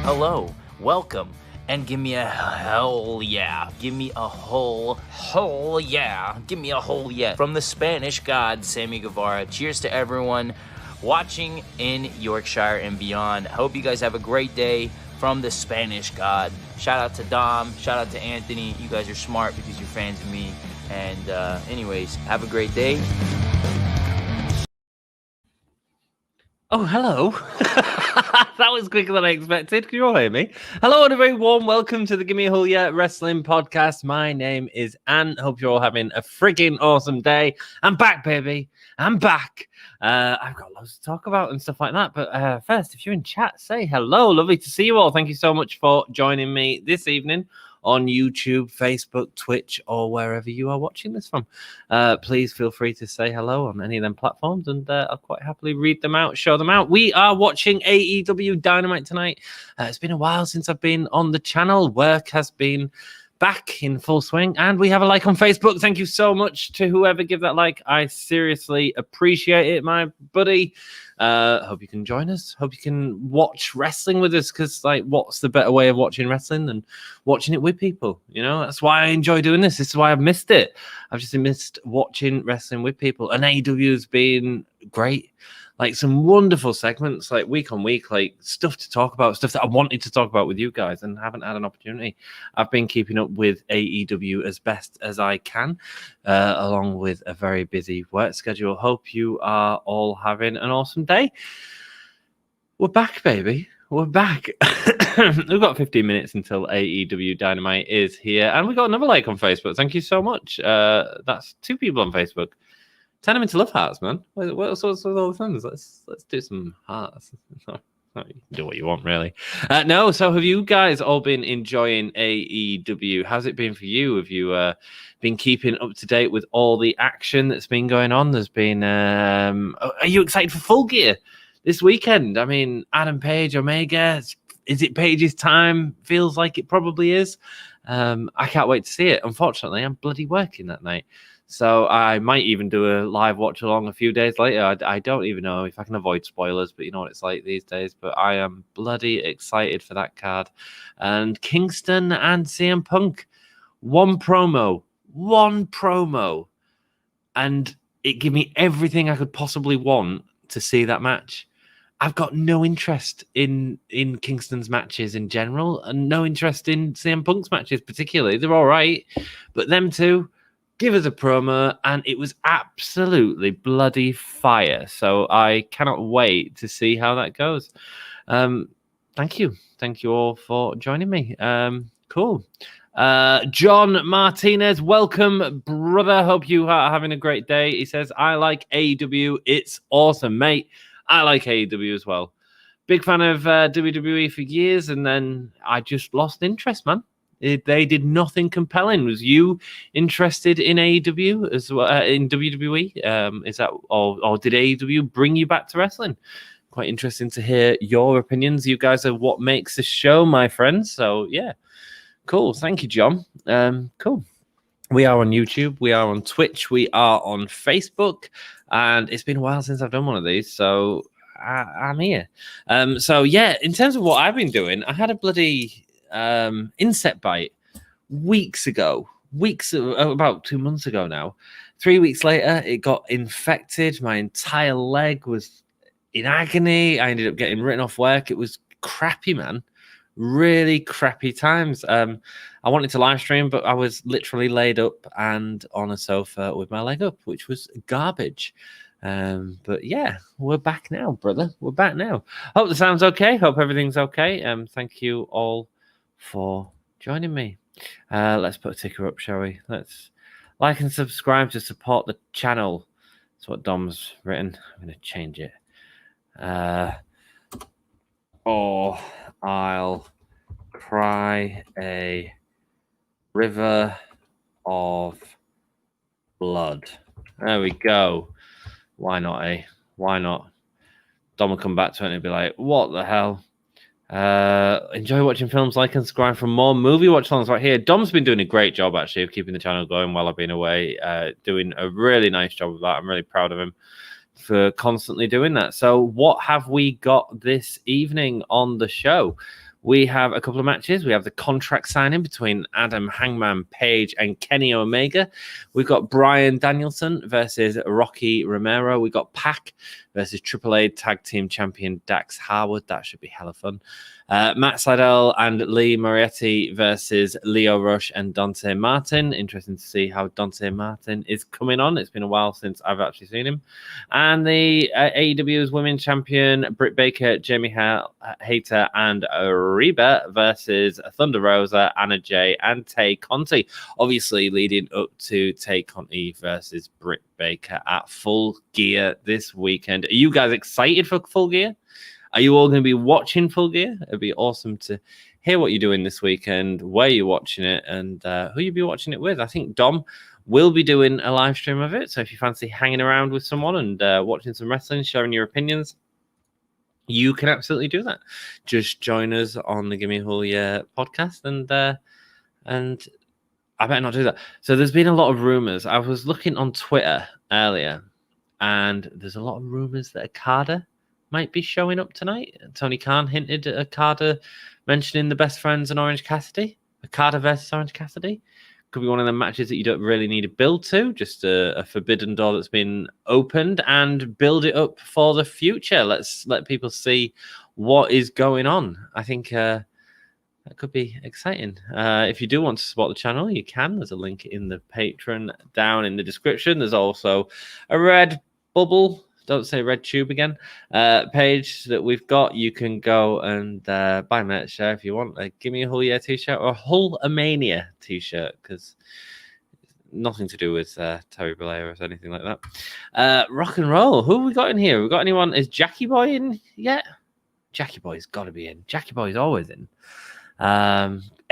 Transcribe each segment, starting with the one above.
hello, welcome, and give me a hell yeah. Give me a whole yeah. Give me a whole yeah. From the Spanish god, Sammy Guevara. Cheers to everyone watching in Yorkshire and beyond. Hope you guys have a great day from the Spanish god. Shout out to Dom, shout out to Anthony. You guys are smart because you're fans of me. And anyways, have a great day. Oh, hello. That was quicker than I expected. Can you all hear me? Hello, and a very warm welcome to the Gimme a Whole Yeah Wrestling Podcast. My name is Ant. Hope you're all having a frigging awesome day. I'm back, baby. I'm back. I've got loads to talk about and stuff like that. But first, if you're in chat, say hello. Lovely to see you all. Thank you so much for joining me this evening on YouTube, Facebook, Twitch, or wherever you are watching this from. Please feel free to say hello on any of them platforms, and I'll quite happily read them out, show them out. We are watching AEW Dynamite tonight. It's been a while since I've been on the channel. Work has been back in full swing, and we have a like on Facebook. Thank you so much to whoever give that like. I seriously appreciate it, my buddy. Hope you can join us. Hope you can watch wrestling with us, because like, what's the better way of watching wrestling than watching it with people? You know, that's why I enjoy doing this. This is why I've missed it. I've just missed watching wrestling with people, and AEW has been great. Like, some wonderful segments, like week on week, like stuff to talk about, stuff that I wanted to talk about with you guys and haven't had an opportunity. I've been keeping up with AEW as best as I can, along with a very busy work schedule. Hope you are all having an awesome day. We're back, baby. We're back. We've got 15 minutes until AEW Dynamite is here, and we got another like on Facebook. Thank you so much. That's 2 people on Facebook. Turn them into love hearts, man. What's all the things? Let's do some hearts. You can do what you want, really. No, so have you guys all been enjoying AEW? How's it been for you? Have you been keeping up to date with all the action that's been going on? There's been... are you excited for Full Gear this weekend? I mean, Adam Page, Omega, is it Page's time? Feels like it probably is. I can't wait to see it. Unfortunately, I'm bloody working that night. So I might even do a live watch along a few days later. I don't even know if I can avoid spoilers, but you know what it's like these days. But I am bloody excited for that card. And Kingston and CM Punk, one promo, and it gave me everything I could possibly want to see that match. I've got no interest in Kingston's matches in general, and no interest in CM Punk's matches particularly. They're all right, but them two, give us a promo, and it was absolutely bloody fire. So I cannot wait to see how that goes. Thank you all for joining me. Cool. John Martinez, welcome, brother. Hope you are having a great day. He says, I like AEW. It's awesome, mate. I like AEW as well. Big fan of WWE for years, and then I just lost interest, man. They did nothing compelling. Was you interested in AEW as well, in WWE? Is that, or did AEW bring you back to wrestling? Quite interesting to hear your opinions. You guys are what makes the show, my friends. So yeah, cool. Thank you, John. Cool. We are on YouTube. We are on Twitch. We are on Facebook. And it's been a while since I've done one of these, so I'm here. So yeah, in terms of what I've been doing, I had a bloody insect bite about 2 months ago now. 3 weeks later, it got infected. My entire leg was in agony. I ended up getting written off work. It was crappy, man. Really crappy times. I wanted to live stream, but I was literally laid up and on a sofa with my leg up, which was garbage. But yeah, we're back now, brother. We're back now. Hope the sound's okay. Hope everything's okay. Thank you all for joining me. Let's put a ticker up, shall we? Let's like and subscribe to support the channel. That's what Dom's written. I'm going to change it. Or I'll cry a river of blood. There we go. Why not, eh? Why not? Dom will come back to it and he'll be like, what the hell? Enjoy watching films, like and subscribe for more movie watch-alongs right here. Dom's been doing a great job, actually, of keeping the channel going while I've been away. Doing a really nice job of that. I'm really proud of him for constantly doing that. So what have we got this evening on the show? We have a couple of matches. We have the contract signing between Adam Hangman Page and Kenny Omega. We've got Bryan Danielson versus Rocky Romero. We got Pac versus AAA Tag Team Champion Dax Harwood. That should be hella fun. Matt Sydal and Lee Moriarty versus Leo Rush and Dante Martin. Interesting to see how Dante Martin is coming on. It's been a while since I've actually seen him. And the AEW's Women's Champion Britt Baker, Jamie Hayter, and Reba versus Thunder Rosa, Anna Jay, and Tay Conti. Obviously, leading up to Tay Conti versus Britt Baker at Full Gear this weekend. Are you guys excited for Full Gear? Are you all going to be watching Full Gear? It'd be awesome to hear what you're doing this weekend, where you're watching it, and who you'll be watching it with. I think Dom will be doing a live stream of it. So if you fancy hanging around with someone and watching some wrestling, sharing your opinions, you can absolutely do that. Just join us on the Gimme Hull podcast, and I better not do that. So there's been a lot of rumors. I was looking on Twitter earlier, and there's a lot of rumors that Okada might be showing up tonight. Tony Khan hinted at Okada mentioning the Best Friends and Orange Cassidy. Okada versus Orange Cassidy could be one of the matches that you don't really need a build to, just a forbidden door that's been opened, and build it up for the future. Let's let people see what is going on. I think that could be exciting. If you do want to support the channel, you can. There's a link in the Patreon down in the description. There's also a red bubble, don't say red tube again, page that we've got. You can go and buy merch there if you want. Give me a Hull t-shirt or a Hulkamania t-shirt, because nothing to do with Terry Bollea or anything like that. Rock and roll. Who have we got in here? We got anyone? Is Jackie Boy in yet? Jackie Boy's got to be in. Jackie Boy's always in.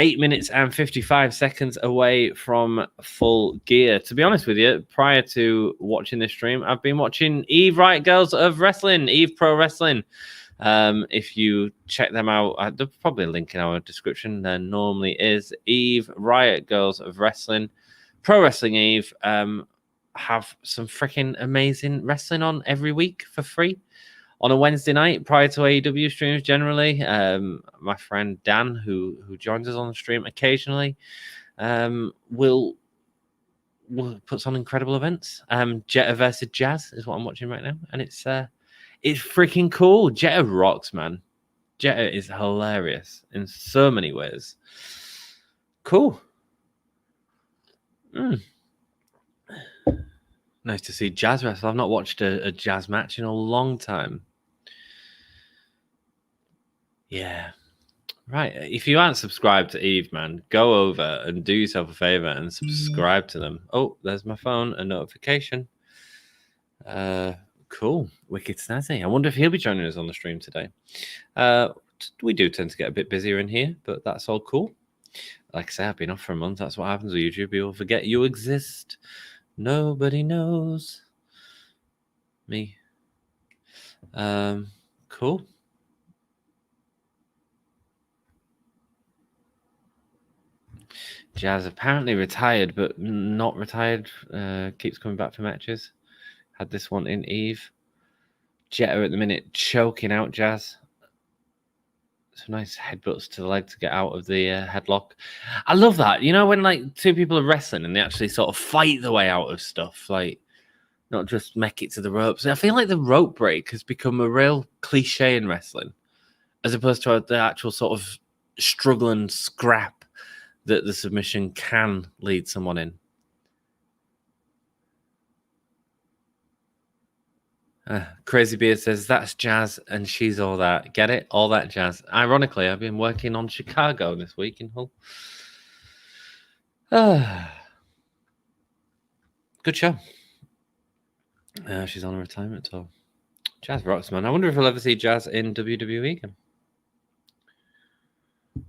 8 minutes and 55 seconds away from Full Gear. To be honest with you, prior to watching this stream, I've been watching Eve Riot Girls of Wrestling, Eve Pro Wrestling. If you check them out, there's probably a link in our description. There normally is. Eve Riot Girls of Wrestling, Pro Wrestling Eve, have some freaking amazing wrestling on every week for free. On a Wednesday night, prior to AEW streams generally, my friend Dan, who joins us on the stream occasionally, will puts on incredible events. Jetta versus Jazz is what I'm watching right now, and it's freaking cool. Jetta rocks, man. Jetta is hilarious in so many ways. Cool. Nice to see Jazz wrestle. I've not watched a Jazz match in a long time. Yeah. Right. If you aren't subscribed to Eve, man, go over and do yourself a favor and subscribe to them. Oh, there's my phone, a notification. Cool. Wicked snazzy. I wonder if he'll be joining us on the stream today. We do tend to get a bit busier in here, but that's all cool. Like I say, I've been off for a month. That's what happens with YouTube. People forget you exist. Nobody knows me. Cool. Jazz apparently retired, but not retired. Keeps coming back for matches. Had this one in Eve. Jetta at the minute choking out Jazz. Some nice headbutts to the leg to get out of the headlock. I love that. You know, when like two people are wrestling and they actually sort of fight the way out of stuff, like not just make it to the ropes. I feel like the rope break has become a real cliche in wrestling, as opposed to the actual sort of struggle and scrap that the submission can lead someone in. Crazy Beard says, that's Jazz and she's all that. Get it? All that jazz. Ironically, I've been working on Chicago this week in Hull. Good show. She's on a retirement tour. Jazz rocks, man. I wonder if we'll ever see Jazz in WWE again.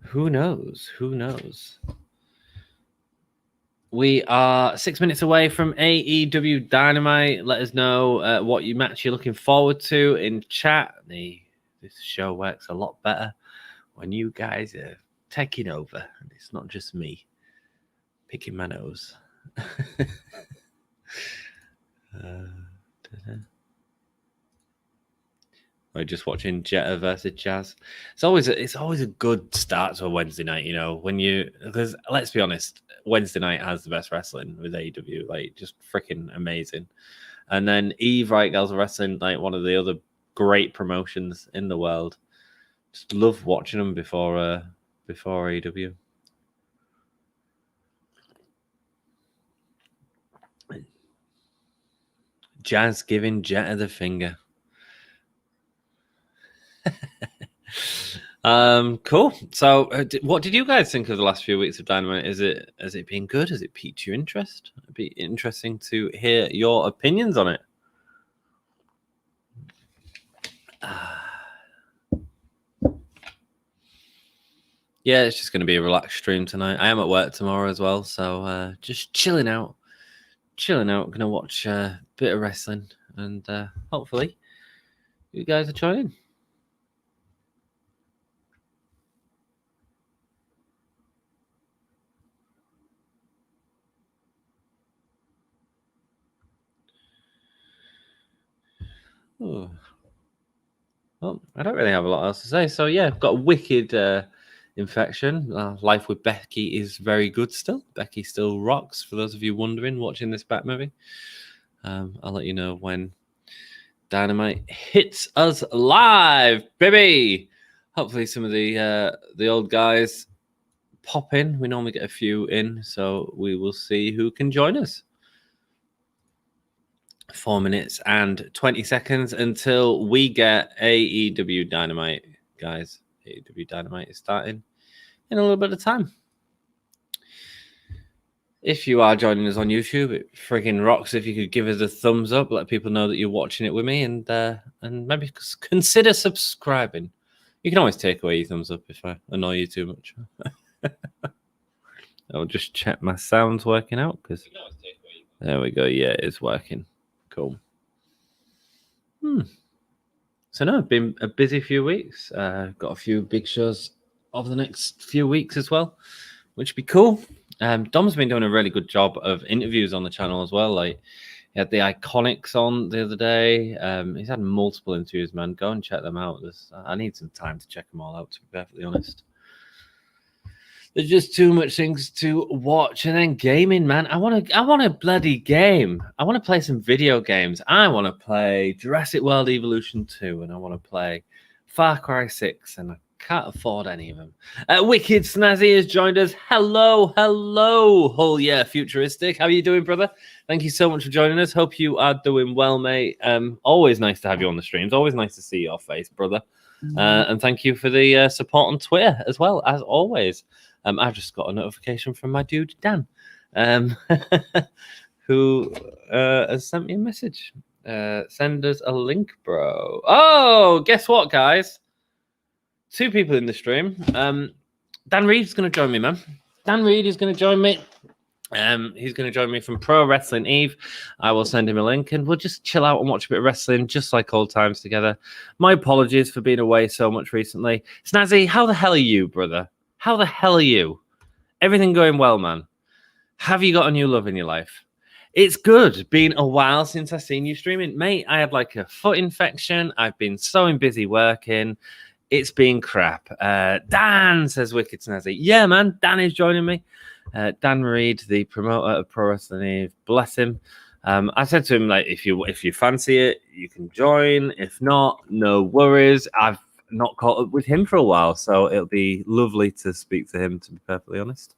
Who knows? Who knows? We are 6 minutes away from AEW Dynamite. Let us know what match you're looking forward to in chat. This show works a lot better when you guys are taking over. And it's not just me picking my nose. Or just watching Jetta versus Jazz. It's always a good start to a Wednesday night, because let's be honest, Wednesday night has the best wrestling with AEW, like just freaking amazing. And then Eve Right Girls Wrestling, like one of the other great promotions in the world. Just love watching them before AEW. Jazz giving Jetta the finger. Cool. So, what did you guys think of the last few weeks of Dynamite? Has it been good? Has it piqued your interest? It'd be interesting to hear your opinions on it. Yeah, it's just going to be a relaxed stream tonight. I am at work tomorrow as well, so just chilling out. Going to watch a bit of wrestling, and hopefully you guys are joining. Oh. Well, I don't really have a lot else to say. So yeah, I've got a wicked infection. Life with Becky is very good still. Becky still rocks. For those of you wondering, watching this Bat movie, I'll let you know when Dynamite hits us live, baby. Hopefully, some of the old guys pop in. We normally get a few in, so we will see who can join us. 4 minutes and 20 seconds until we get AEW Dynamite, guys. AEW Dynamite is starting in a little bit of time. If you are joining us on YouTube, it friggin' rocks if you could give us a thumbs up, let people know that you're watching it with me, and maybe consider subscribing. You can always take away your thumbs up if I annoy you too much. I'll just check my sound's working out, because there we go. Yeah, it's working. Cool. So no, it's been a busy few weeks. Got a few big shows over the next few weeks as well, which would be cool. Dom's been doing a really good job of interviews on the channel as well. Like, he had the Iconics on the other day. He's had multiple interviews, man. Go and check them out. I need some time to check them all out, to be perfectly honest. There's just too much things to watch. And then gaming, man. I want a bloody game. I want to play some video games. I want to play Jurassic World Evolution 2, and I want to play Far Cry 6, and I can't afford any of them. Wicked Snazzy has joined us. Hello. Whole yeah, Futuristic. How are you doing, brother? Thank you so much for joining us. Hope you are doing well, mate. Always nice to have you on the streams. Always nice to see your face, brother. And thank you for the support on Twitter as well, as always. I've just got a notification from my dude, Dan, who has sent me a message. Send us a link, bro. Oh, guess what, guys? 2 people in the stream. Dan Reed's going to join me, man. Dan Reed is going to join me. He's going to join me from Pro Wrestling Eve. I will send him a link, and we'll just chill out and watch a bit of wrestling, just like old times together. My apologies for being away so much recently. Snazzy, how the hell are you, brother? How the hell are you? Everything going well, man? Have you got a new love in your life? It's good. Been a while since I've seen you streaming. Mate, I have like a foot infection. I've been so busy working. It's been crap. Dan, says Wicked Snazzy. Yeah, man. Dan is joining me. Dan Reed, the promoter of Pro Wrestling Eve. Bless him. I said to him, like, if you fancy it, you can join. If not, no worries. I've not caught up with him for a while, so it'll be lovely to speak to him, to be perfectly honest.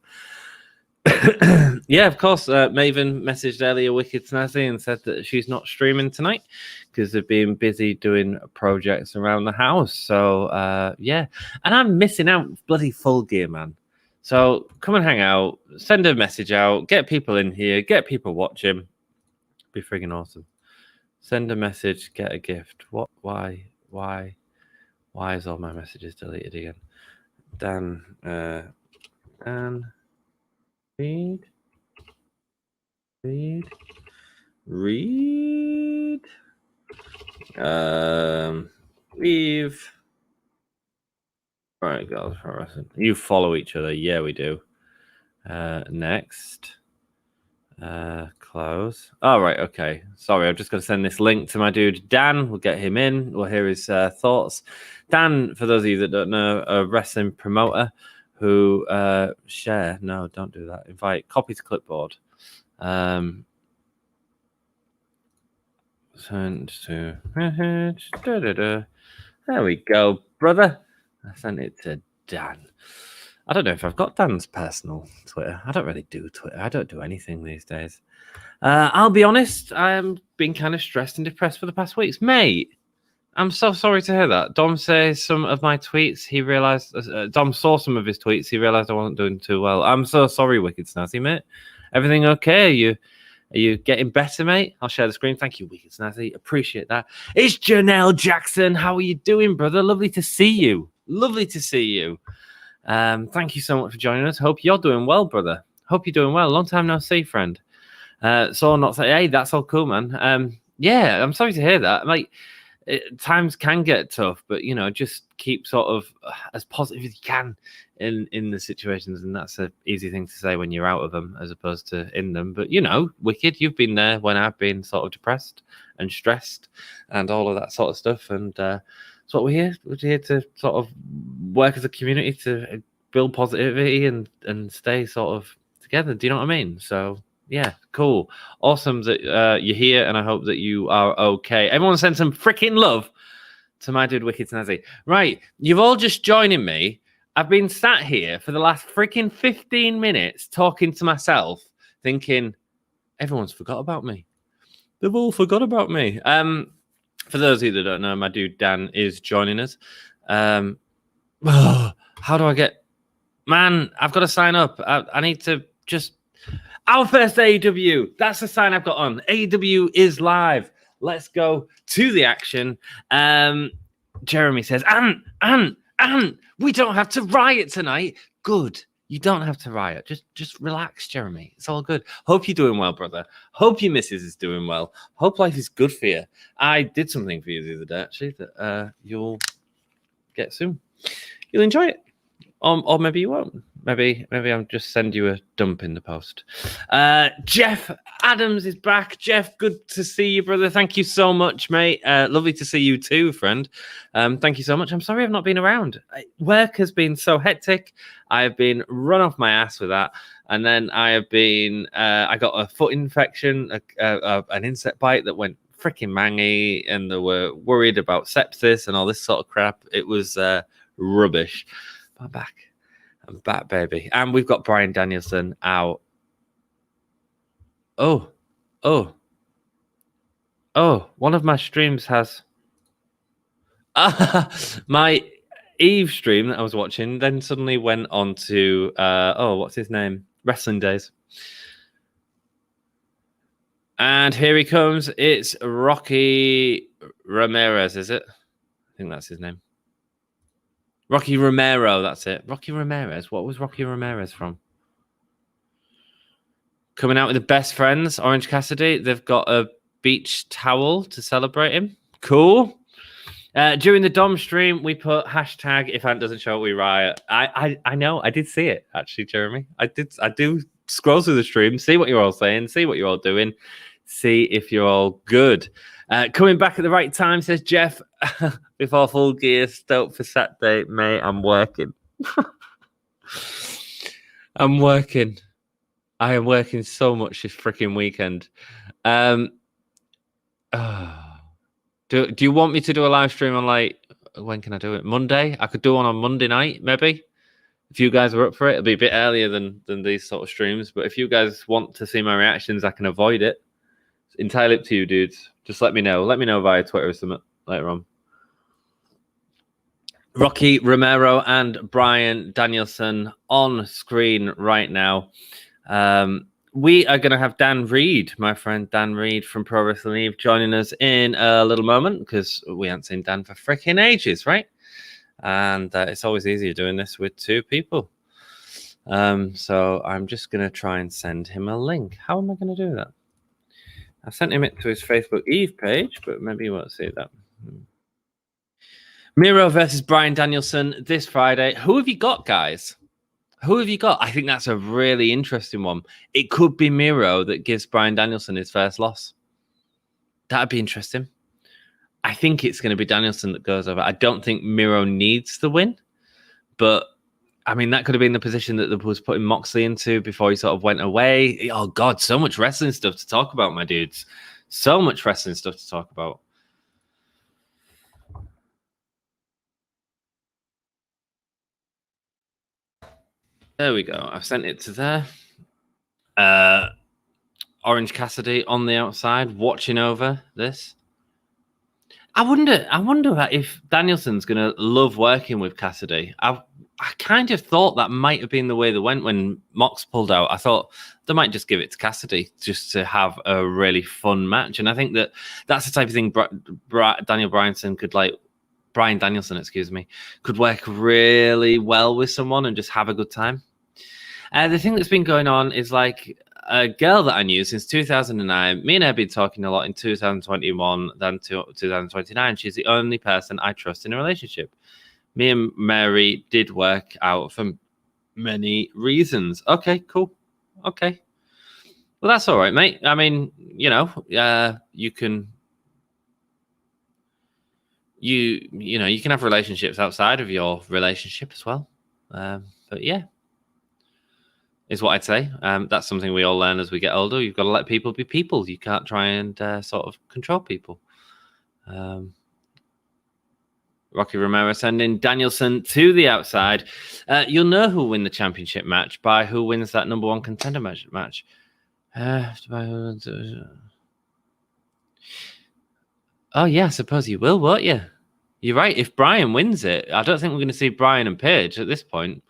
Yeah, of course. Maven messaged earlier Wicked Snazzy and said that she's not streaming tonight because they've been busy doing projects around the house. So yeah, and I'm missing out bloody Full Gear, man. So come and hang out, send a message out, get people in here, get people watching. Be friggin' awesome. Send a message, get a gift. What? Why is all my messages deleted again? Dan Reed. We've right, girls. You follow each other. Yeah, we do. Next. Close. Oh, right. Okay. Sorry. I'm just going to send this link to my dude, Dan. We'll get him in. We'll hear his thoughts. Dan, for those of you that don't know, a wrestling promoter who share. No, don't do that. Invite. Copy to clipboard. Send to. There we go, brother. I sent it to Dan. I don't know if I've got Dan's personal Twitter. I don't really do Twitter. I don't do anything these days. I'll be honest, I'm been kind of stressed and depressed for the past weeks. Mate, I'm so sorry to hear that. Dom says some of my tweets, he realised... Dom saw some of his tweets, he realised I wasn't doing too well. I'm so sorry, Wicked Snazzy, mate. Everything okay? Are you getting better, mate? I'll share the screen. Thank you, Wicked Snazzy. Appreciate that. It's Janelle Jackson. How are you doing, brother? Lovely to see you. Lovely to see you. Thank you so much for joining us. Hope you're doing well, brother. Hope you're doing well. Long time no see, friend. So not say, hey, that's all cool, man. Yeah, I'm sorry to hear that. Like, times can get tough, but you know, just keep sort of as positive as you can in the situations, and that's an easy thing to say when you're out of them as opposed to in them. But you know, Wicked, you've been there when I've been sort of depressed and stressed and all of that sort of stuff, and that's what we're here. We're here to sort of work as a community to build positivity and stay sort of together. Do you know what I mean? So yeah, cool. Awesome that you're here, and I hope that you are okay. Everyone send some freaking love to my dude, Wicked Snazzy. Right, you've all just joining me. I've been sat here for the last freaking 15 minutes talking to myself, thinking, everyone's forgot about me. They've all forgot about me. For those of you that don't know, my dude Dan is joining us. How do I get... Man, I've got to sign up. I need to just... Our first AEW. That's the sign I've got on. AEW is live. Let's go to the action. Jeremy says, Ant, we don't have to riot tonight. Good. You don't have to riot. Just relax, Jeremy. It's all good. Hope you're doing well, brother. Hope your missus is doing well. Hope life is good for you. I did something for you the other day, actually, that you'll get soon. You'll enjoy it. Or maybe you won't. Maybe I'll just send you a dump in the post. Jeff Adams is back. Jeff, good to see you, brother. Thank you so much, mate. Lovely to see you too, friend. Thank you so much. I'm sorry I've not been around. Work has been so hectic. I have been run off my ass with that. And then I have been... I got a foot infection, an insect bite that went freaking mangy, and they were worried about sepsis and all this sort of crap. It was rubbish. I'm back, baby. And we've got Bryan Danielson out. Oh, one of my streams has... my Eve stream that I was watching then suddenly went on to, what's his name? Wrestling Days. And here he comes. It's Rocky Ramirez, is it? I think that's his name. Rocky Romero, that's it. Rocky Ramirez. What was Rocky Ramirez from? Coming out with the best friends, Orange Cassidy. They've got a beach towel to celebrate him. Cool. During the Dom stream, we put hashtag if Ant doesn't show up, we riot. I know. I did see it, actually, Jeremy. I do scroll through the stream, see what you're all saying, see what you're all doing, see if you're all good. Coming back at the right time, says Jeff. Before full gear, stoked for Saturday, mate. I'm working. I'm working. I am working so much this freaking weekend. Do you want me to do a live stream on, like, when can I do it? Monday? I could do one on Monday night, maybe. If you guys are up for it, it'll be a bit earlier than these sort of streams. But if you guys want to see my reactions, I can avoid it. It's entirely up to you, dudes. Just let me know. Let me know via Twitter or something later on. Rocky Romero and Bryan Danielson on screen right now. We are going to have Dan Reed, my friend Dan Reed from Pro Wrestling Eve, joining us in a little moment because we haven't seen Dan for freaking ages, right? And it's always easier doing this with two people. So I'm just going to try and send him a link. How am I going to do that? I sent him it to his Facebook Eve page, but maybe you won't see that. Miro versus Bryan Danielson this Friday. Who have you got, guys? Who have you got? I think that's a really interesting one. It could be Miro that gives Bryan Danielson his first loss. That'd be interesting. I think it's going to be Danielson that goes over. I don't think Miro needs the win, but I mean, that could have been the position that was putting Moxley into before he sort of went away. Oh, God, so much wrestling stuff to talk about, my dudes. So much wrestling stuff to talk about. There we go. I've sent it to there. Orange Cassidy on the outside, watching over this. I wonder if Danielson's going to love working with Cassidy. I kind of thought that might have been the way that went when Mox pulled out. I thought they might just give it to Cassidy just to have a really fun match. And I think that's the type of thing Bryan Danielson, could work really well with someone and just have a good time. The thing that's been going on is like a girl that I knew since 2009. Me and her have been talking a lot in 2021, then 2029. She's the only person I trust in a relationship. Me and Mary did work out for many reasons. Okay, cool. Okay. Well, that's all right, mate. I mean, you know, you can have relationships outside of your relationship as well. But yeah, is what I'd say. That's something we all learn as we get older. You've got to let people be people. You can't try and sort of control people. Rocky Romero sending Danielson to the outside. You'll know who'll win the championship match by who wins that number one contender match. Oh, yeah, I suppose you will, won't you? You're right. If Bryan wins it, I don't think we're going to see Bryan and Paige at this point.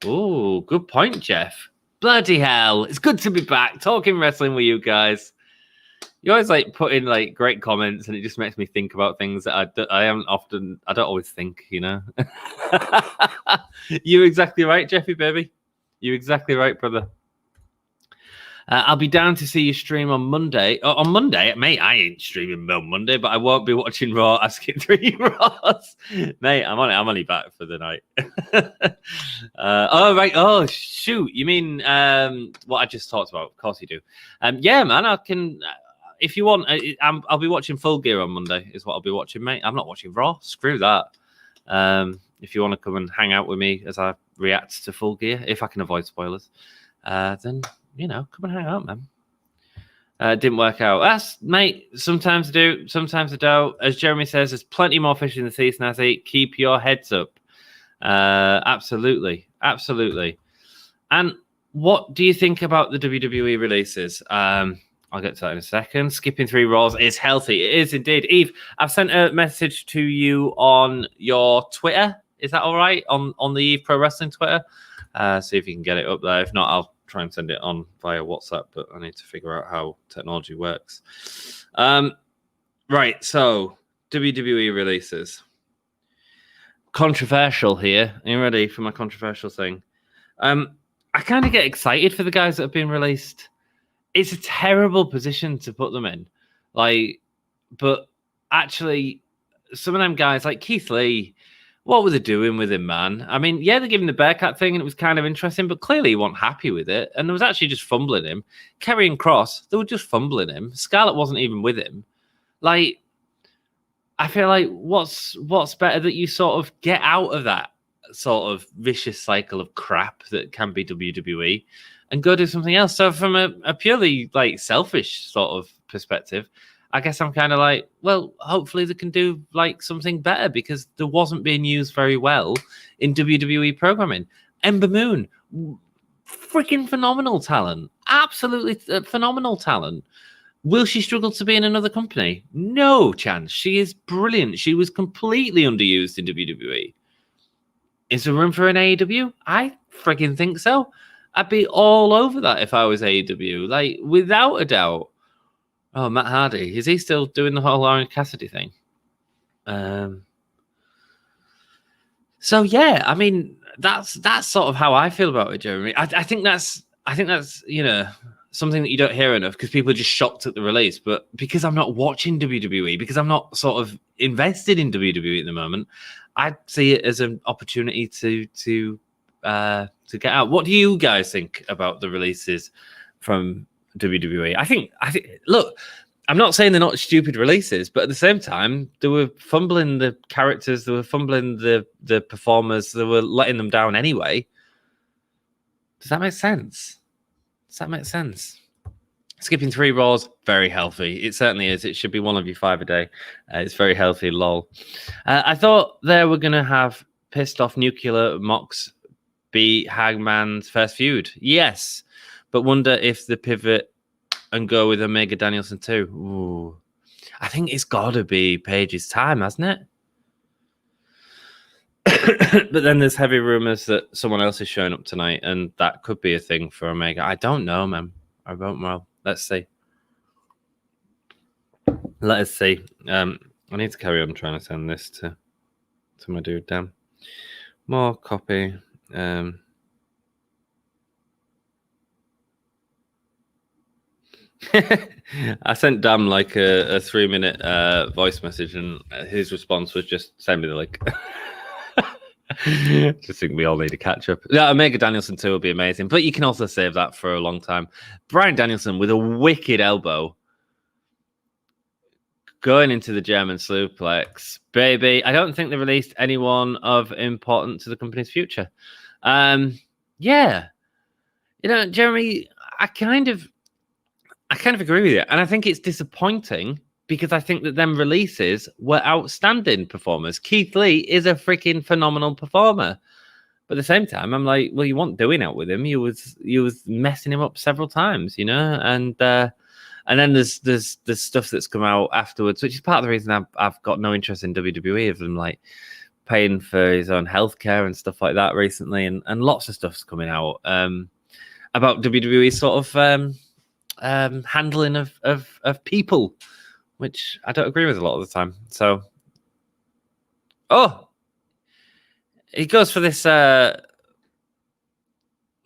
Oh, good point, Jeff. Bloody hell. It's good to be back talking wrestling with you guys. You always like put in like great comments and it just makes me think about things that I don't always think, you know. You're exactly right, Jeffy, baby. You're exactly right, brother. I'll be down to see you stream on Monday. On Monday, mate, I ain't streaming on Monday, but I won't be watching Raw asking 3 Raws. Mate, I'm only back for the night. Oh, right. Oh, shoot. You mean what I just talked about? Of course you do. Yeah, man, I can... if you want, I'll be watching Full Gear on Monday, is what I'll be watching, mate. I'm not watching Raw. Screw that. If you want to come and hang out with me as I react to Full Gear, if I can avoid spoilers, then... you know, come and hang out, man. Didn't work out. That's, mate, sometimes I do, sometimes I don't. As Jeremy says, there's plenty more fish in the sea, Snazzy. Keep your heads up. Absolutely. Absolutely. And what do you think about the WWE releases? I'll get to that in a second. Skipping 3 Raws is healthy. It is indeed. Eve, I've sent a message to you on your Twitter. Is that all right? On the Eve Pro Wrestling Twitter? See if you can get it up there. If not, I'll try and send it on via WhatsApp, but I need to figure out how technology works. Right, so WWE releases. Controversial here. Are you ready for my controversial thing? I kind of get excited for the guys that have been released. It's a terrible position to put them in. But actually, some of them guys, like Keith Lee, what were they doing with him, man? I mean, yeah, they're giving the Bearcat thing, and it was kind of interesting, but clearly he wasn't happy with it, and there was actually just fumbling him. Karrion Kross, they were just fumbling him. Scarlett wasn't even with him. Like, I feel like what's better that you sort of get out of that sort of vicious cycle of crap that can be WWE and go do something else. So from a purely like selfish sort of perspective, I guess I'm kind of like, well, hopefully they can do like something better because there wasn't being used very well in WWE programming. Ember Moon, freaking phenomenal talent, absolutely phenomenal talent. Will she struggle to be in another company? No chance. She is brilliant. She was completely underused in WWE. Is there room for an AEW? I freaking think so. I'd be all over that if I was AEW, like without a doubt. Oh, Matt Hardy. Is he still doing the whole Orange Cassidy thing? So yeah, I mean, that's sort of how I feel about it, Jeremy. I think that's you know, something that you don't hear enough because people are just shocked at the release. But because I'm not watching WWE, because I'm not sort of invested in WWE at the moment, I see it as an opportunity to get out. What do you guys think about the releases from WWE? I think. Look, I'm not saying they're not stupid releases, but at the same time, they were fumbling the characters, they were fumbling the performers, they were letting them down anyway. Does that make sense? Skipping 3 Raws, very healthy. It certainly is. It should be one of your 5 a day. It's very healthy, lol. I thought they were going to have pissed off Nuclear Mox be Hangman's first feud. Yes. But wonder if the pivot and go with Omega Danielson too. Ooh. I think it's got to be Paige's time, hasn't it? But then there's heavy rumors that someone else is showing up tonight, and that could be a thing for Omega. I don't know, man. I don't know. Let's see. Let us see. I need to carry on trying to send this to my dude, Dan. More copy. I sent Dan like a 3-minute voice message, and his response was just send me the link. Just think we all need to catch up. Yeah, Omega Danielson 2 will be amazing, but you can also save that for a long time. Bryan Danielson with a wicked elbow going into the German suplex, baby. I don't think they released anyone of importance to the company's future. Yeah, Jeremy, I kind of agree with you, and I think it's disappointing because I think that them releases were outstanding performers. Keith Lee is a freaking phenomenal performer, but at the same time, I'm like, well, you weren't doing it with him. You was messing him up several times, and then there's stuff that's come out afterwards, which is part of the reason I've got no interest in WWE, of them like paying for his own healthcare and stuff like that recently, and lots of stuff's coming out about WWE sort of handling of people, which I don't agree with a lot of the time. So, he goes for this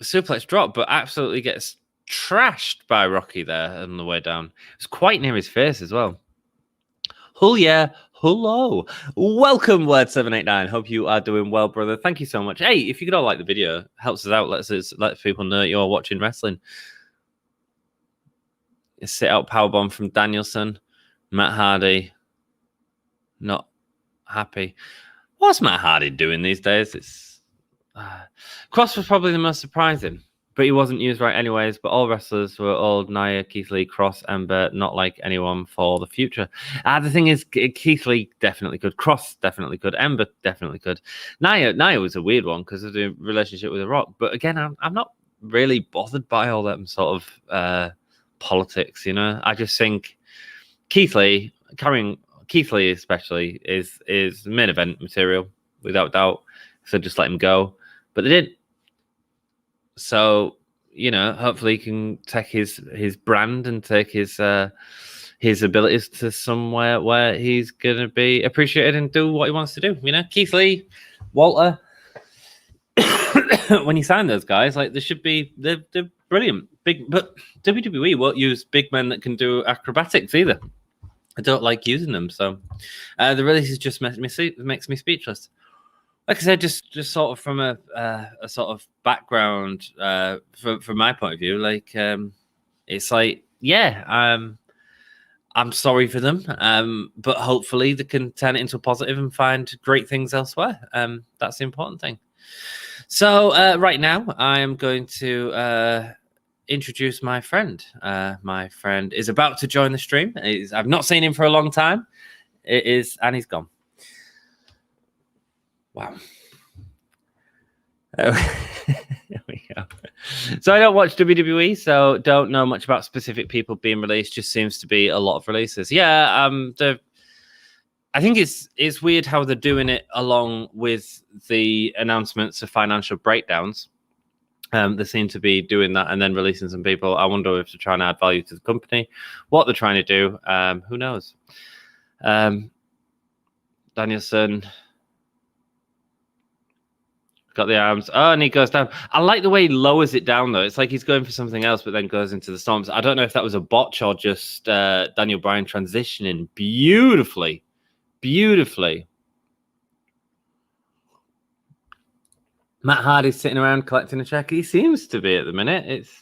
suplex drop, but absolutely gets trashed by Rocky there on the way down. It's quite near his face as well. Hello. Welcome, Word789. Hope you are doing well, brother. Thank you so much. Hey, if you could all like the video, helps us out. Let people know that you're watching wrestling. A sit-out powerbomb from Danielson. Matt Hardy, not happy. What's Matt Hardy doing these days? It's Cross was probably the most surprising, but he wasn't used right anyways. But all wrestlers were old. Nia, Keith Lee, Cross, Ember, not like anyone for the future. The thing is, Keith Lee definitely good. Cross definitely good. Ember definitely good. Nia was a weird one because of the relationship with The Rock. But again, I'm not really bothered by all that sort of politics. I just think Keith Lee, carrying Keith Lee especially, is main event material without doubt. So just let him go, but they didn't. So hopefully he can take his brand and take his abilities to somewhere where he's gonna be appreciated and do what he wants to do. Keith Lee, Walter. When you sign those guys, like they're brilliant. But WWE won't use big men that can do acrobatics either. I don't like using them, so the releases just makes me speechless. Like I said, just sort of from a sort of background from my point of view, like it's like, I'm sorry for them, but hopefully they can turn it into a positive and find great things elsewhere. That's the important thing. So right now, I am going to introduce my friend. My friend is about to join the stream. I've not seen him for a long time. And he's gone. Wow. There we go. So I don't watch WWE, so don't know much about specific people being released. Just seems to be a lot of releases. Yeah, I think it's weird how they're doing it along with the announcements of financial breakdowns. They seem to be doing that and then releasing some people. I wonder if they're trying to add value to the company, what they're trying to do. Who knows? Danielson got the arms. Oh, and he goes down. I like the way he lowers it down, though. It's like he's going for something else, but then goes into the storms. I don't know if that was a botch or just Daniel Bryan transitioning beautifully. Matt Hardy's sitting around collecting a check. He seems to be at the minute. It's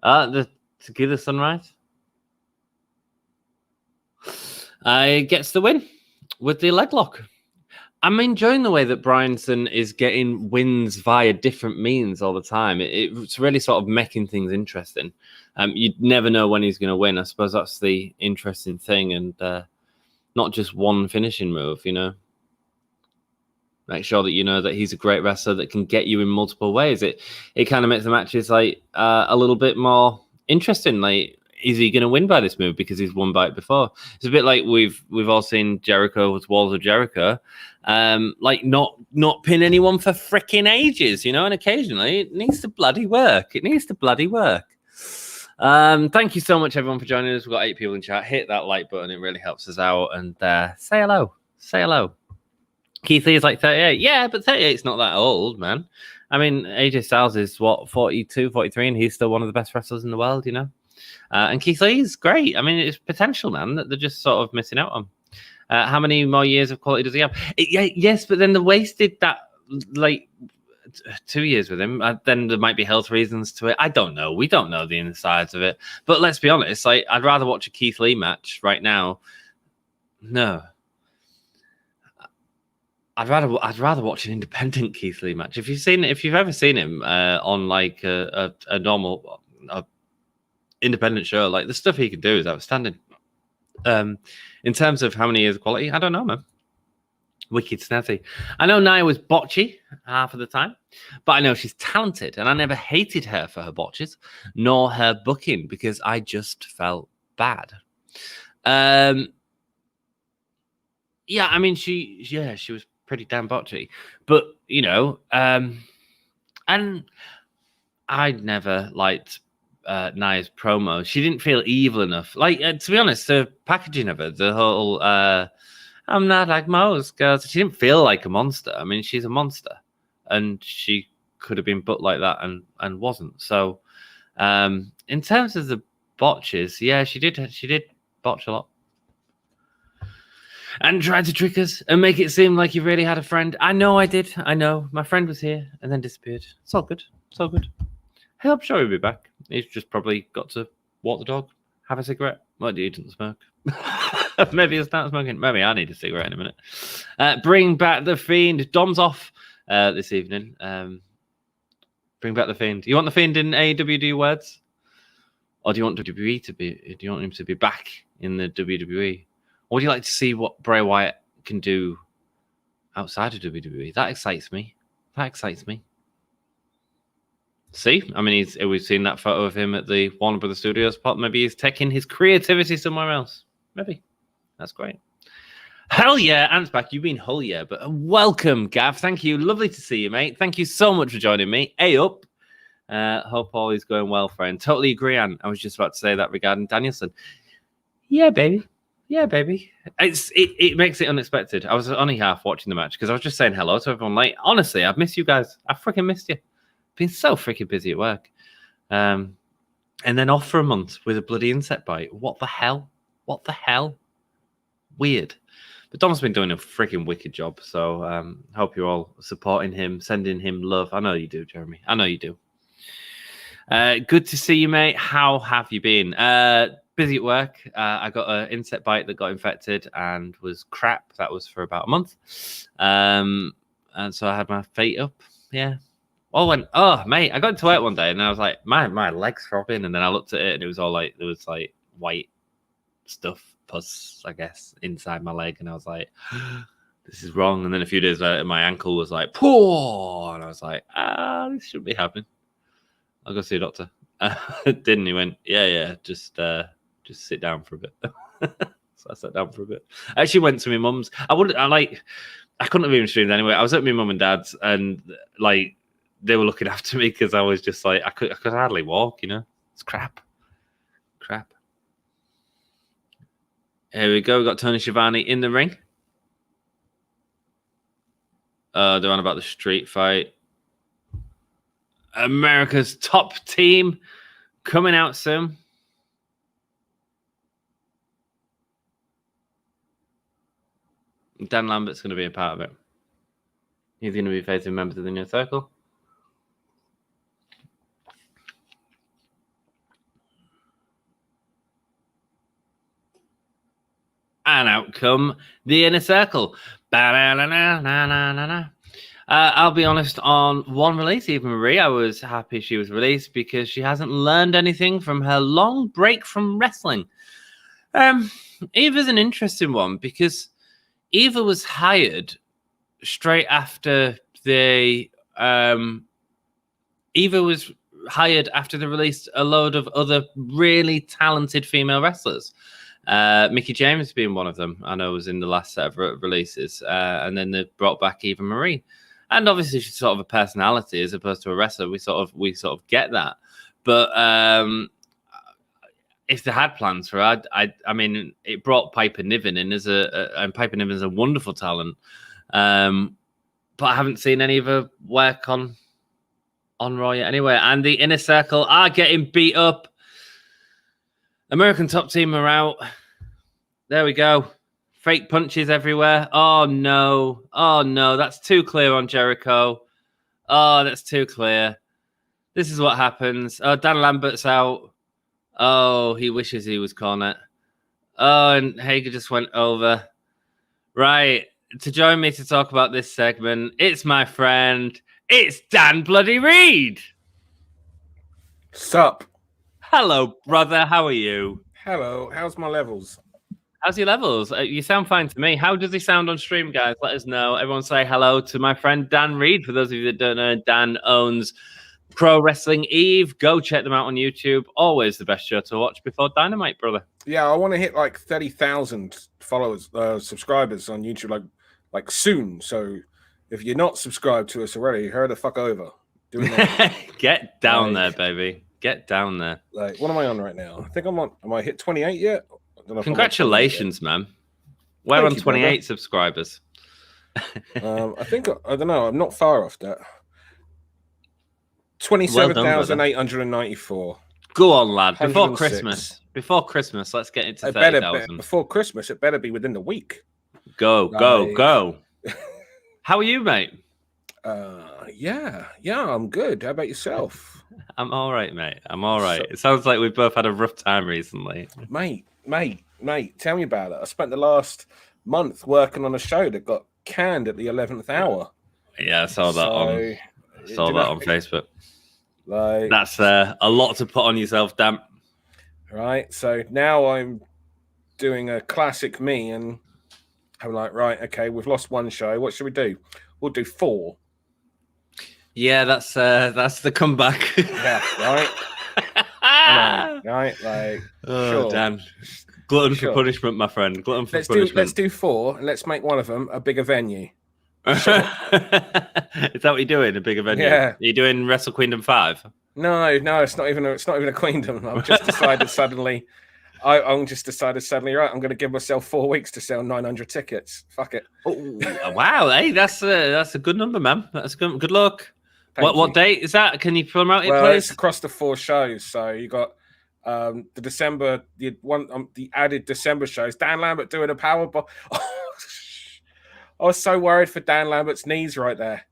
the Tequila Sunrise. Gets the win with the leg lock. I'm enjoying the way that Bryanson is getting wins via different means all the time. It's really sort of making things interesting. You never know when he's going to win. I suppose that's the interesting thing, and not just one finishing move, you know. Make sure that you know that he's a great wrestler that can get you in multiple ways. It kind of makes the matches like a little bit more interesting. Like, is he going to win by this move because he's won by it before? It's a bit like we've all seen Jericho with Walls of Jericho, like not pin anyone for freaking ages, you know. And occasionally it needs to bloody work. It needs to bloody work. Thank you so much, everyone, for joining us. We've got 8 people in chat. Hit that like button; it really helps us out. And say hello. Say hello. Keith Lee is like 38. Yeah, but 38's not that old, man. I mean, AJ Styles is, 42, 43, and he's still one of the best wrestlers in the world, you know? And Keith Lee is great. I mean, it's potential, man, that they're just sort of missing out on. How many more years of quality does he have? Yes, but then the wasted that, like, 2 years with him. Then there might be health reasons to it. I don't know. We don't know the insides of it. But let's be honest, like, I'd rather watch a Keith Lee match right now. No. I'd rather watch an independent Keith Lee match. If you've ever seen him on like a normal independent show, like the stuff he can do is outstanding. In terms of how many years of quality, I don't know, man. Wicked snazzy. I know Nia was botchy half of the time, but I know she's talented, and I never hated her for her botches, nor her booking, because I just felt bad. Yeah, I mean, she was pretty damn botchy, but you know, and I'd never liked Nia's promo. She didn't feel evil enough. Like, to be honest, the packaging of it, the whole I'm not like most girls. She didn't feel like a monster. I mean, she's a monster, and she could have been booked like that and wasn't. So, in terms of the botches, yeah, she did botch a lot. And tried to trick us and make it seem like you really had a friend. I know I did. I know. My friend was here and then disappeared. It's all good. It's all good. Hey, I'm sure he'll be back. He's just probably got to walk the dog, have a cigarette. Well, he doesn't smoke. Maybe he'll start smoking. Maybe I need a cigarette in a minute. Bring back the Fiend. Dom's off this evening. Bring back the Fiend. You want the Fiend in AEW words? Or do you want WWE to be? Do you want him to be back in the WWE? Or would you like to see what Bray Wyatt can do outside of WWE? That excites me. See? I mean, we've seen that photo of him at the Warner Brothers Studios spot. Maybe he's taking his creativity somewhere else. Maybe. That's great. Hell yeah, Ant's back. You've been hell yeah, but welcome, Gav. Thank you. Lovely to see you, mate. Thank you so much for joining me. Hey up. Hope all is going well, friend. Totally agree, Ant. I was just about to say that regarding Danielson. Yeah, baby. Yeah, baby. It makes it unexpected. I was only half watching the match because I was just saying hello to everyone. Like, honestly, I've missed you guys. I freaking missed you. Been so freaking busy at work. And then off for a month with a bloody insect bite. What the hell? Weird. But Dom's been doing a freaking wicked job. So hope you're all supporting him, sending him love. I know you do, Jeremy. I know you do. Good to see you, mate. How have you been? Busy at work. I got an insect bite that got infected and was crap. That was for about a month. And so I had my feet up. Yeah. Oh, mate, I got into work one day and I was like, my leg's throbbing. And then I looked at it and it was all like, there was like white stuff, pus, I guess, inside my leg. And I was like, this is wrong. And then a few days later, my ankle was like, poor. And I was like, this shouldn't be happening. I'll go see a doctor. Didn't. He went, yeah, just sit down for a bit. So I sat down for a bit. I actually went to my mum's. I couldn't have even streamed anyway. I was at my mum and dad's, and like they were looking after me because I was just like I could hardly walk. You know, it's crap. Here we go. We got Tony Schiavone in the ring. They're on about the street fight. America's top team coming out soon. Dan Lambert's going to be a part of it. He's going to be facing members of the Inner Circle. And out come the Inner Circle. I'll be honest, on one release, Eva Marie, I was happy she was released because she hasn't learned anything from her long break from wrestling. Eva's an interesting one because Eva was hired straight after Eva was hired after they released a load of other really talented female wrestlers. Mickie James being one of them, I know was in the last set of releases, and then they brought back Eva Marie, and obviously she's sort of a personality as opposed to a wrestler. We sort of get that, but if they had plans for her, I mean, it brought Piper Niven in and Piper Niven's a wonderful talent, but I haven't seen any of her work on Raw yet. Anyway, and the Inner Circle are getting beat up. American Top Team are out. There we go. Fake punches everywhere. Oh, no. That's too clear on Jericho. Oh, that's too clear. This is what happens. Oh, Dan Lambert's out. Oh, he wishes he was Cornette. Oh, and Hager just went over. Right. To join me to talk about this segment, it's my friend. It's Dan Bloody Reed. Sup? Hello, brother. How are you? Hello. How's my levels? How's your levels? You sound fine to me. How does he sound on stream, guys? Let us know. Everyone say hello to my friend Dan Reed. For those of you that don't know, Dan owns Pro Wrestling Eve. Go check them out on YouTube. Always the best show to watch before Dynamite, brother. Yeah, I want to hit like 30,000 followers, subscribers on YouTube, like soon. So if you're not subscribed to us already, hurry the fuck over. Get down there, baby. Get down there. Like, what am I on right now? I think I'm on. Am I hit 28 yet? I don't know. Congratulations, man. We're on 28 brother. Subscribers. I don't know. I'm not far off that. 27,894. Go on, lad. Before Christmas, let's get into 30,000. Before Christmas, it better be within the week. Go. How are you, mate? Yeah, I'm good. How about yourself? I'm all right, mate. I'm all right. It sounds like we've both had a rough time recently. Mate, tell me about it. I spent the last month working on a show that got canned at the 11th hour. Yeah, I saw that on Facebook. Like, that's a lot to put on yourself, Dan. Right. So now I'm doing a classic me, and I'm like, right, okay, we've lost one show. What should we do? We'll do 4. Yeah, that's the comeback. Yeah, right. Right, like, sure. Dan, glutton for punishment, my friend. Glutton for punishment. Let's do 4, and let's make one of them a bigger venue. Sure. Is that what you're doing? A bigger venue? Yeah. Are you doing Wrestle Queendom 5? No, it's not even a queendom. I've just decided suddenly. I'm just decided suddenly. Right, I'm going to give myself 4 weeks to sell 900 tickets. Fuck it. Oh, wow, hey, that's a good number, man. That's good luck. What date is that? Can you promote it, please? It's across the 4 shows. So you got the December, the added December shows. Dan Lambert doing a powerbomb. I was so worried for Dan Lambert's knees right there.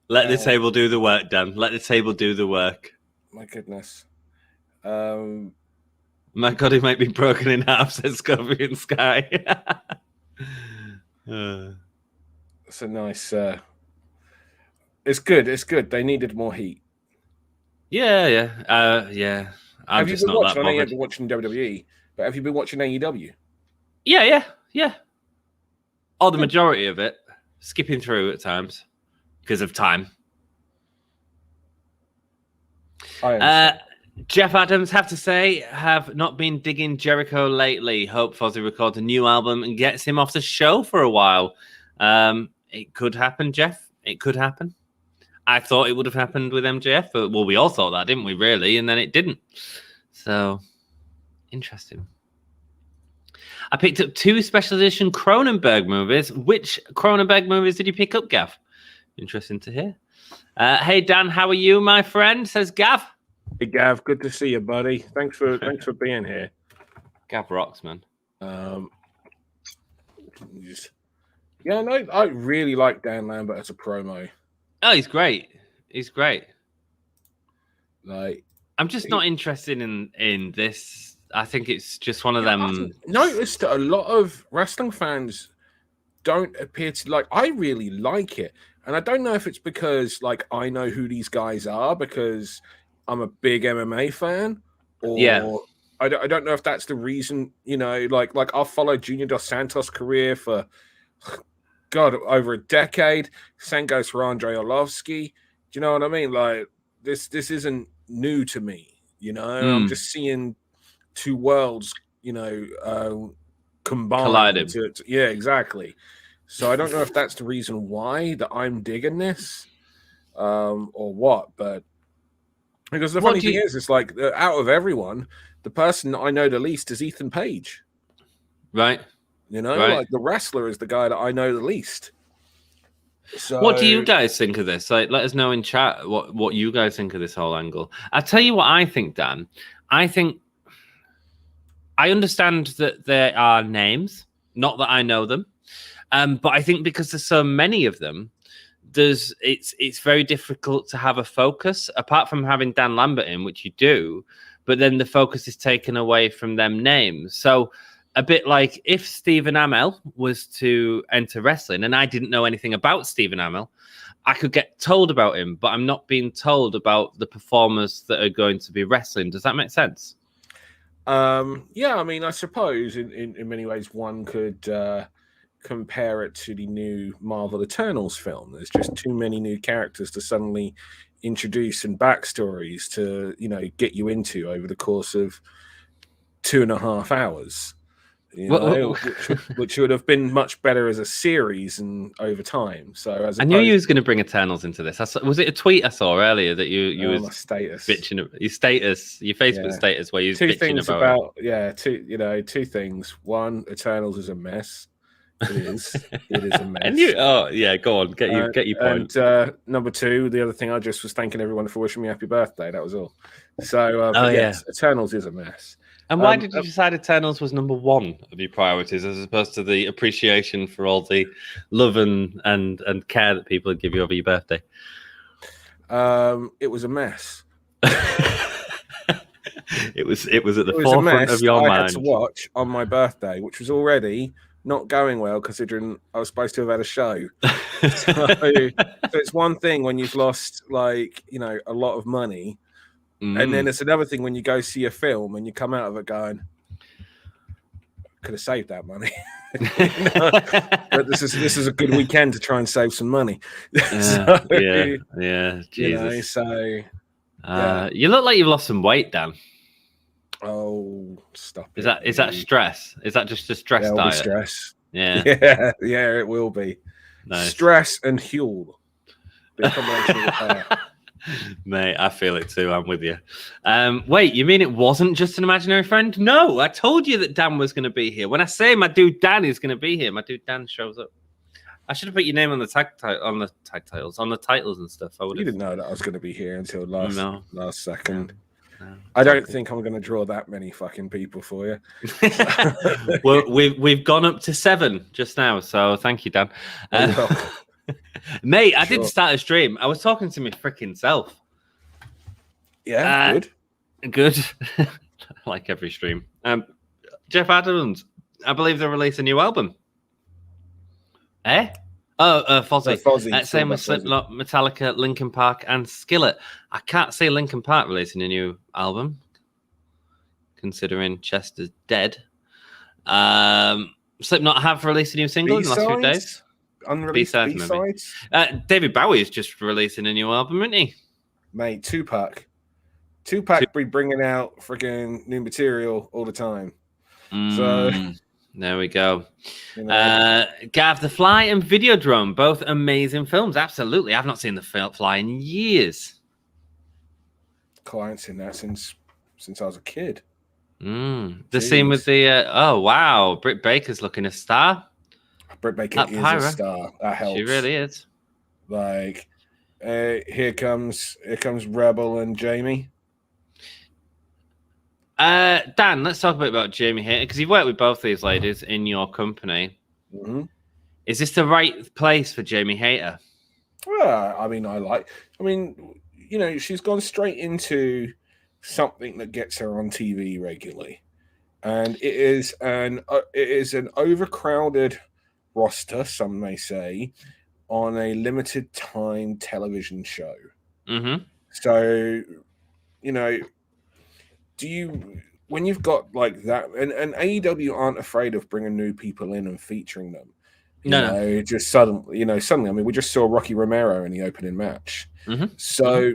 Let the table do the work, Dan. Let the table do the work. My goodness. My God, he might be broken in half, says Scorpion Sky. It's a nice. It's good. They needed more heat. Yeah. Have you been watching? I know you haven't been watching WWE, but have you been watching AEW? Yeah. Or the majority of it, skipping through at times because of time. Jeff Adams, have to say, have not been digging Jericho lately. Hope Fozzy records a new album and gets him off the show for a while. It could happen, Jeff. It could happen. I thought it would have happened with MJF, but we all thought that, didn't we, really? And then it didn't. So, interesting. I picked up 2 special edition Cronenberg movies. Which Cronenberg movies did you pick up, Gav? Interesting to hear. Hey, Dan, how are you, my friend? Says Gav. Hey, Gav, good to see you, buddy. Thanks for being here. Gav rocks, man. Yeah, no, I really like Dan Lambert as a promo. Oh, he's great. He's great. Like, I'm just not interested in this. I think it's just one of them. I've noticed that a lot of wrestling fans don't appear to like. I really like it, and I don't know if it's because like I know who these guys are because I'm a big MMA fan, or Yeah. I don't know if that's the reason. You know, like I've followed Junior Dos Santos' career for God over a decade. Same goes for Andrei Arlovsky. Do you know what I mean? Like this isn't new to me. You know, I'm just seeing two worlds. You know, combined. Collided. Yeah, exactly. So I don't know if that's the reason why that I'm digging this, or what. But because the funny thing is, it's like out of everyone, the person I know the least is Ethan Page. Right. You know, like the wrestler is the guy that I know the least. So, what do you guys think of this? Like, let us know in chat what you guys think of this whole angle. I'll tell you what I think, Dan. I think I understand that there are names, not that I know them, but I think because there's so many of them, it's very difficult to have a focus. Apart from having Dan Lambert in, which you do, but then the focus is taken away from them names. So a bit like if Stephen Amell was to enter wrestling and I didn't know anything about Stephen Amell, I could get told about him, but I'm not being told about the performers that are going to be wrestling. Does that make sense? Yeah, I mean, I suppose in many ways one could compare it to the new Marvel Eternals film. There's just too many new characters to suddenly introduce and backstories to, you know, get you into over the course of 2.5 hours. You know, which would have been much better as a series and over time. So as I knew you was going to bring Eternals into this. Was it a tweet I saw earlier that you was status bitching your status, your Facebook status, where you was two bitching things about two things. One, Eternals is a mess. It is a mess. And go on, get your point. And number two, the other thing, I just was thanking everyone for wishing me happy birthday. That was all. So yes, Eternals is a mess. And why did you decide Eternals was number one of your priorities as opposed to the appreciation for all the love and care that people give you over your birthday? It was a mess. It was at the forefront of your mind. I had to watch on my birthday, which was already not going well considering I was supposed to have had a show. So it's one thing when you've lost a lot of money. And then it's another thing when you go see a film and you come out of it going, could have saved that money. But this is a good weekend to try and save some money. Yeah. Jesus. You look like you've lost some weight, Dan. Oh, stop it. Is that stress? Is that just a stress diet? Stress. Yeah, it will be. Nice. Stress and fuel. Big combination of the pair. Mate, I feel it too. I'm with you. Wait, you mean it wasn't just an imaginary friend? No, I told you that Dan was going to be here. When I say my dude Dan is going to be here, my dude Dan shows up. I should have put your name on the titles and stuff. You didn't know that I was going to be here until last second. No, I don't think I'm going to draw that many fucking people for you. Well, we've gone up to 7 just now, so thank you, Dan. Mate, I didn't start a stream. I was talking to my freaking self. Yeah, good. Like every stream. Jeff Adams, I believe they released a new album. Fozzy. Same with Slipknot, Metallica, Linkin Park, and Skillet. I can't see Linkin Park releasing a new album, considering Chester's dead. Slipknot have released a new single in the last few days. Unreleased B-sides. David Bowie is just releasing a new album, isn't he? Mate, Tupac be bringing out freaking new material all the time. So there we go. Gav the Fly and Videodrome, both amazing films. Absolutely, I've not seen the Fly in years. Clients in that since I was a kid. The scene with the Britt Baker's looking a star. Britt Baker is a star. That helps. She really is. Like, here comes Rebel and Jamie. Dan, let's talk a bit about Jamie here because you've worked with both these ladies in your company. Mm-hmm. Is this the right place for Jamie Hayter? Well, I mean, she's gone straight into something that gets her on TV regularly, and it is an overcrowded roster, some may say, on a limited time television show. Mm-hmm. So, when you've got like that, and AEW aren't afraid of bringing new people in and featuring them. Just suddenly, I mean, we just saw Rocky Romero in the opening match. Mm-hmm. So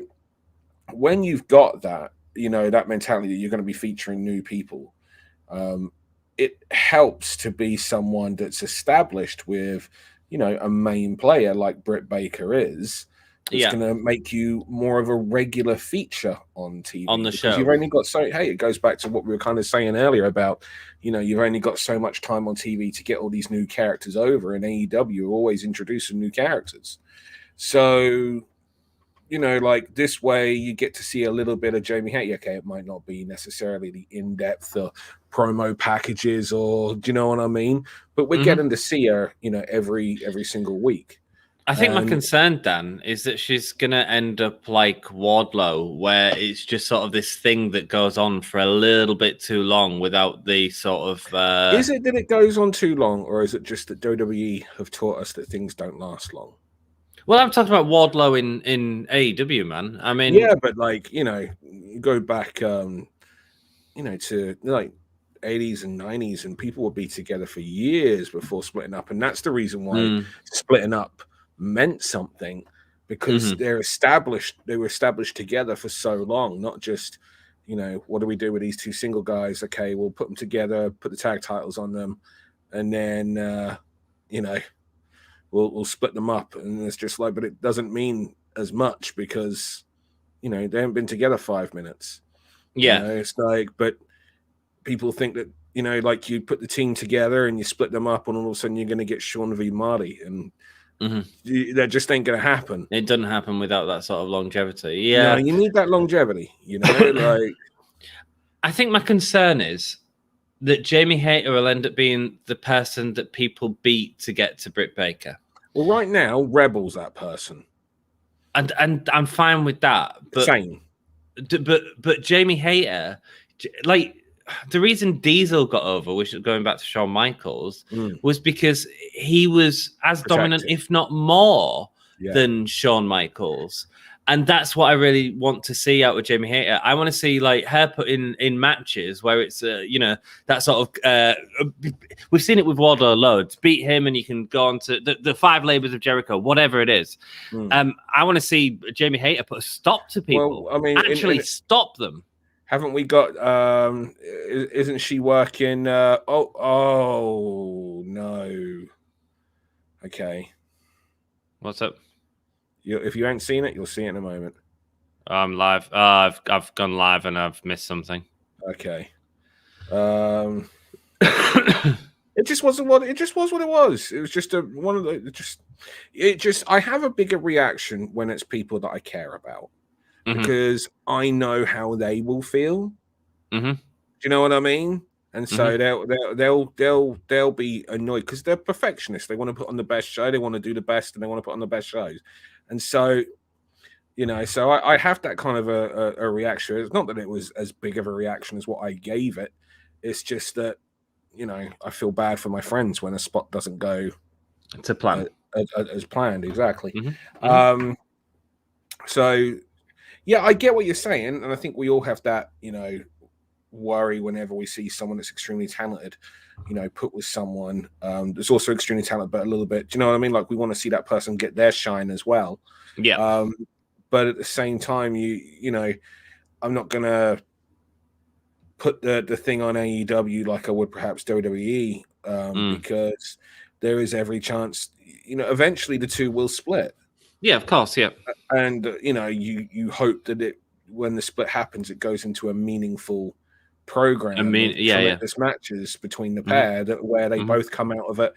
when you've got that, that mentality that you're going to be featuring new people, it helps to be someone that's established with, a main player like Britt Baker is. It's going to make you more of a regular feature on TV on the show. You've only got it goes back to what we were kind of saying earlier about, you've only got so much time on TV to get all these new characters over. And AEW are always introducing new characters. So, like this way you get to see a little bit of Jamie Hayter. Okay, it might not be necessarily the in-depth promo packages, or do you know what I mean? But we're getting to see her, every single week. I think my concern, Dan, is that she's going to end up like Wardlow, where it's just sort of this thing that goes on for a little bit too long without the sort of... Is it that it goes on too long, or is it just that WWE have taught us that things don't last long? Well, I'm talking about Wardlow in AEW, man. I mean... Yeah, but like, you go back, to like 80s and 90s, and people would be together for years before splitting up. And that's the reason why splitting up meant something, because they were established together for so long, not just, what do we do with these two single guys? Okay, we'll put them together, put the tag titles on them, and then, we'll split them up. And it's just like, but it doesn't mean as much because, they haven't been together 5 minutes. Yeah. It's like, but people think that, like you put the team together and you split them up and all of a sudden you're going to get Sean v. Marty, and that just ain't going to happen. It doesn't happen without that sort of longevity. Yeah. No, you need that longevity, like. I think my concern is that Jamie Hayter will end up being the person that people beat to get to Britt Baker. Well, right now, Rebel's that person. And I'm fine with that. But, same. But Jamie Hayter, like, the reason Diesel got over, which is going back to Shawn Michaels, was because he was as dominant, if not more, than Shawn Michaels. And that's what I really want to see out of Jamie Hayter. I want to see like her put in matches where it's, that sort of, we've seen it with Wardlow loads, beat him and you can go on to the 5 labors of Jericho, whatever it is. I want to see Jamie Hayter put a stop to people. Well, I mean, actually stop them. Haven't we got, isn't she working? Oh no. Okay. What's up? If you ain't seen it, you'll see it in a moment. I'm live. I've gone live and I've missed something. Okay. It just wasn't what it was. It was just one of the I have a bigger reaction when it's people that I care about, because I know how they will feel. Do you know what I mean? And so they'll be annoyed because they're perfectionists. They want to put on the best show. They want to do the best, and they want to put on the best shows. And so, so I have that kind of a reaction. It's not that it was as big of a reaction as what I gave it. It's just that, I feel bad for my friends when a spot doesn't go to plan as planned. Exactly. So, yeah, I get what you're saying, and I think we all have that, worry whenever we see someone that's extremely talented, put with someone that's also extremely talented, but a little bit, do you know what I mean? Like, we want to see that person get their shine as well. Yeah. But at the same time, I'm not gonna put the thing on AEW like I would perhaps WWE, because there is every chance, eventually the two will split. Yeah, of course. Yeah. And you hope that when the split happens, it goes into a meaningful program. Tremendous matches between the pair where they both come out of it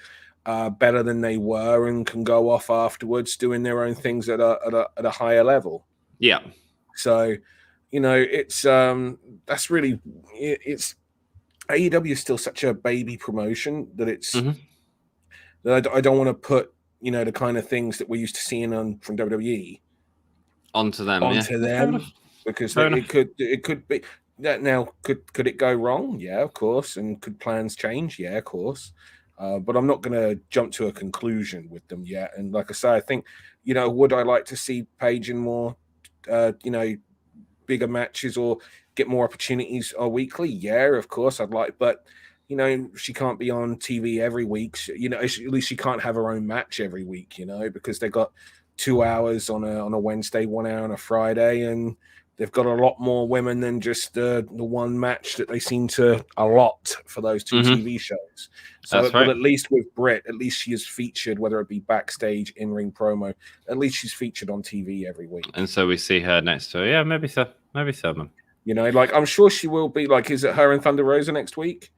better than they were and can go off afterwards doing their own things at a higher level. Yeah. So, it's that's really it's AEW is still such a baby promotion that it's I don't want to put, the kind of things that we're used to seeing from WWE onto them. onto them, because it could be that. Now, could it go wrong? Yeah, of course. And could plans change? Yeah, of course. But I'm not going to jump to a conclusion with them yet. And like I say, I think, would I like to see Paige in more, bigger matches or get more opportunities weekly? Yeah, of course I'd like, but she can't be on TV every week. At least she can't have her own match every week, because they got 2 hours on a Wednesday, 1 hour on a Friday, and they've got a lot more women than just the one match that they seem to allot for those two TV shows. So, that's right. But at least with Britt, at least she is featured, whether it be backstage, in-ring promo, at least she's featured on TV every week. And so we see her next to her. Yeah, maybe so, man. I'm sure she will be, is it her and Thunder Rosa next week?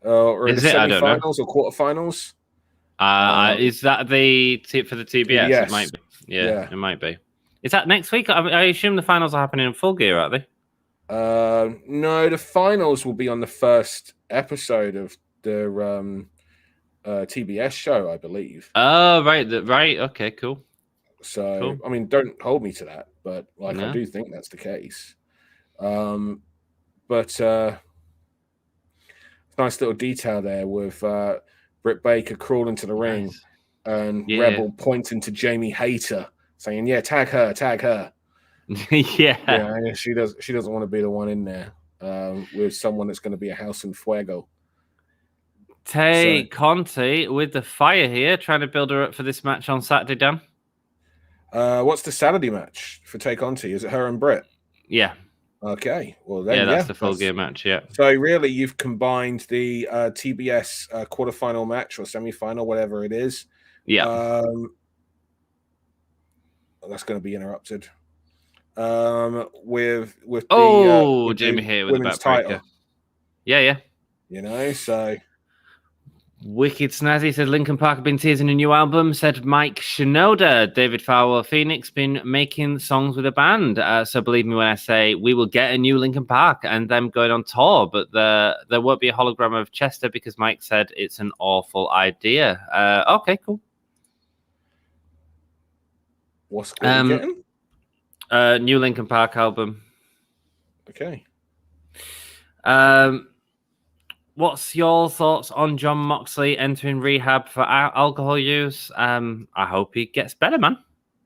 Or is the it? semi-finals or quarterfinals? Is that the tip for the TBS? TBS. It might be. Yeah, it might be. Is that next week? I assume the finals are happening in Full Gear, are they? No, the finals will be on the first episode of the TBS show, I believe. Oh, right. Okay, cool. So, cool. I mean, don't hold me to that, but I do think that's the case. But nice little detail there with Britt Baker crawling to the ring and Rebel pointing to Jamie Hayter, saying, "Yeah, tag her." Yeah, she doesn't want to be the one in there with someone that's going to be a house in fuego. Conti with the fire here, trying to build her up for this match on Saturday, Dan. What's the Saturday match for Conti? Is it her and Britt? Yeah. Okay. Well, then, that's the Full Gear match. Yeah. So really, you've combined the TBS quarterfinal match or semifinal, whatever it is. Yeah. That's going to be interrupted. With Jamie here with women's the title. Yeah. So Wicked Snazzy said Linkin Park have been teasing a new album. Said Mike Shinoda. David Fowler Phoenix been making songs with a band. So believe me when I say we will get a new Linkin Park and them going on tour. But there won't be a hologram of Chester because Mike said it's an awful idea. Okay, cool. What's getting? New Linkin Park album. Okay. What's your thoughts on John Moxley entering rehab for alcohol use? I hope he gets better, man.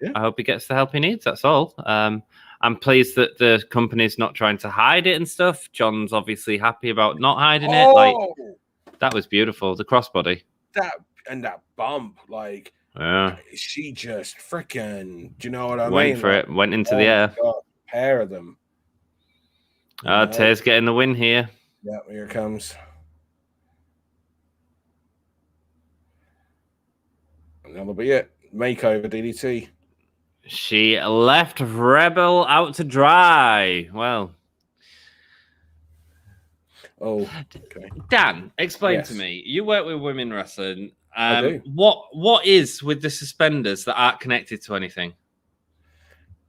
Yeah. I hope he gets the help he needs. That's all. I'm pleased that the company's not trying to hide it and stuff. John's obviously happy about not hiding it. Like, that was beautiful. The crossbody. That bump, she just freaking, do you know what I mean? Went for it. Went into the air. God, pair of them. Tay's getting the win here. Yeah, here it comes. And that'll be it. Makeover DDT. She left Rebel out to dry. Well. Oh, okay. Dan, explain to me. You work with women wrestling. I do. What is with the suspenders that aren't connected to anything?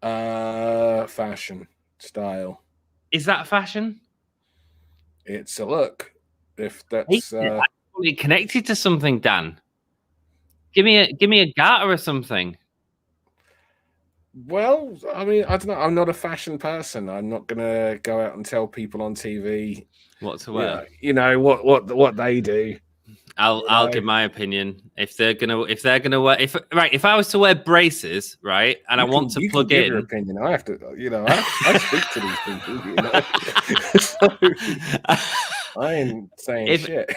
Fashion, style. Is that fashion? It's a look. If that's actually connected to something, Dan. Give me a garter or something. Well, I mean, I don't know. I'm not a fashion person. I'm not gonna go out and tell people on TV what to wear. What they do. I'll give my opinion. If they're gonna wear if I was to wear braces, right, and I want to plug in your opinion. I have to, I speak to these people, so I ain't saying shit.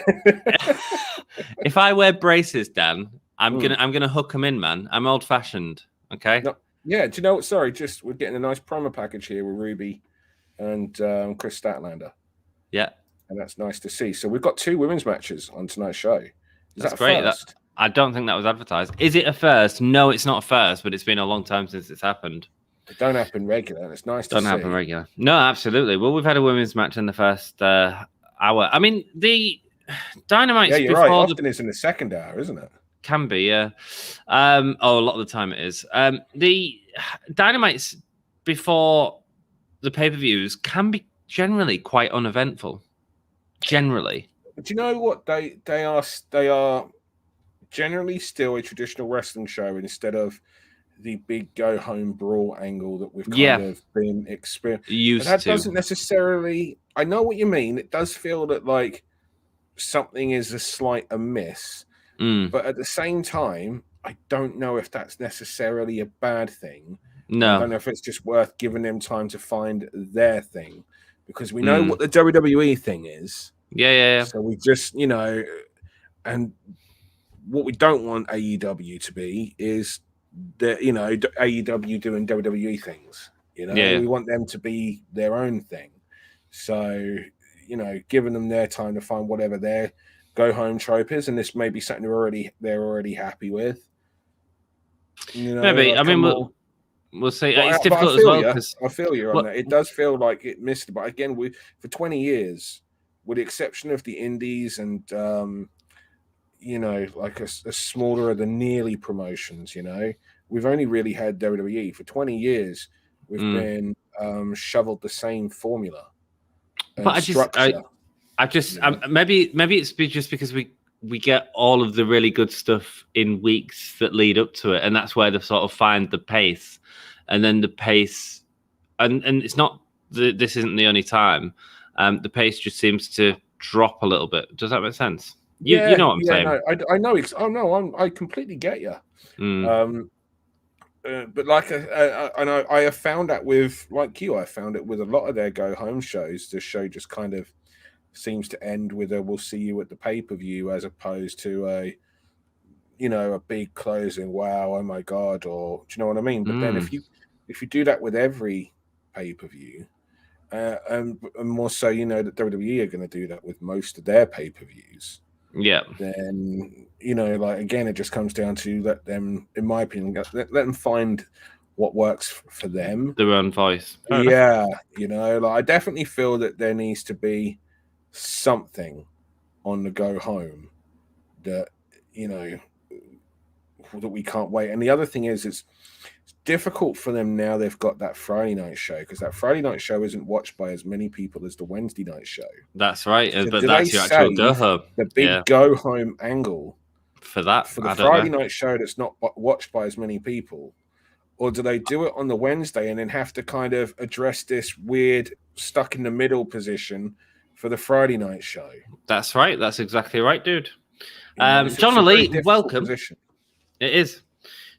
If I wear braces, Dan, I'm gonna hook them in, man. I'm old fashioned. Okay. No, yeah. Do you know what? Sorry, we're getting a nice promo package here with Ruby and Chris Statlander. Yeah. And that's nice to see. So we've got 2 women's matches on tonight's show. That's great. I don't think that was advertised. Is it a first? No, it's not a first, but it's been a long time since it's happened. It don't happen regular, and it's nice to see. Don't happen regular. No, absolutely. Well, we've had a women's match in the first hour. I mean, the Dynamite. Yeah, you're right. Often it's in the second hour, isn't it? Can be, yeah. A lot of the time it is. The Dynamites before the pay-per-views can be generally quite uneventful. Generally. Do you know what they are generally still a traditional wrestling show instead of the big go home brawl angle that we've kind of been experiencing. But that doesn't necessarily. I know what you mean. It does feel that like something is a slight amiss, but at the same time, I don't know if that's necessarily a bad thing. No, I don't know if it's just worth giving them time to find their thing, because we know what the WWE thing is. Yeah. So we just, and what we don't want AEW to be is that, AEW doing WWE things. We want them to be their own thing. So, giving them their time to find whatever their go home trope is, and this may be something they're already happy with. Maybe. I mean, we'll see. It's difficult as well because I feel you on that. It does feel like it missed, but again, for 20 years, with the exception of the indies and like a smaller of the nearly promotions, we've only really had WWE for 20 years. We've been shoveled the same formula. But maybe it's just because we get all of the really good stuff in weeks that lead up to it, and that's where they sort of find the pace, and then the pace, and it's not this isn't the only time. The pace just seems to drop a little bit. Does that make sense? You know what I'm saying? No, I know. I completely get you. But like I have found that with like you, I found it with a lot of their go home shows. The show just kind of seems to end with a "we'll see you at the pay-per-view" as opposed to a big closing. Wow, oh my god, or do you know what I mean? But then if you do that with every pay-per-view, and more so, that WWE are going to do that with most of their pay-per-views. Yeah. Then like again, it just comes down to let them, in my opinion, let them find what works for them, their own voice. Yeah, like I definitely feel that there needs to be something on the go home that that we can't wait. And the other thing is, it's difficult for them now. They've got that Friday night show, because that Friday night show isn't watched by as many people as the Wednesday night show. That's right, so but that's your actual go home. The big go home angle for the Friday night show that's not watched by as many people, or do they do it on the Wednesday and then have to kind of address this weird stuck in the middle position for the Friday night show? That's right. That's exactly right, dude. John Ali, welcome. Position. It is.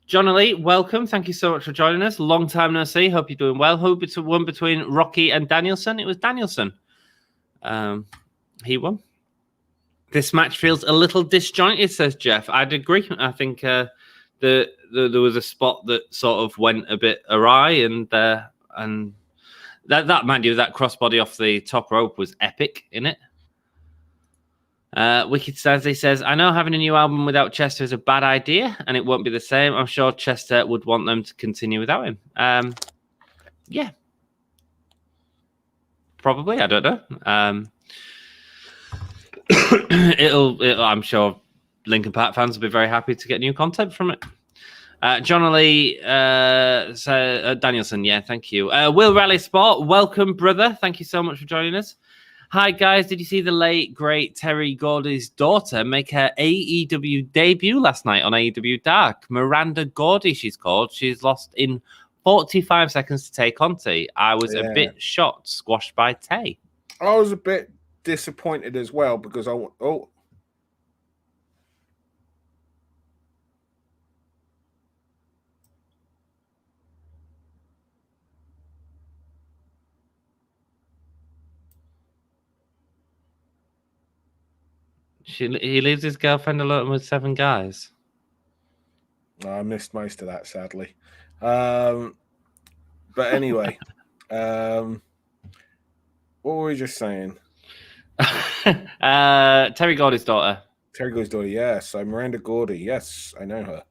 John Ali, welcome. Thank you so much for joining us. Long time no see. Hope you're doing well. Hope it's one between Rocky and Danielson. It was Danielson. He won. This match feels a little disjointed, says Jeff. I'd agree. I think there was a spot that sort of went a bit awry, and that mind you, that crossbody off the top rope was epic, innit? Wicked Sassy says, I know having a new album without Chester is a bad idea, and it won't be the same. I'm sure Chester would want them to continue without him. Yeah. Probably, I don't know. I'm sure Linkin Park fans will be very happy to get new content from it. John Lee Danielson, yeah, thank you. Will Rally Sport, welcome, brother. Thank you so much for joining us. Hi, guys. Did you see the late, great Terry Gordy's daughter make her AEW debut last night on AEW Dark? Miranda Gordy, she's called. She's lost in 45 seconds to Tay Conti. I was a bit shocked, squashed by Tay. I was a bit disappointed as well, because he leaves his girlfriend alone with 7 guys. I missed most of that, sadly. But anyway, what were we just saying? Terry Gordy's daughter. Terry Gordy's daughter, yeah. So Miranda Gordy, yes, I know her.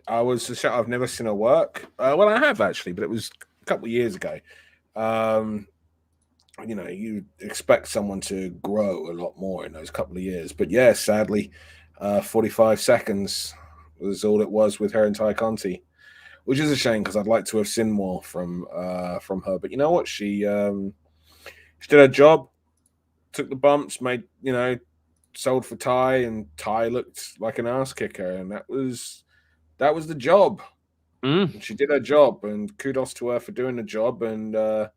I've never seen her work. Well, I have actually, but it was a couple of years ago. You expect someone to grow a lot more in those couple of years. But yeah, sadly, 45 seconds was all it was with her and Tay Conti, which is a shame, because I'd like to have seen more from her. But you know what? She did her job, took the bumps, made, sold for Ty, and Ty looked like an ass kicker, and that was the job. And she did her job, and kudos to her for doing the job. And I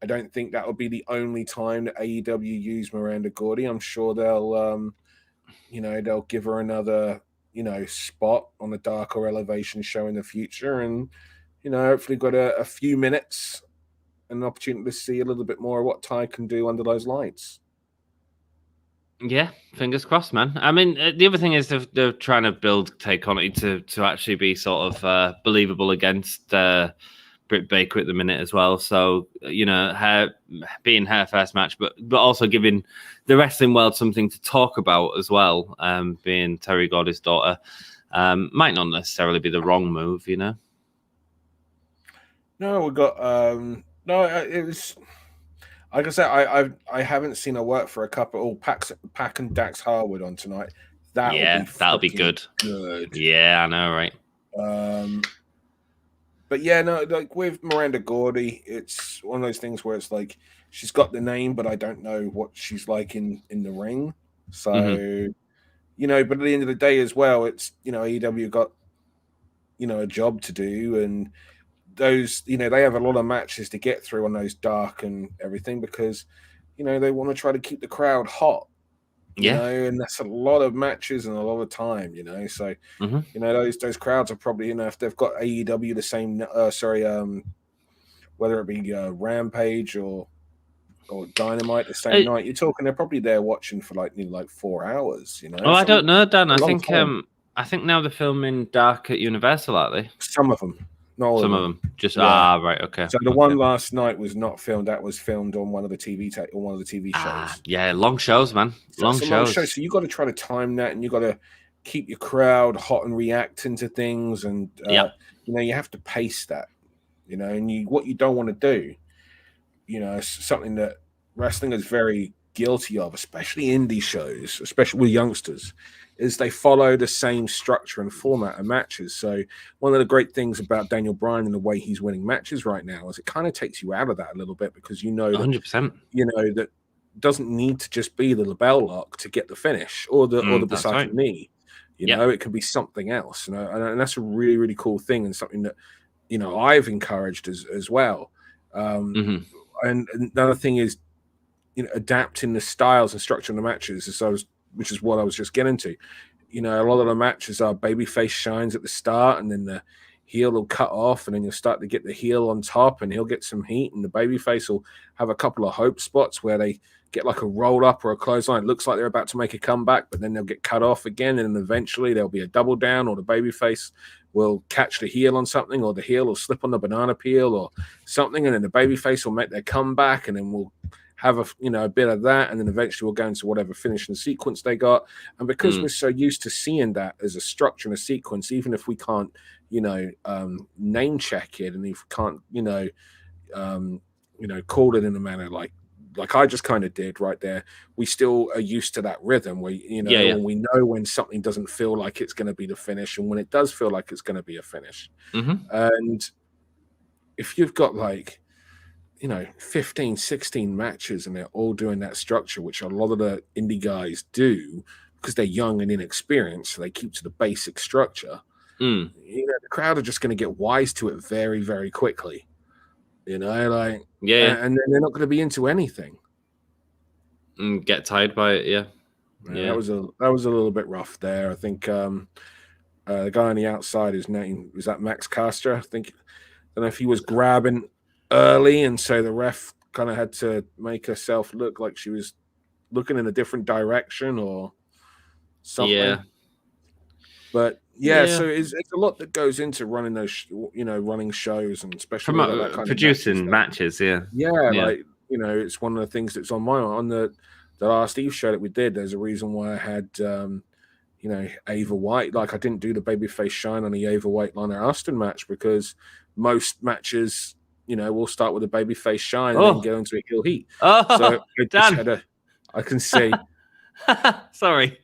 don't think that will be the only time that AEW use Miranda Gordy. I'm sure they'll they'll give her another spot on the darker elevation show in the future, and hopefully got a few minutes and an opportunity to see a little bit more of what Ty can do under those lights. Yeah, fingers crossed, man. I mean, the other thing is they're trying to build Conti to actually be sort of believable against Britt Baker at the minute as well. So, her being her first match, but also giving the wrestling world something to talk about as well, being Terry Gordy's daughter, might not necessarily be the wrong move, No, we got it was like I said, I haven't seen her work for a couple. Pac and Dax Harwood on tonight. That'll be good. Good. Yeah, I know, right? But yeah, no, like with Miranda Gordy, it's one of those things where it's like she's got the name, but I don't know what she's like in the ring. So, but at the end of the day as well, it's AEW got a job to do, and those they have a lot of matches to get through on those dark and everything because they want to try to keep the crowd hot. And that's a lot of matches and a lot of time, so those crowds are probably if they've got AEW the same whether it be Rampage or Dynamite the same night, you're talking they're probably there watching for like 4 hours, Oh, I don't know, Dan. I think now they're filming Dark at Universal, are they? Some of them. Not some of them. Just right, okay. So the one last night was not filmed. That was filmed on one of the TV shows. Yeah, long shows, man. Long shows. So you got to try to time that, and you got to keep your crowd hot and reacting to things, and you have to pace that. And what you don't want to do, something that wrestling is very guilty of, especially indie shows, especially with youngsters, is they follow the same structure and format of matches. So one of the great things about Daniel Bryan and the way he's winning matches right now is it kind of takes you out of that a little bit because 100%. That doesn't need to just be the label lock to get the finish or the beside the knee. It can be something else. And that's a really, really cool thing and something that I've encouraged as well. And another thing is adapting the styles and structure of the matches which is what I was just getting to. A lot of the matches are babyface shines at the start, and then the heel will cut off, and then you'll start to get the heel on top, and he'll get some heat, and the babyface will have a couple of hope spots where they get like a roll up or a clothesline. It looks like they're about to make a comeback, but then they'll get cut off again, and then eventually there'll be a double down, or the babyface will catch the heel on something, or the heel will slip on the banana peel or something, and then the babyface will make their comeback, and then we'll have a bit of that, and then eventually we'll go into whatever finishing sequence they got. And because we're so used to seeing that as a structure and a sequence, even if we can't, name check it, and if we can't, call it in a manner like I just kind of did right there, we still are used to that rhythm where when we know when something doesn't feel like it's going to be the finish, and when it does feel like it's going to be a finish. And if you've got 15, 16 matches and they're all doing that structure, which a lot of the indie guys do because they're young and inexperienced, so they keep to the basic structure. The crowd are just going to get wise to it very, very quickly. And then they're not going to be into anything. Get tired by it, That was a little bit rough there. I think the guy on the outside, his name was that Max Caster. I don't know if he was grabbing early, and so the ref kind of had to make herself look like she was looking in a different direction or something. But so it's a lot that goes into running those, running shows, and especially that kind producing of matches. It's one of the things that's on the last Eve show that we did. There's a reason why I had Ava White. Like I didn't do the babyface shine on the Ava White Lana Austin match because most matches, we'll start with a babyface shine and then go into a heel heat. So I can see. Sorry.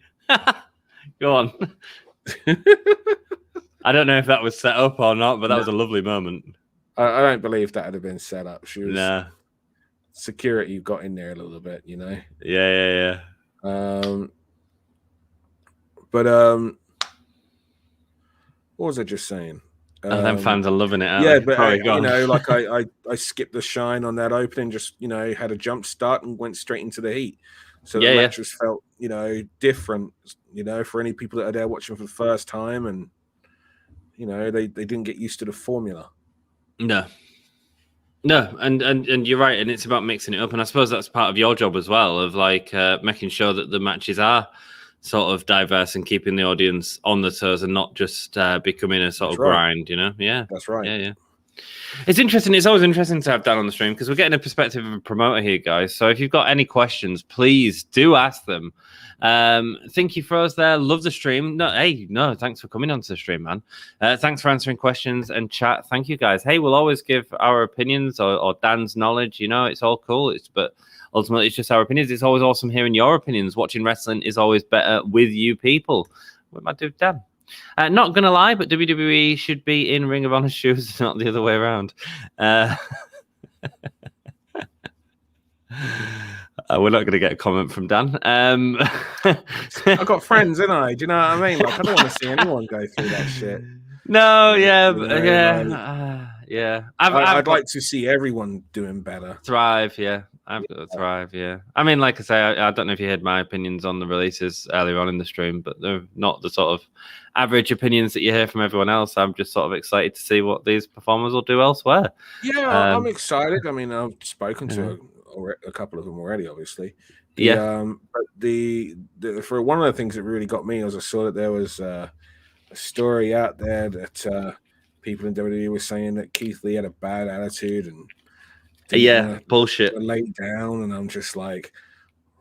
Go on. I don't know if that was set up or not, but that was a lovely moment. I don't believe that had been set up. She was security got in there a little bit, Yeah. But what was I just saying? Them fans are loving it. Yeah, but Sorry, go on. like I skipped the shine on that opening, just had a jump start and went straight into the heat. So the match just felt different, for any people that are there watching for the first time, and they didn't get used to the formula. No, and you're right, and it's about mixing it up, and I suppose that's part of your job as well, of like making sure that the matches are sort of diverse and keeping the audience on the toes and not just becoming a sort of grind, Yeah, that's right. Yeah. It's interesting. It's always interesting to have Dan on the stream because we're getting a perspective of a promoter here, guys. So if you've got any questions, please do ask them. Thinky Froze there. Love the stream. No, thanks for coming onto the stream, man. Thanks for answering questions and chat. Thank you, guys. Hey, we'll always give our opinions or Dan's knowledge. It's all cool. But ultimately, it's just our opinions. It's always awesome hearing your opinions. Watching wrestling is always better with you people. What am I doing, Dan? Not gonna lie, but WWE should be in Ring of Honor's shoes, not the other way around. We're not going to get a comment from Dan. I've got friends, ain't I? Do you know what I mean? Like, I don't want to see anyone go through that shit. No, yeah, I'd like to see everyone doing better. Thrive, yeah. I've got to thrive, yeah. I mean, like I say, I don't know if you heard my opinions on the releases earlier on in the stream, but they're not the sort of average opinions that you hear from everyone else. I'm just sort of excited to see what these performers will do elsewhere. Yeah, I'm excited. I mean, I've spoken to a couple of them already, obviously. But for one of the things that really got me was I saw that there was a story out there that people in WWE were saying that Keith Lee had a bad attitude and bullshit. Laid down, and I'm just like,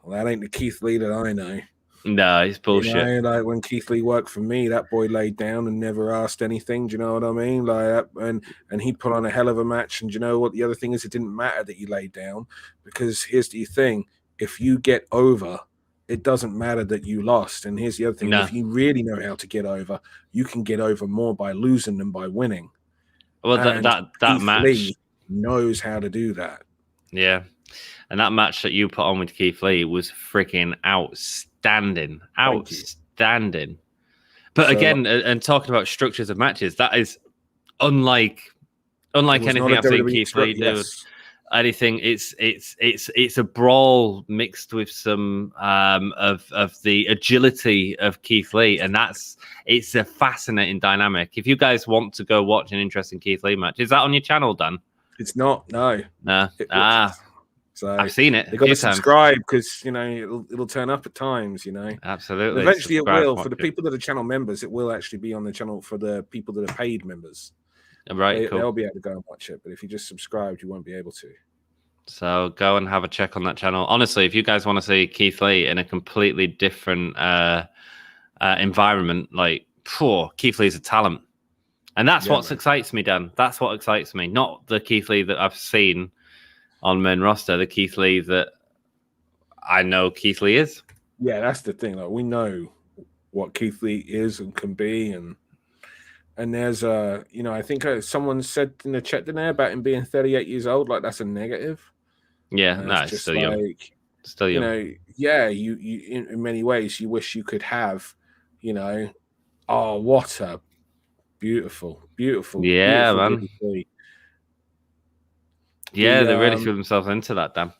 well, that ain't the Keith Lee that I know. No, it's bullshit. Like when Keith Lee worked for me, that boy laid down and never asked anything. Do you know what I mean? Like, and he put on a hell of a match. And do you know what? The other thing is, it didn't matter that you laid down, because here's the thing: if you get over, it doesn't matter that you lost. And here's the other thing: if you really know how to get over, you can get over more by losing than by winning. Well, that Keith match Lee knows how to do that. Yeah. And that match that you put on with Keith Lee was freaking outstanding. But again, and talking about structures of matches, that is unlike anything I've seen Keith Lee do. Anything, it's a brawl mixed with some of the agility of Keith Lee, and it's a fascinating dynamic. If you guys want to go watch an interesting Keith Lee match, is that on your channel, Dan? It's not. No. So I've seen it. They got to subscribe because it'll turn up at times. Absolutely. Eventually, it will. For the people that are channel members, it will actually be on the channel. For the people that are paid members, right? Cool. They'll be able to go and watch it. But if you just subscribed, you won't be able to. So go and have a check on that channel. Honestly, if you guys want to see Keith Lee in a completely different environment, Keith Lee's a talent. And that's what excites me, Dan. That's what excites me. Not the Keith Lee that I've seen on main roster, the Keith Lee that I know Keith Lee is. Yeah, that's the thing. Like, we know what Keith Lee is and can be. And there's I think someone said in the chat today about him being 38 years old. Like, that's a negative. Yeah, no, it's still young. Still young. You in many ways, you wish you could have, what a beautiful. Yeah, beautiful man. Yeah, they really threw themselves into that, Dan.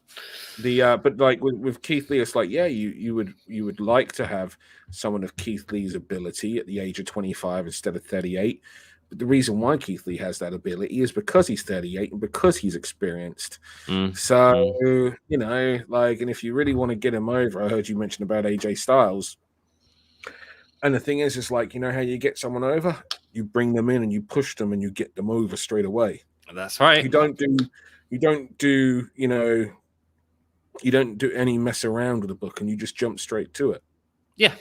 But like with Keith Lee, it's like, you would like to have someone of Keith Lee's ability at the age of 25 instead of 38. But the reason why Keith Lee has that ability is because he's 38 and because he's experienced. So, and if you really want to get him over, I heard you mention about AJ Styles. And the thing is like, how you get someone over? You bring them in and you push them and you get them over straight away. That's right. You don't do any mess around with the book, and you just jump straight to it. Yeah.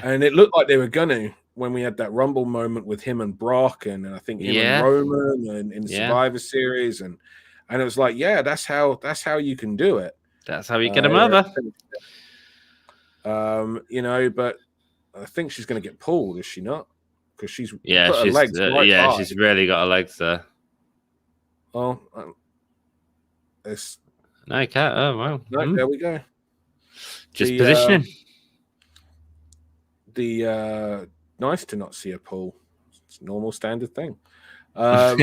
And it looked like they were gonna when we had that Rumble moment with him and Brock, and I think him and Roman, and in the Survivor Series, and it was like, that's how you can do it. That's how you get him over. But I think she's going to get pulled, is she not? Because she's put her she's legs high. She's really got her legs there. Oh, no, you can't. Oh, wow. No, there we go. Just positioning. the nice to not see a pull. It's a normal standard thing. They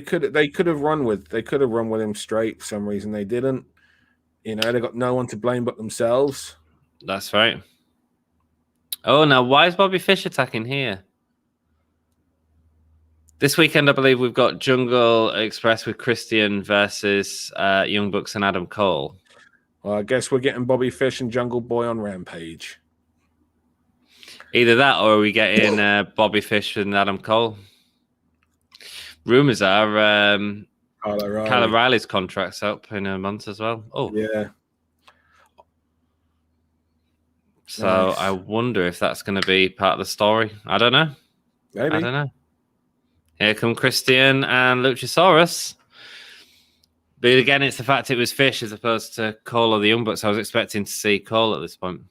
could have run with him straight. For some reason they didn't. They got no one to blame but themselves. That's right. Oh, now why is Bobby Fish attacking here? This weekend, I believe we've got Jungle Express with Christian versus Young Bucks and Adam Cole. Well, I guess we're getting Bobby Fish and Jungle Boy on Rampage. Either that, or are we getting Bobby Fish and Adam Cole? Rumors are Kyle O'Reilly's contract's up in a month as well. Oh, yeah. So nice. I wonder if that's going to be part of the story. I don't know. Maybe. I don't know. Here come Christian and Luchasaurus. But again, it's the fact it was Fish as opposed to Cole or the Young Bucks. I was expecting to see Cole at this point.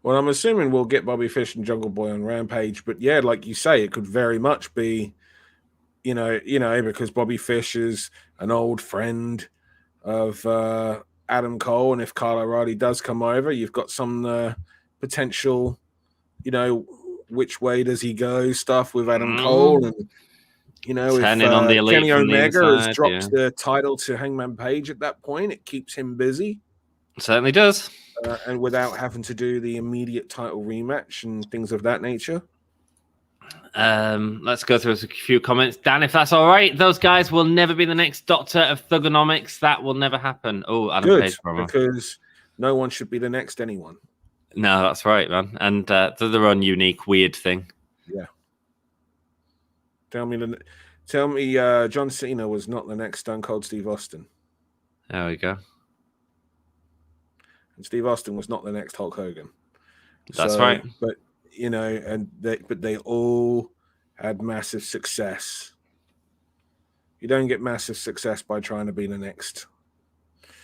Well, I'm assuming we'll get Bobby Fish and Jungle Boy on Rampage. But yeah, like you say, it could very much be, because Bobby Fish is an old friend of Adam Cole, and if Kyle O'Reilly does come over, you've got some potential, which way does he go stuff with Adam Cole, and if Kenny Omega has dropped the title to Hangman Page at that point, it keeps him busy. It certainly does, and without having to do the immediate title rematch and things of that nature. Let's go through a few comments. Dan, if that's all right, those guys will never be the next Doctor of Thugonomics. That will never happen. Oh, Adam Page promo. Because no one should be the next anyone. No, that's right, man. And they're their own unique, weird thing. Yeah. Tell me, John Cena was not the next Stone Cold Steve Austin. There we go. And Steve Austin was not the next Hulk Hogan. That's right. But they all had massive success. You don't get massive success by trying to be the next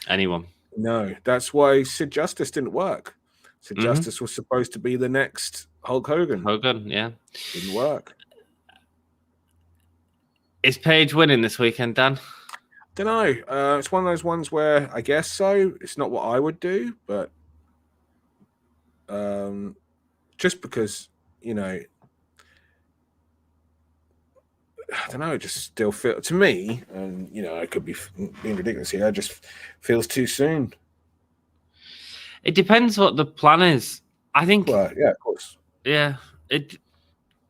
anyone. No, that's why Sid Justice didn't work. Sid Justice was supposed to be the next Hulk Hogan. Yeah. Didn't work. Is Page winning this weekend, Dan? Don't know. It's one of those ones where I guess so. It's not what I would do, but just because, I don't know, just still feel to me, and I could be being ridiculous here. It just feels too soon. It depends what the plan is. I think. Well, yeah, of course. Yeah,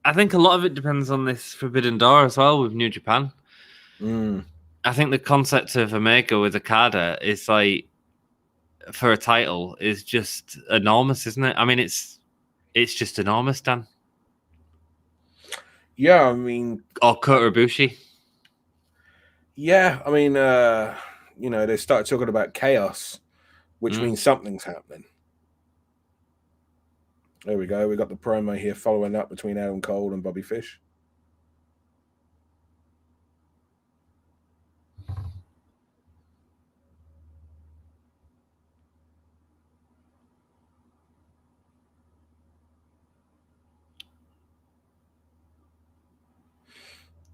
I think a lot of it depends on this Forbidden Door as well with New Japan. I think the concept of Omega with Okada is like for a title is just enormous, isn't it? I mean, it's just enormous, Dan. Yeah, I mean, or Kota Ibushi. Yeah, I mean, they started talking about chaos, which means something's happening. There we go. We got the promo here following up between Adam Cole and Bobby Fish.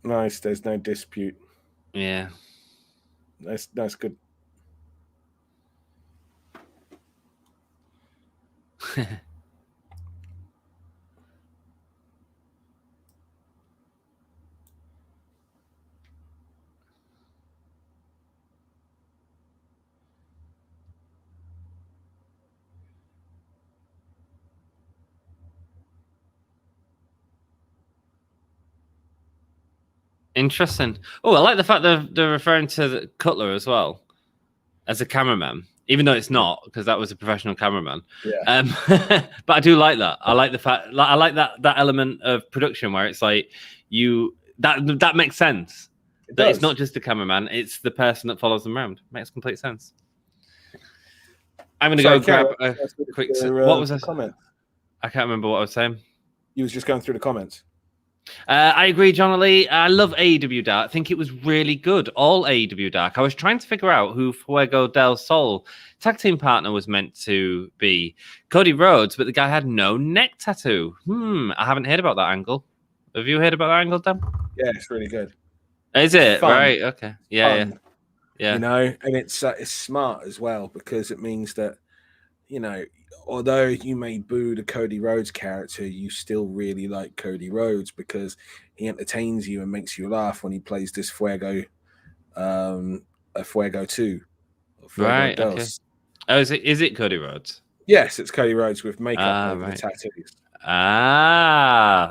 Nice. There's no dispute. Yeah. That's good. Interesting. Oh, I like the fact that they're referring to the Cutler as well as a cameraman, even though it's not, because that was a professional cameraman. Yeah. But I do like that. I like the fact. I like that element of production where it's like that makes sense. It's not just the cameraman; it's the person that follows them around. Makes complete sense. I'm going to go grab a quick. What was that comment? I can't remember what I was saying. You was just going through the comments. I agree, John Lee. I love AEW Dark. I think it was really good. All AEW Dark. I was trying to figure out who Fuego del Sol tag team partner was meant to be. Cody Rhodes, but the guy had no neck tattoo. I haven't heard about that angle. Have you heard about that angle, Dan? Yeah, it's really good. Is it? Fun. Right, okay. Yeah, Fun. Yeah. You know, and it's smart as well because it means that, you know, although you may boo the Cody Rhodes character, you still really like Cody Rhodes because he entertains you and makes you laugh when he plays this Fuego, a Fuego 2, or Fuego Right. Dos. Okay. Oh, is it Cody Rhodes? Yes, it's Cody Rhodes with makeup over the Right. tattoos. I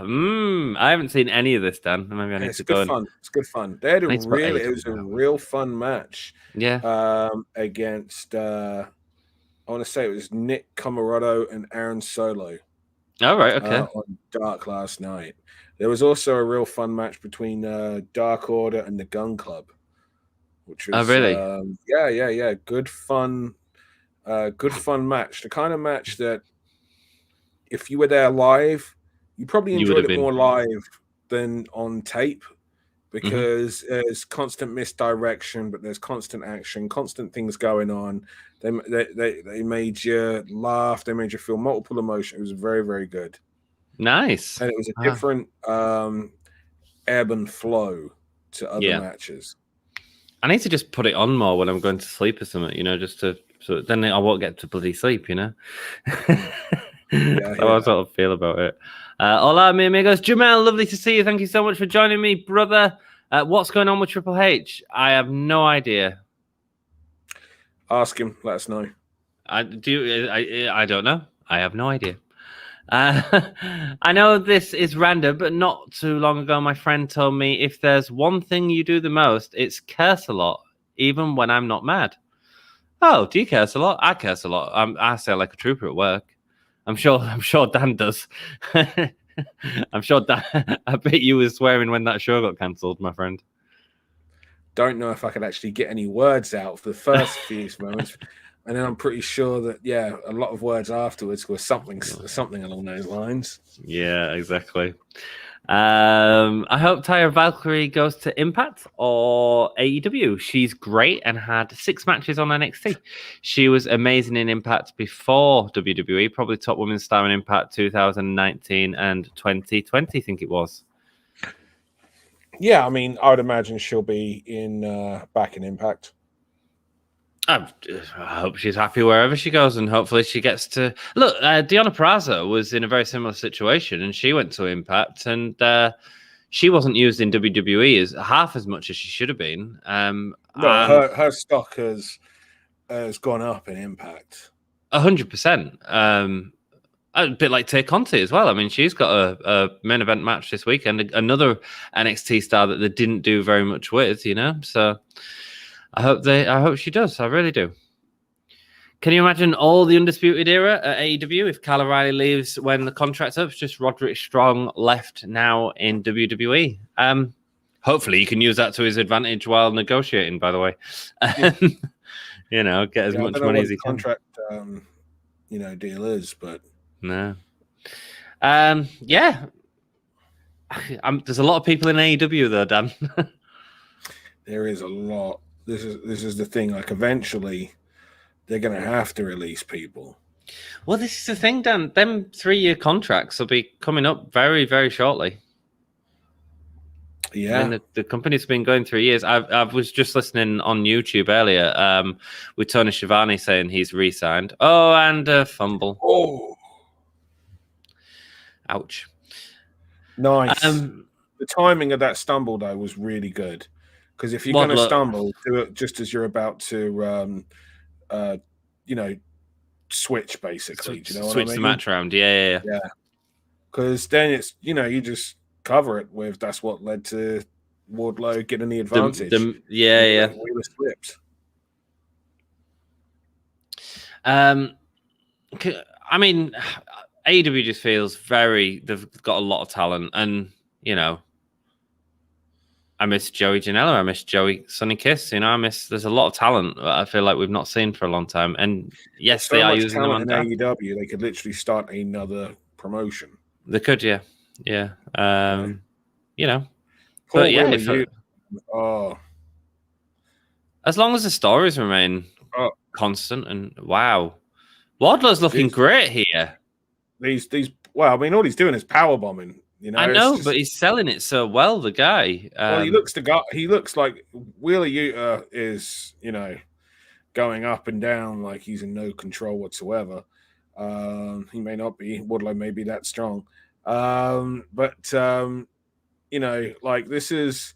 haven't seen any of this, Dan. Maybe I need It's to good go. fun. It's good fun. They had I need to put it was a AEW. real fun match. Yeah. Against I want to say it was Nick Comoroto and Aaron Solo. All right. Okay. On Dark last night. There was also a real fun match between Dark Order and the Gun Club, which was really? Yeah. Good fun match. The kind of match that if you were there live, you probably enjoyed it more live than on tape because there's constant misdirection, but there's constant action, constant things going on. They made you laugh. They made you feel multiple emotions. It was very, very good. Nice. And it was a different ebb and flow to other matches. I need to just put it on more when I'm going to sleep or something, you know, just so then I won't get to bloody sleep, you know. That's how I sort of feel about it. Hola, mi amigos. Jamel, lovely to see you. Thank you so much for joining me, brother. What's going on with Triple H? I have no idea. Ask him. Let us know. I don't know. I have no idea. I know this is random, but not too long ago, my friend told me if there's one thing you do the most, it's curse a lot, even when I'm not mad. Oh, do you curse a lot? I curse a lot. I sound like a trooper at work. I'm sure Dan does. I'm sure Dan. I bet you were swearing when that show got cancelled, my friend. Don't know if I could actually get any words out for the first few moments. And then I'm pretty sure that, a lot of words afterwards were something along those lines. Yeah, exactly. I hope Tyra Valkyrie goes to Impact or AEW. She's great and had 6 matches on NXT. She was amazing in Impact before WWE, probably top women's star in Impact 2019 and 2020, I think it was. Yeah, I mean, I would imagine she'll be back in Impact. I hope she's happy wherever she goes, and hopefully she gets to look. Deonna Purrazzo was in a very similar situation, and she went to Impact, and she wasn't used in WWE as half as much as she should have been. Her stock has gone up in Impact 100%. A bit like Tay Conti as well. I mean, she's got a main event match this weekend, another NXT star that they didn't do very much with, you know. So I hope she does. I really do. Can you imagine all the Undisputed Era at AEW if Kyle O'Reilly leaves when the contract's up? It's just Roderick Strong left now in WWE. Hopefully he can use that to his advantage while negotiating, by the way. You know, get as much money as he can. Contract, deal is, but no. Yeah. There's a lot of people in AEW though, Dan. There is a lot. This is the thing. Like, eventually, they're going to have to release people. Well, this is the thing, Dan. Them 3-year contracts will be coming up very, very shortly. Yeah, I mean, the company's been going 3 years. I was just listening on YouTube earlier with Tony Schiavone saying he's re-signed. Oh, and a fumble. Oh, ouch. Nice. The timing of that stumble though was really good. Because if you're going to stumble, do it just as you're about to, switch, basically. Do you know what I mean? Switch the match around. Yeah. Because then it's, you just cover it with that's what led to Wardlow getting the advantage. Yeah. We were slipped. I mean, AEW just feels they've got a lot of talent, and, I miss Joey Janela. I miss Joey Sonny Kiss. There's a lot of talent that I feel like we've not seen for a long time. And yes, they are using them on AEW. They could literally start another promotion. They could, yeah. But as long as the stories remain constant, and wow, Wardlow's looking great here. All he's doing is power bombing You know, I know, but he's selling it so well. The guy. Well, he looks like Wheeler Yuta is, going up and down like he's in no control whatsoever. He may not be. Wardlow may be that strong, but like this is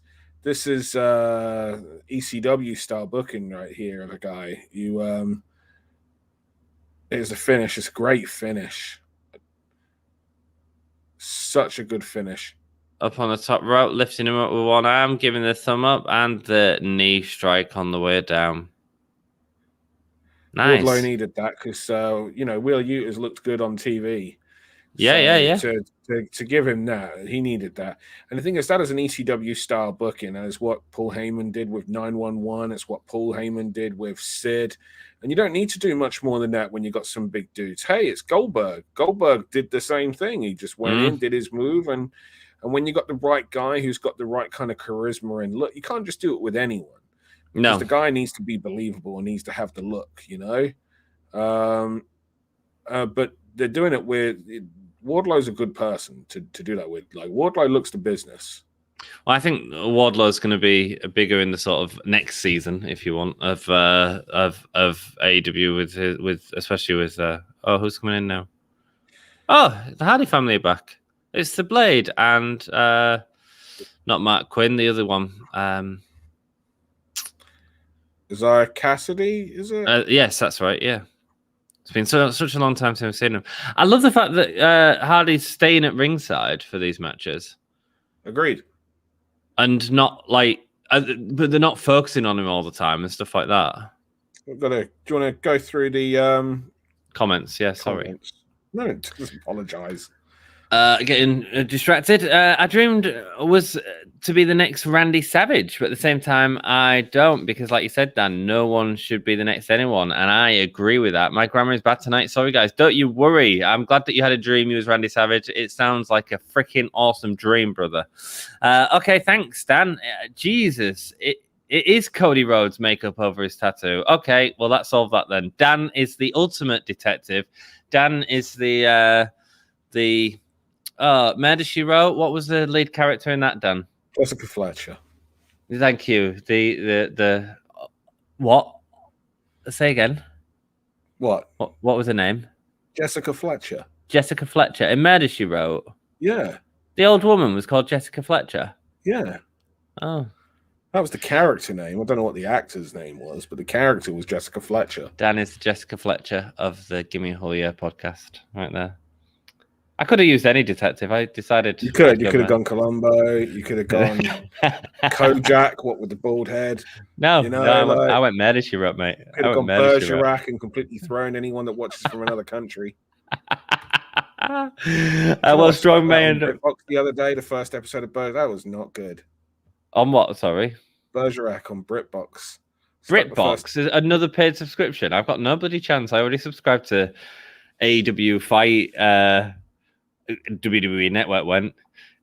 ECW style booking right here. The guy, it's a finish. It's a great finish. Such a good finish. Up on the top rope, lifting him up with one arm, giving the thumb up and the knee strike on the way down. Nice. Wardlow needed that because Wheeler Yuta's looked good on TV. Yeah. To give him that, he needed that. And the thing is, that is an ECW style booking. That is what Paul Heyman did with 911. It's what Paul Heyman did with Sid. And you don't need to do much more than that when you got some big dudes. Hey, it's Goldberg. Goldberg did the same thing. He just went in, did his move, and when you got the right guy who's got the right kind of charisma and look, you can't just do it with anyone. No, the guy needs to be believable and needs to have the look, But they're doing it with Wardlow's a good person to do that with. Like Wardlow looks the business. Well, I think Wardlow's going to be bigger in the sort of next season, if you want, of AEW with especially with who's coming in now? Oh, the Hardy family are back. It's the Blade and not Mark Quinn, the other one. Isaiah Cassidy, is it? Yes, that's right. Yeah. It's been such a long time since I've seen him. I love the fact that Hardy's staying at ringside for these matches. Agreed. And not like, but they're not focusing on him all the time and stuff like that. Do you want to go through the comments? Yeah, sorry. Comments. No, just apologize. Getting distracted. I dreamed was to be the next Randy Savage, but at the same time, I don't, because like you said, Dan, no one should be the next anyone, and I agree with that. My grammar is bad tonight. Sorry, guys. Don't you worry. I'm glad that you had a dream you was Randy Savage. It sounds like a freaking awesome dream, brother. Okay, thanks, Dan. Jesus, it is Cody Rhodes' makeup over his tattoo. Okay, well, that solved that then. Dan is the ultimate detective. Dan is the Murder, She Wrote. What was the lead character in that, Dan? Jessica Fletcher. Thank you. The what? Say again. What was her name? Jessica Fletcher. Jessica Fletcher. In Murder, She Wrote. Yeah. The old woman was called Jessica Fletcher. Yeah. Oh. That was the character name. I don't know what the actor's name was, but the character was Jessica Fletcher. Dan is Jessica Fletcher of the Gimme Hulia podcast, right there. I could have used any detective. I decided you could have gone Columbo. You could have gone Kojak. What with the bald head? No, I went Murder, She Wrote, mate. Could have gone Bergerac and completely thrown anyone that watches from another country. Well, strong man. The other day, the first episode of Bergerac, that was not good. On what? Sorry, Bergerac on BritBox. BritBox is another paid subscription. I've got no bloody chance. I already subscribed to AEW Fight. WWE Network went,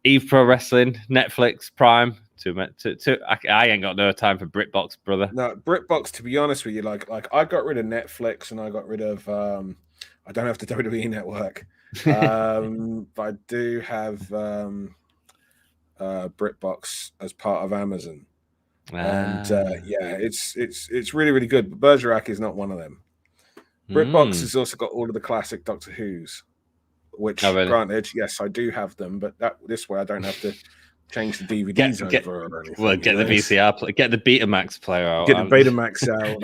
Eve Pro Wrestling, Netflix, Prime. I ain't got no time for BritBox, brother. No, BritBox. To be honest with you, like I got rid of Netflix and I got rid of. I don't have the WWE Network, but I do have BritBox as part of Amazon, and it's really really good. But Bergerac is not one of them. BritBox has also got all of the classic Doctor Who's. Which, granted, yes, I do have them, but this way I don't have to change the DVDs over or anything. Well, get the VCR, get the Betamax player out. Get the Betamax out.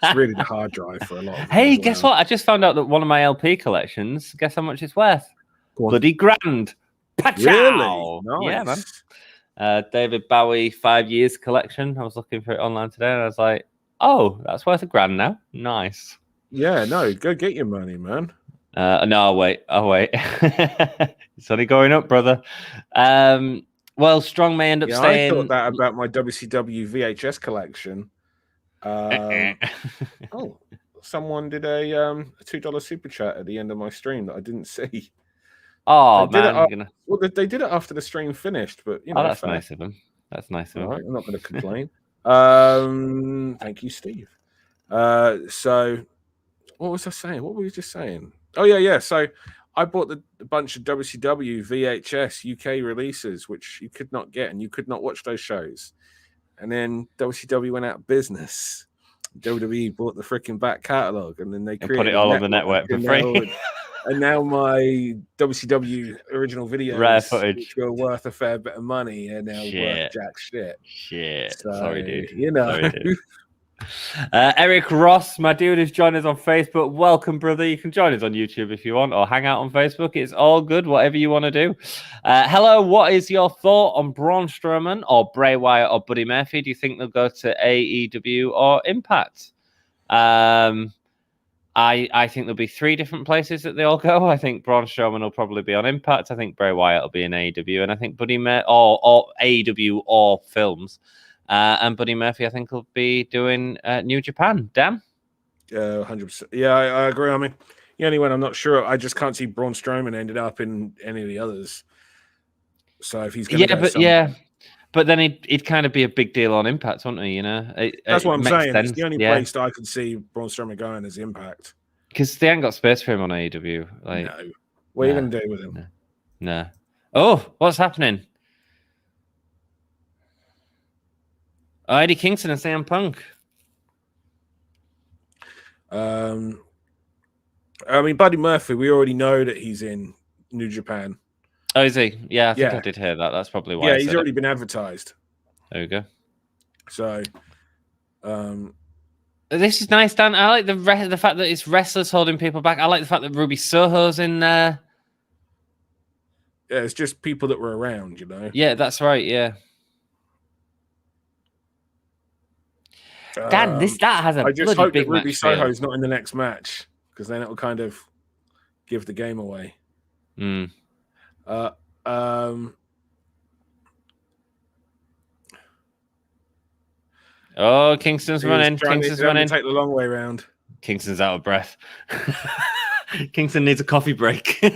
It's really the hard drive for a lot of them. Hey, guess what? I just found out that one of my LP collections, guess how much it's worth? Bloody grand. Really? Nice. Yeah, man. David Bowie 5 years collection. I was looking for it online today and I was like, oh, that's worth $1,000 now. Nice. Yeah, no, go get your money, man. No, I'll wait. It's only going up, brother. Well, Strong may end up staying. I thought that about my WCW VHS collection. Someone did a $2 super chat at the end of my stream that I didn't see. Oh, man. Well, they did it after the stream finished, but that's nice of them. That's nice of them. Right, I'm not going to complain. Thank you, Steve. So, what was I saying? What were we just saying? Oh, yeah. So, I bought a bunch of WCW VHS UK releases, which you could not get, and you could not watch those shows. And then WCW went out of business. WWE bought the freaking back catalog, and then they created put it all on the network for free. And now my WCW original videos, rare footage, which were worth a fair bit of money, are now worth jack shit. Shit. So, sorry, dude. You know. Sorry, dude. Eric Ross, my dude, has joined us on Facebook. Welcome, brother. You can join us on YouTube if you want, or hang out on Facebook. It's all good, whatever you want to do. Hello, what is your thought on Braun Strowman or Bray Wyatt or Buddy Murphy? Do you think they'll go to AEW or Impact? I think there'll be 3 different places that they all go. I think Braun Strowman will probably be on Impact. I think Bray Wyatt will be in AEW, and I think Buddy Murphy or AEW or films. And Buddy Murphy, I think, will be doing New Japan. Dan? 100%. Yeah, I agree. I mean, the only one I'm not sure, I just can't see Braun Strowman ended up in any of the others. So if he's going to but then he'd kind of be a big deal on Impact, wouldn't he? You know, that's what I'm saying. Sense. It's the only place that I could see Braun Strowman going is Impact, because they haven't got space for him on AEW. Like, no. What are you going to do with him? No. Oh, what's happening? Eddie Kingston and CM Punk. I mean, Buddy Murphy, we already know that he's in New Japan. Oh, is he? Yeah, I think I did hear that. That's probably why. Yeah, he's already been advertised. There we go. So, this is nice, Dan. I like the fact that it's wrestlers holding people back. I like the fact that Ruby Soho's in there. Yeah, it's just people that were around, you know. Yeah, that's right. Yeah. Dan, that has a I just hope big that Ruby match Soho's not in the next match, because then it will kind of give the game away. Oh, Kingston's running. Kingston's running. Take the long way round. Kingston's out of breath. Kingston needs a coffee break. I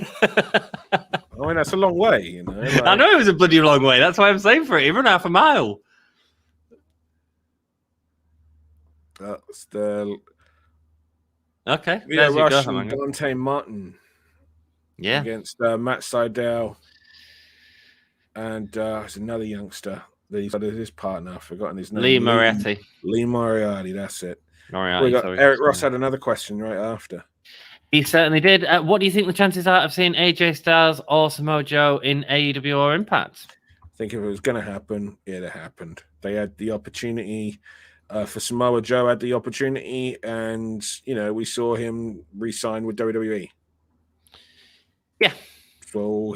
mean, that's a long way, you know. Like... I know it was a bloody long way. That's why I'm saying for it. He ran half a mile. That's the okay. Yeah, Russian Dante Martin. Yeah, against Matt Sydal, and there's another youngster that he's got as his partner. I've forgotten his name. Lee Moriarty. Lee Moriarty. That's it. Moriarty. Eric Ross had another question right after. He certainly did. What do you think the chances are of seeing AJ Styles or Samoa Joe in AEW or Impact? I think if it was going to happen, it happened. They had the opportunity. For Samoa Joe had the opportunity, and we saw him re-sign with WWE. Yeah. So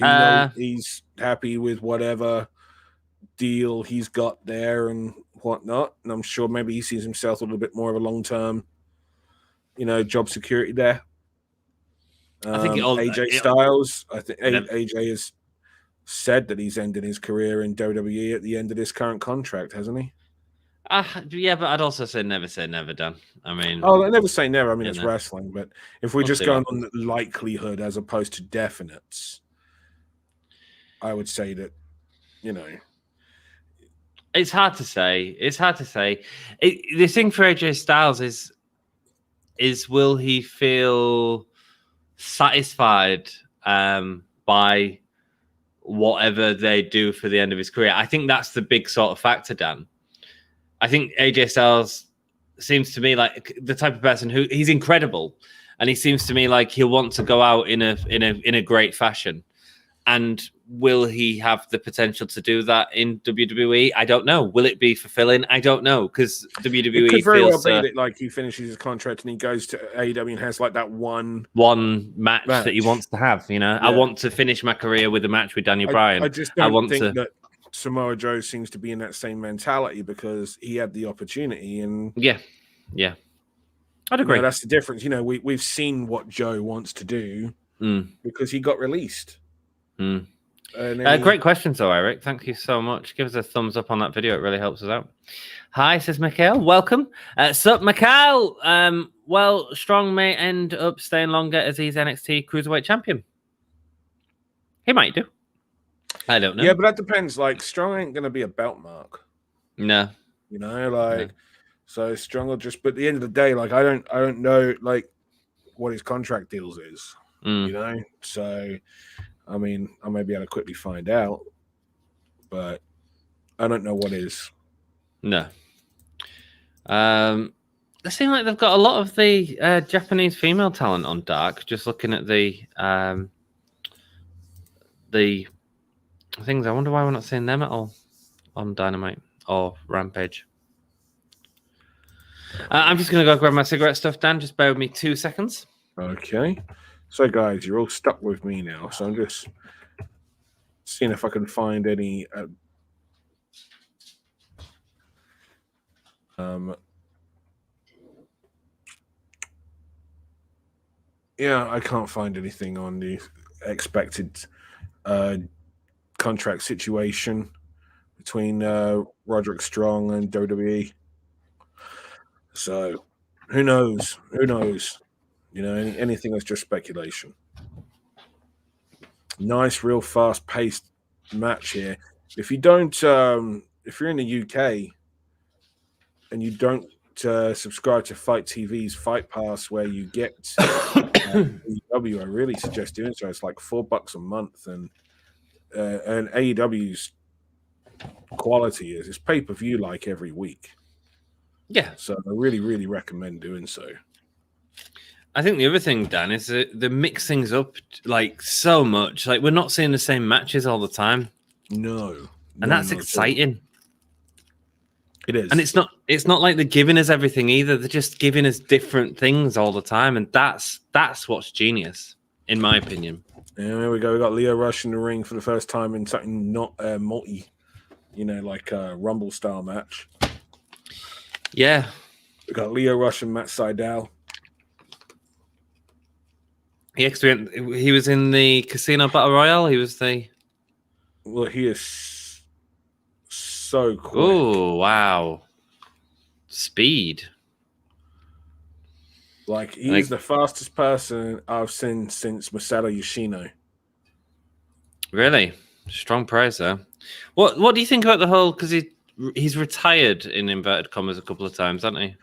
he's happy with whatever deal he's got there and whatnot. And I'm sure maybe he sees himself a little bit more of a long-term, job security there. I think Styles. I think AJ has said that he's ending his career in WWE at the end of this current contract, hasn't he? Yeah, but I'd also say never, Dan. I mean, I never say never. I mean, it's wrestling, but if we're just going on the likelihood as opposed to definites, I would say that, it's hard to say. The thing for AJ Styles is will he feel satisfied by whatever they do for the end of his career? I think that's the big sort of factor, Dan. I think AJ Styles seems to me like the type of person who he's incredible, and he seems to me like he'll want to go out in a great fashion. And will he have the potential to do that in WWE? I don't know. Will it be fulfilling? I don't know, because WWE could very feels well be that like he finishes his contract and he goes to AEW and has like that one match that he wants to have. Yeah. I want to finish my career with a match with Daniel Bryan. I just don't think that Samoa Joe seems to be in that same mentality, because he had the opportunity, and yeah, I'd agree. That's the difference. We've seen what Joe wants to do because he got released. Great questions, though, Eric. Thank you so much. Give us a thumbs up on that video; it really helps us out. Hi, says Mikhail. Welcome. Sup, Mikhail. Well, Strong may end up staying longer as he's NXT Cruiserweight Champion. He might do. I don't know. Yeah, but that depends. Like, Strong ain't going to be a belt mark. No. So Strong will just. But at the end of the day, like, I don't know, like, what his contract deals is. You know, so I mean, I may be able to quickly find out, but I don't know what is. No. They seem like they've got a lot of the Japanese female talent on Dark. Just looking at the things, I wonder why we're not seeing them at all on Dynamite or Rampage. I'm just going to go grab my cigarette stuff, Dan. Just bear with me 2 seconds. Okay. So, guys, you're all stuck with me now. So I'm just seeing if I can find any. Yeah, I can't find anything on the expected contract situation between Roderick Strong and WWE. So, who knows? Who knows? You know, anything that's just speculation. Nice, real fast-paced match here. If you don't, if you're in the UK and you don't subscribe to Fight TV's Fight Pass, where you get AEW, I really suggest doing so. It's like $4 a month, and AEW's quality is pay-per-view like every week. Yeah. So I really, really recommend doing so. I think the other thing, Dan, is that they mix things up like so much. Like we're not seeing the same matches all the time. No. And that's exciting. It is. And it's not like they're giving us everything either. They're just giving us different things all the time. And that's what's genius, in my opinion. And there we go. We got Lio Rush in the ring for the first time in something not multi, like a Rumble style match. Yeah. We got Lio Rush and Matt Sydal. He was in the Casino Battle Royale. He was the... Well, he is so quick. Oh, wow. Speed. Like, he's the fastest person I've seen since Masato Yoshino. Really? Strong praise there. What do you think about the whole... Because he's retired in inverted commas a couple of times, hasn't he?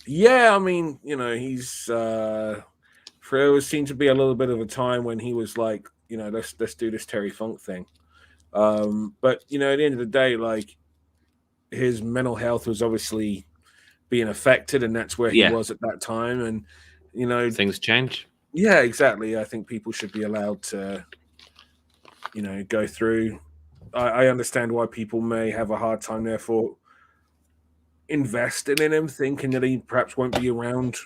Yeah, I mean, he's... there seemed to be a little bit of a time when he was like, let's do this Terry Funk thing. But, at the end of the day, like, his mental health was obviously being affected, and that's where he was at that time. And, things change. Yeah, exactly. I think people should be allowed to, go through. I understand why people may have a hard time, therefore, investing in him, thinking that he perhaps won't be around,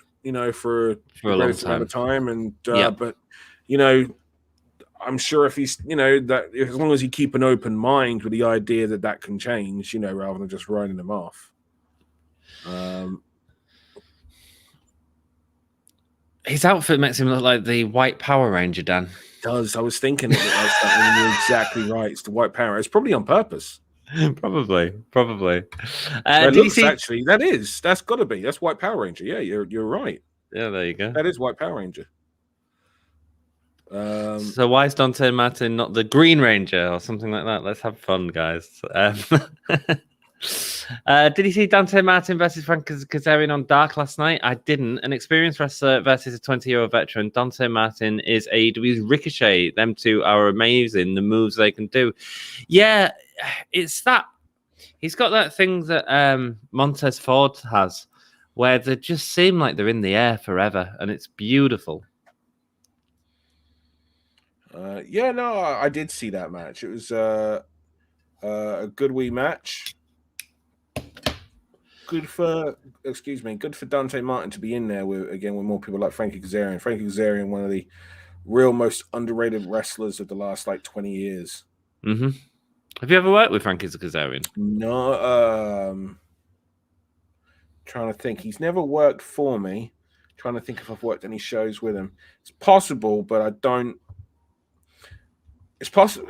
for a long amount of time. And, but, I'm sure if he's, that as long as you keep an open mind with the idea that can change, rather than just writing them off. His outfit makes him look like the White Power Ranger, Dan. Does. I was thinking it like that, and you're exactly right. It's the White Power. It's probably on purpose. Probably. Actually, that's got to be. That's White Power Ranger. Yeah, you're right. Yeah, there you go. That is White Power Ranger. So why is Dante Martin not the Green Ranger or something like that? Let's have fun, guys. Did you see Dante Martin versus Frank Kazarian on Dark last night? I didn't. An experienced wrestler versus a 20-year-old veteran. Dante Martin is AEW's Ricochet. Them two are amazing. The moves they can do. Yeah, it's that. He's got that thing that Montez Ford has, where they just seem like they're in the air forever, and it's beautiful. I did see that match. It was a good wee match. Good for Dante Martin to be in there with more people like Frankie Kazarian. Frankie Kazarian, one of the real most underrated wrestlers of the last 20 years. Mm-hmm. Have you ever worked with Frankie Kazarian? No. Trying to think. He's never worked for me. Trying to think if I've worked any shows with him. It's possible, but I don't. It's possible.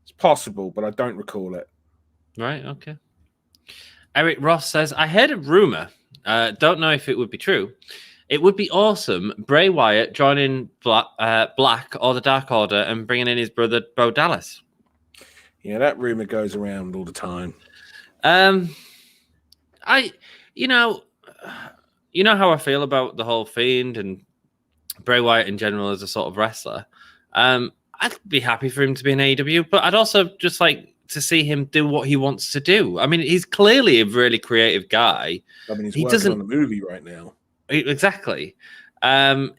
It's possible, but I don't recall it. Right. Okay. Eric Ross says, I heard a rumor. Don't know if it would be true. It would be awesome. Bray Wyatt joining Black or the Dark Order and bringing in his brother Bo Dallas. Yeah, that rumor goes around all the time. You know how I feel about the whole Fiend and Bray Wyatt in general as a sort of wrestler. I'd be happy for him to be in AEW, but I'd also just like to see him do what he wants to do. I mean, he's clearly a really creative guy. I mean, he's working on a movie right now. Exactly.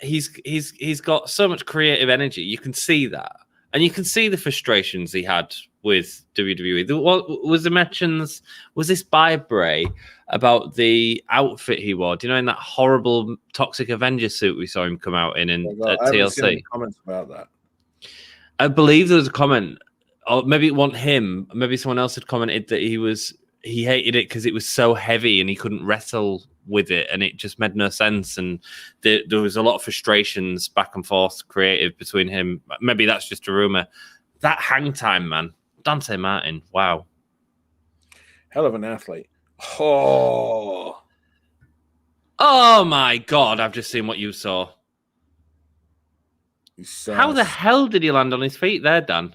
He's got so much creative energy. You can see that, and you can see the frustrations he had with WWE. What was the mentions? Was this by Bray about the outfit he wore? Do you know, in that horrible Toxic Avenger suit we saw him come out in at I haven't TLC? seen any comments about that. I believe there was a comment, or maybe it wasn't him. Maybe someone else had commented that he hated it because it was so heavy and he couldn't wrestle with it, and it just made no sense. And there was a lot of frustrations back and forth creative between him. Maybe that's just a rumor. That hang time, man. Dante Martin, wow. Hell of an athlete. Oh my God, I've just seen what you saw. So how the hell did he land on his feet there, Dan?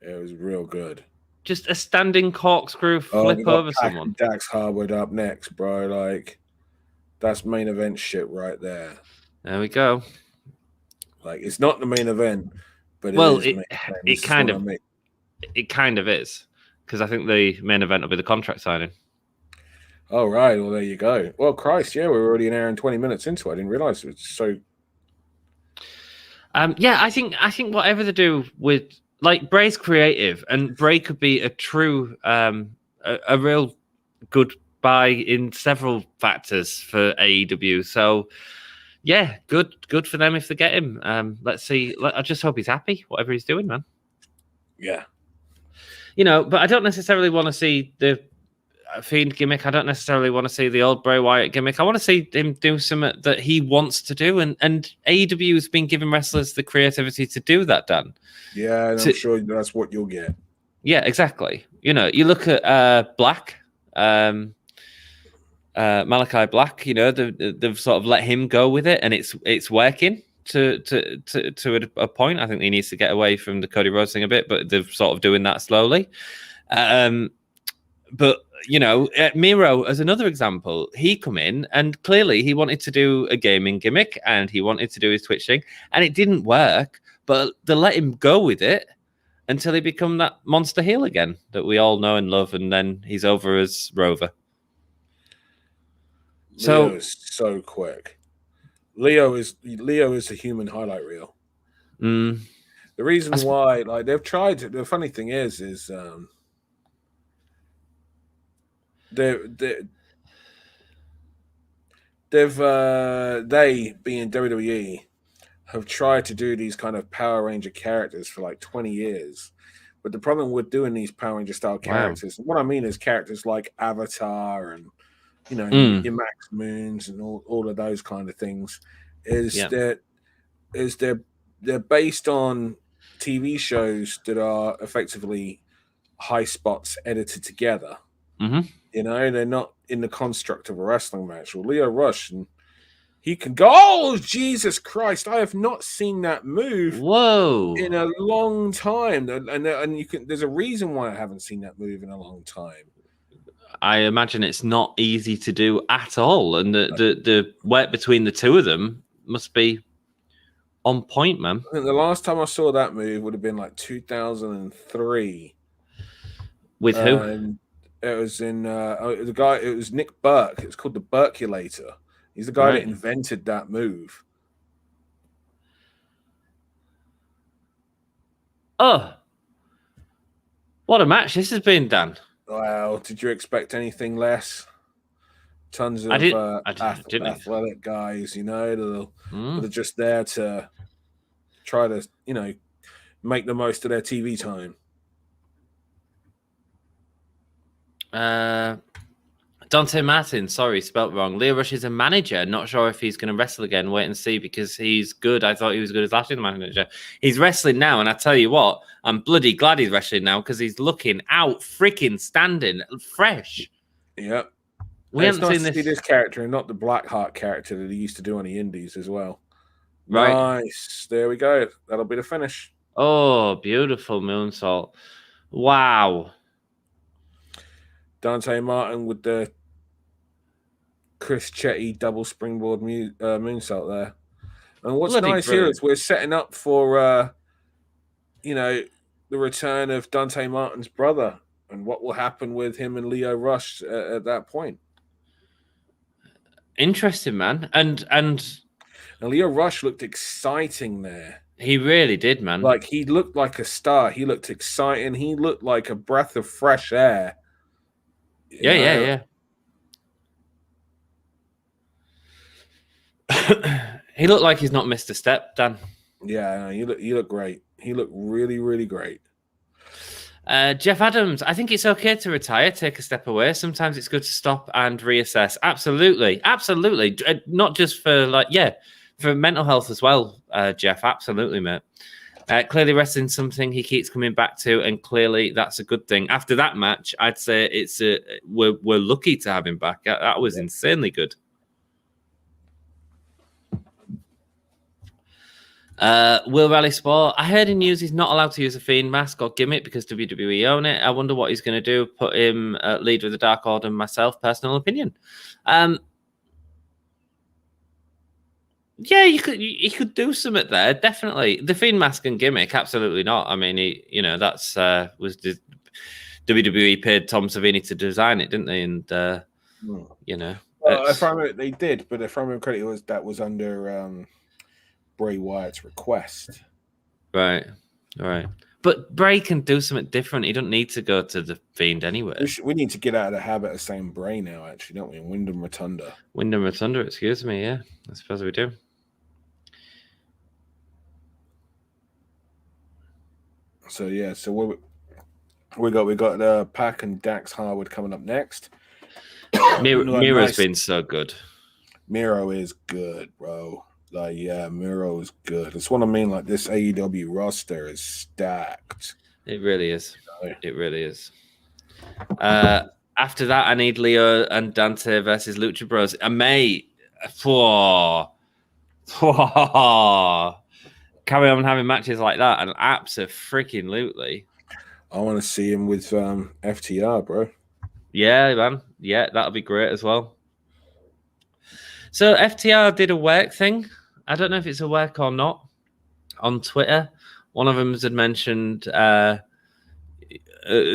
It was real good. Just a standing corkscrew flip over someone. Dax Harwood up next, bro. Like, that's main event shit right there. There we go. Like, it's not the main event, but it kind of is, because I think the main event will be the contract signing. Oh, right. Well, there you go. Well, Christ, yeah, we're already an hour and 20 minutes into it. I didn't realize it was so. I think whatever they do with, like, Bray's creative, and Bray could be a true, a real good buy in several factors for AEW. So, yeah, good for them if they get him. Let's see. I just hope he's happy, whatever he's doing, man. Yeah. You know, but I don't necessarily want to see the Fiend gimmick. I don't necessarily want to see the old Bray Wyatt gimmick. I want to see him do something that he wants to do, and AEW has been giving wrestlers the creativity to do that, Dan. Yeah, and I'm sure that's what you'll get. Yeah, exactly. You know, you look at Black, Malachi Black. You know, they've sort of let him go with it, and it's working to a point. I think he needs to get away from the Cody Rhodes thing a bit, but they're sort of doing that slowly. But you know, Miro, as another example, he come in and clearly he wanted to do a gaming gimmick and he wanted to do his Twitch thing, and it didn't work. But they let him go with it until he become that monster heel again that we all know and love, and then he's over as Rover. Leo is so quick. Leo is a human highlight reel. The reason why, like, they've tried to. The funny thing is they being WWE have tried to do these kind of Power Ranger characters for like 20 years. But the problem with doing these Power Ranger style characters, what I mean is characters like Avatar and, you know, your Max Moons and all of those kind of things, they're based on TV shows that are effectively high spots edited together. Mm-hmm. You know, they're not in the construct of a wrestling match. Well, Leo Rush, and he can go. Oh, Jesus Christ! I have not seen that move. Whoa! In a long time, and you can. There's a reason why I haven't seen that move in a long time. I imagine it's not easy to do at all, and the work between the two of them must be on point, man. I think the last time I saw that move would have been like 2003. With who? It was in the guy. It was Nick Burke. It's called the Burkulator. He's the guy that invented that move. Oh, what a match this has been, Dan. Wow, did you expect anything less? Tons of athletic guys, you know, that are just there to try to, you know, make the most of their TV time. Dante Martin, sorry, spelt wrong. Leo Rush is a manager. Not sure if he's going to wrestle again. Wait and see, because he's good. I thought he was good as last year's manager. He's wrestling now, and I tell you what, I'm bloody glad he's wrestling now because he's looking out, freaking standing, fresh. Yep. We haven't seen this character and not the Blackheart character that he used to do on the Indies as well. Right. Nice. There we go. That'll be the finish. Oh, beautiful moonsault. Wow. Dante Martin with the Chris Chetty double springboard moonsault there. And what's Bloody nice brilliant. here is we're setting up for, the return of Dante Martin's brother and what will happen with him and Lio Rush at that point. Interesting, man. And Lio Rush looked exciting there. he really did, man. Like, he looked like a star. He looked exciting. He looked like a breath of fresh air. Yeah. He looked like he's not missed a step, Dan. Yeah, he looked great. He looked really, really great. Jeff Adams, I think it's okay to retire, take a step away. Sometimes it's good to stop and reassess. Absolutely. Not just for for mental health as well, Jeff. Absolutely, mate. Clearly, wrestling's something he keeps coming back to, and clearly that's a good thing. After that match, I'd say we're lucky to have him back. That was insanely good. Will Rally Sport, I heard in news he's not allowed to use a Fiend mask or gimmick because WWE own it. I wonder what he's going to do. Put him leader of the Dark Order myself, personal opinion. Yeah, you could do something there, definitely. The Fiend mask and gimmick, absolutely not. I mean, that's was WWE paid Tom Savini to design it, didn't they? And Well, if I remember, they did, but if I remember correctly, that was under Bray Wyatt's request. Right. But Bray can do something different. He don't need to go to the Fiend anyway. We need to get out of the habit of saying Bray now, actually, don't we? Wyndham Rotunda. Excuse me. Yeah, I suppose we do. So yeah, we got Pac and Dax Harwood coming up next. Miro's been so good. Miro is good, bro. Like, yeah, Miro is good. It's what I mean. Like, this AEW roster is stacked. It really is. It really is. After that, I need Leo and Dante versus Lucha Bros. And mate, carry on having matches like that, and absolutely. I want to see him with FTR, bro. Yeah, man. Yeah, that'll be great as well. So FTR did a work thing. I don't know if it's a work or not on Twitter. One of them had mentioned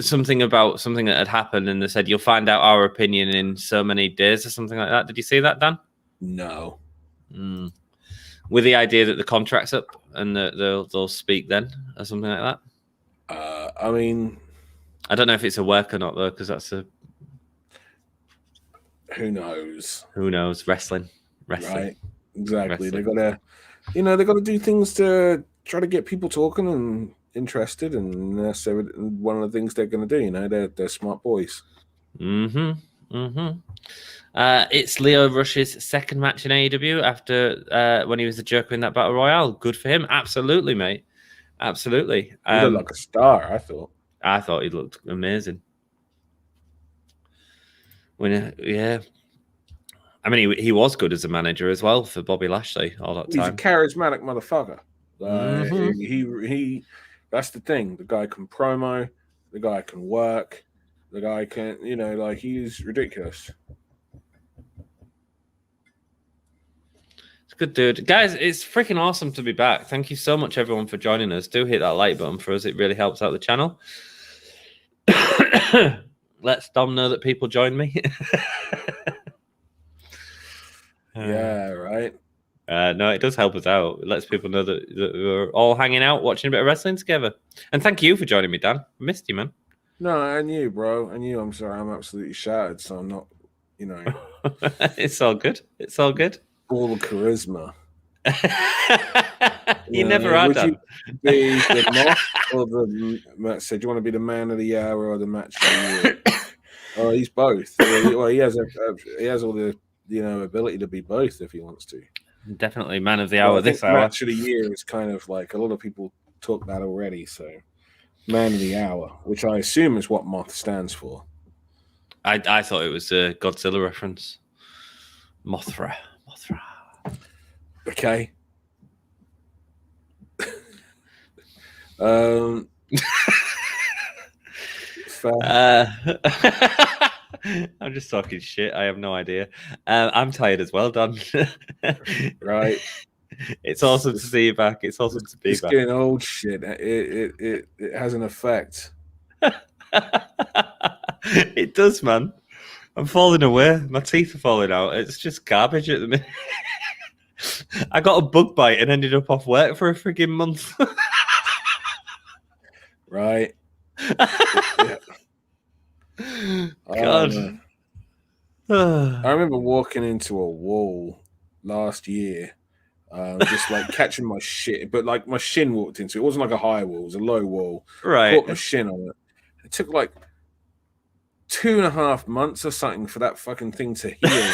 something about something that had happened, and they said, you'll find out our opinion in so many days or something like that. Did you see that, Dan? No. With the idea that the contract's up and that they'll speak then or something like that? I mean... I don't know if it's a work or not, though, because that's a... Who knows? Wrestling. Right. Exactly. They gotta do things to try to get people talking and interested, and that's one of the things they're gonna do. They're smart boys. It's Lio Rush's second match in AEW after when he was the Joker in that Battle Royale. Good for him. Absolutely, mate. Absolutely. He looked like a star, I thought. I thought he looked amazing. I mean, he was good as a manager as well for Bobby Lashley all that time. He's a charismatic motherfucker. He that's the thing. The guy can promo. The guy can work. The guy can, he's ridiculous. It's a good dude. Guys, it's freaking awesome to be back. Thank you so much, everyone, for joining us. Do hit that like button for us. It really helps out the channel. Let Dom know that people join me. Yeah, right. No, it does help us out. It lets people know that we're all hanging out, watching a bit of wrestling together. And thank you for joining me, Dan. I missed you, man. No, and you, bro. And you, I'm sorry. I'm absolutely shattered, so I'm not, It's all good. It's all good. All the charisma. You never are, Dan. Would you be the moth or the match? So do you want to be the man of the hour or the match of the year? Oh, he's both. Well, he has all the ability to be both if he wants to. Definitely man of the hour. This hour. Match of the year is kind of like a lot of people talk that already. So, man of the hour, which I assume is what Moth stands for. I thought it was a Godzilla reference. Mothra. Okay. I'm just talking shit. I have no idea. I'm tired as well, Don. Right. It's awesome to see you back. It's awesome to be It's back. getting old shit. It has an effect. It does, man. I'm falling away. My teeth are falling out. It's just garbage at the minute. I got a bug bite and ended up off work for a frigging month. Right. Yeah. God. I remember walking into a wall last year, just like catching my shit, but like my shin walked into it. It wasn't like a high wall, it was a low wall. Right. Caught my shin on it. It took like 2.5 months or something for that fucking thing to heal.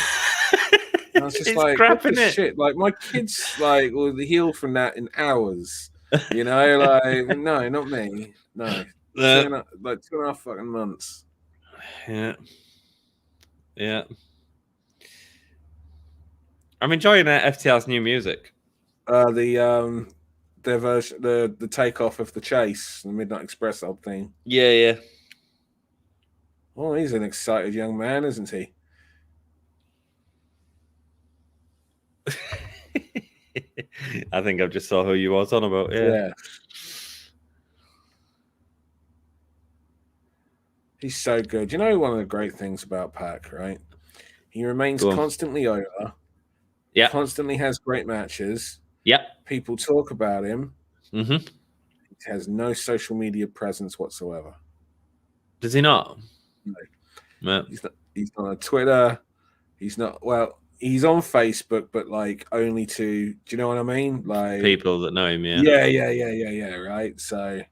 And I was just It's like, crap, what the innit? shit? Like my kids like will heal from that in hours. You know, like no, not me. No. 2.5 fucking months. Yeah. Yeah. I'm enjoying FTR's new music. Their version, the takeoff of the Chase, the Midnight Express old thing. Yeah. Oh, he's an excited young man, isn't he? I think I just saw who you was on about. Yeah. He's so good. You know, one of the great things about Pac, right? He remains constantly over. Yeah. Constantly has great matches. Yep. People talk about him. Mm-hmm. He has no social media presence whatsoever. Does he not? No. He's not on Twitter. He's not. Well, he's on Facebook, but like only to. Do you know what I mean? Like people that know him. Yeah. Yeah. Right. So,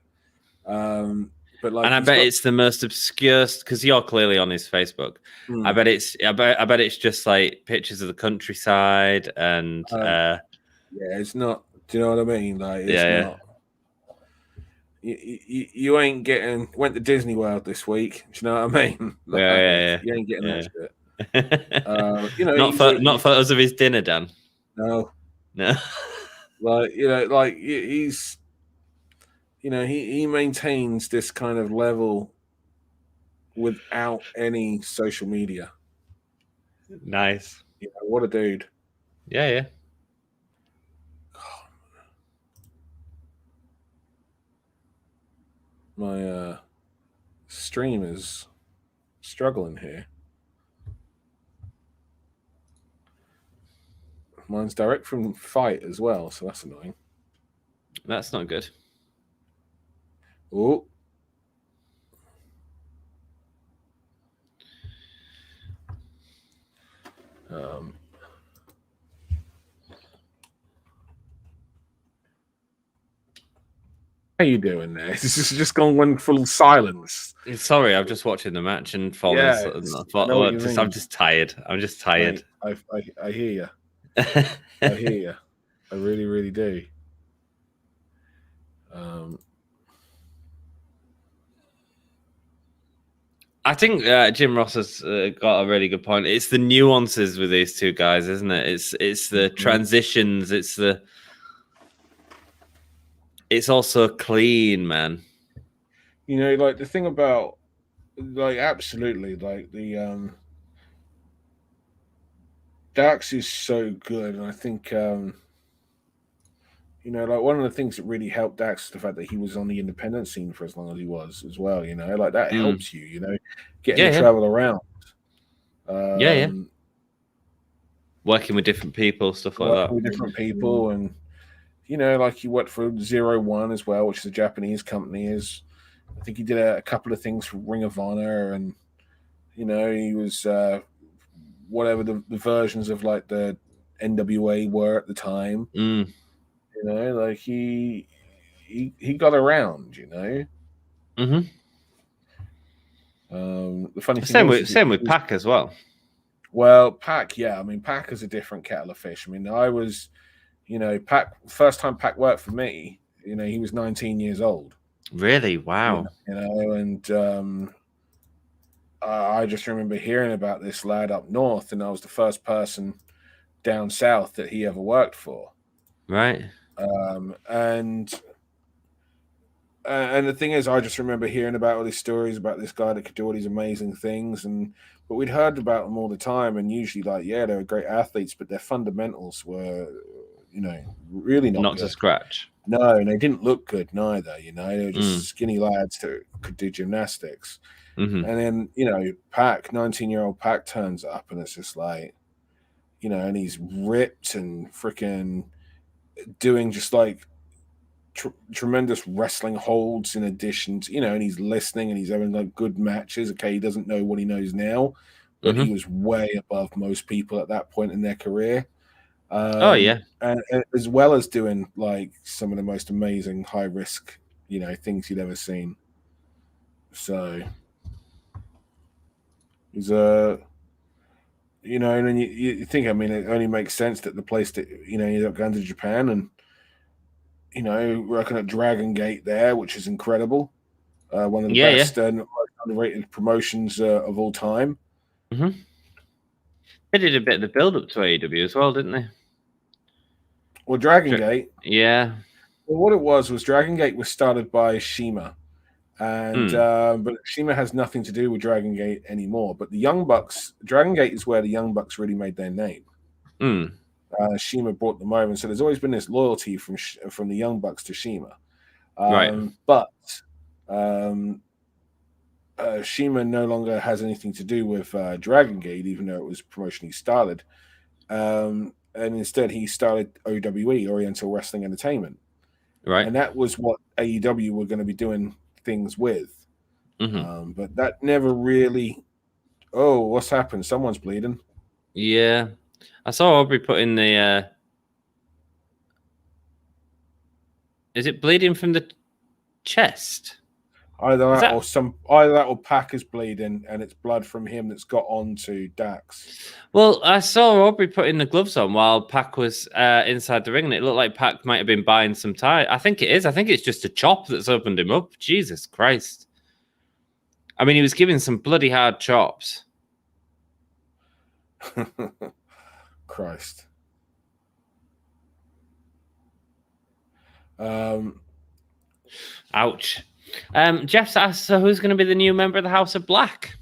but like, and I bet it's the most obscure because you're clearly on his Facebook. I bet it's just like pictures of the countryside and. It's not. Do you know what I mean? Like, it's not. You ain't getting. Went to Disney World this week. Do you know what I mean? Like, you ain't getting that shit. You know, not photos of his dinner, Dan. No. Like, you know, like he's. You know, he maintains this kind of level without any social media. Nice. You know, what a dude. Yeah. My stream is struggling here. Mine's direct from Fight as well, so that's annoying. That's not good. Oh. How you doing there? This is just gone one full silence. Sorry, I'm just watching the match and falling. I'm just tired. I'm just tired. I hear you. I hear you. I really, really do. I think Jim Ross has got a really good point. It's the nuances with these two guys, isn't it? It's the transitions. It's also clean, man. You know, like the thing about, like, absolutely, like the Dax is so good, and I think you know, like one of the things that really helped Dax is the fact that he was on the independent scene for as long as he was as well. You know, like that helps you. know, getting to travel around. Working with different people, stuff like that. With different people, and you know, like he worked for 01 as well, which is a Japanese company. I think he did a couple of things for Ring of Honor, and you know, he was whatever the versions of like the NWA were at the time. You know, like he got around. You know. The funny thing same with Pac as well. Well, Pac, yeah. I mean, Pac is a different kettle of fish. I mean, I was, you know, first time Pac worked for me, you know, he was 19 years old. Really? Wow. You know, and I just remember hearing about this lad up north, and I was the first person down south that he ever worked for. Right. And the thing is, I just remember hearing about all these stories about this guy that could do all these amazing things, but we'd heard about them all the time, and usually, like, yeah, they were great athletes, but their fundamentals were really not to good. scratch. No, and they didn't look good neither. They were just skinny lads that could do gymnastics. Mm-hmm. And then Pac, 19-year-old Pac turns up, and it's just like, and he's ripped and freaking doing just like tremendous wrestling holds in addition to, and he's listening and he's having like good matches. Okay, he doesn't know what he knows now, but he was way above most people at that point in their career. And as well as doing like some of the most amazing high risk, things you'd ever seen. So he's and then you think, I mean, it only makes sense that the place that he ended up going to Japan and working at Dragon Gate there, which is incredible. One of the best and most underrated promotions of all time. Mm-hmm. They did a bit of the build up to AEW as well, didn't they? Well, Dragon Gate. Yeah. Well, what it was Dragon Gate was started by Shima. And but Shima has nothing to do with Dragon Gate anymore. But the Young Bucks, Dragon Gate is where the Young Bucks really made their name. Shima brought them over, and so there's always been this loyalty from the Young Bucks to Shima. But Shima no longer has anything to do with Dragon Gate, even though it was promotion he started. And instead, he started OWE, Oriental Wrestling Entertainment. Right. And that was what AEW were going to be doing things with. But that never really... Oh, what's happened? Someone's bleeding. Yeah. I saw Aubrey put in the... Is it bleeding from the chest? Either that or Pac is bleeding, and it's blood from him that's got onto Dax. Well, I saw Aubrey putting the gloves on while Pac was inside the ring, and it looked like Pac might have been buying some time. I think it is. I think it's just a chop that's opened him up. Jesus Christ. I mean, he was giving some bloody hard chops. Christ. Ouch. Jeff's asked, so who's going to be the new member of the House of Black?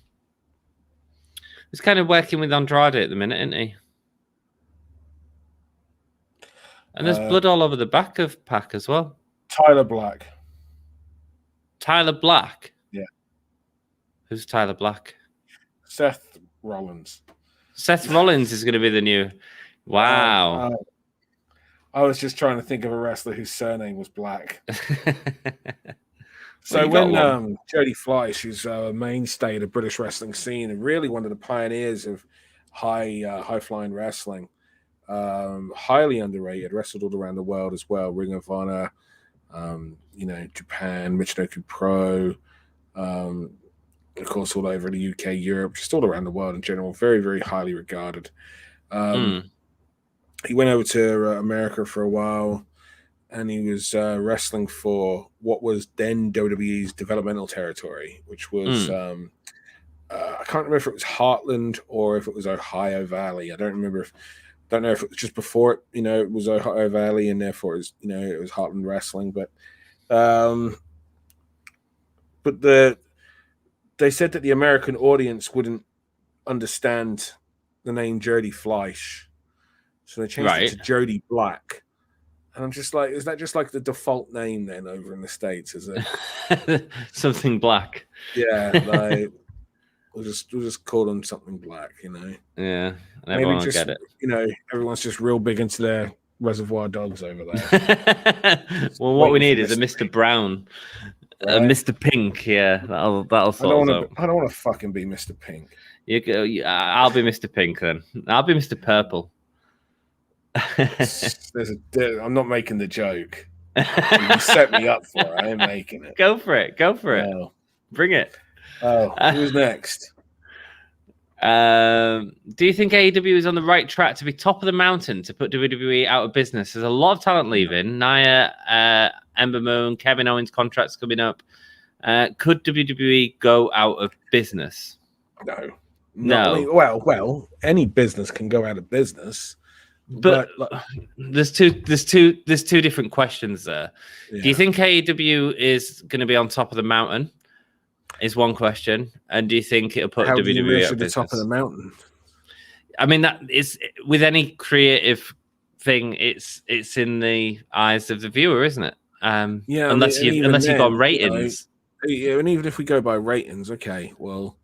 He's kind of working with Andrade at the minute, isn't he? And there's blood all over the back of Pac as well. Tyler Black. Tyler Black? Yeah. Who's Tyler Black? Seth Rollins. Seth Rollins is going to be the new... Wow. I was just trying to think of a wrestler whose surname was Black. So when Jody Fleisch, who's a mainstay of the British wrestling scene and really one of the pioneers of high-flying wrestling, highly underrated, wrestled all around the world as well, Ring of Honor, Japan, Michinoku Pro, of course all over the UK, Europe, just all around the world in general, very, very highly regarded. He went over to America for a while, and he was wrestling for what was then WWE's developmental territory, which was, I can't remember if it was Heartland or if it was Ohio Valley. I don't know if it was just before it, it was Ohio Valley, and therefore it was Heartland Wrestling. But they said that the American audience wouldn't understand the name Jody Fleisch, so they changed it to Jody Black. And I'm just like, is that just like the default name then over in the States? Is it something black? Yeah, like we'll just call them something black, Yeah, and everyone will get it. Everyone's just real big into their Reservoir Dogs over there. Well, what we need is a Mr. Brown, a Mr. Pink. Yeah, that'll sort out. I don't want to fucking be Mr. Pink. I'll be Mr. Pink then. I'll be Mr. Purple. I'm not making the joke. You set me up for it. I ain't making it. Go for it. Bring it. Who's next? Do you think AEW is on the right track to be top of the mountain to put WWE out of business? There's a lot of talent leaving. Nia, Ember Moon, Kevin Owens contracts coming up. Could WWE go out of business? No. I mean, well, any business can go out of business. But there's two different questions there. Yeah. Do you think AEW is going to be on top of the mountain? Is one question, and do you think it'll put WWE at the top of the mountain? I mean, that is with any creative thing, it's in the eyes of the viewer, isn't it? Yeah, unless you've got ratings. Yeah, and even if we go by ratings, okay, well,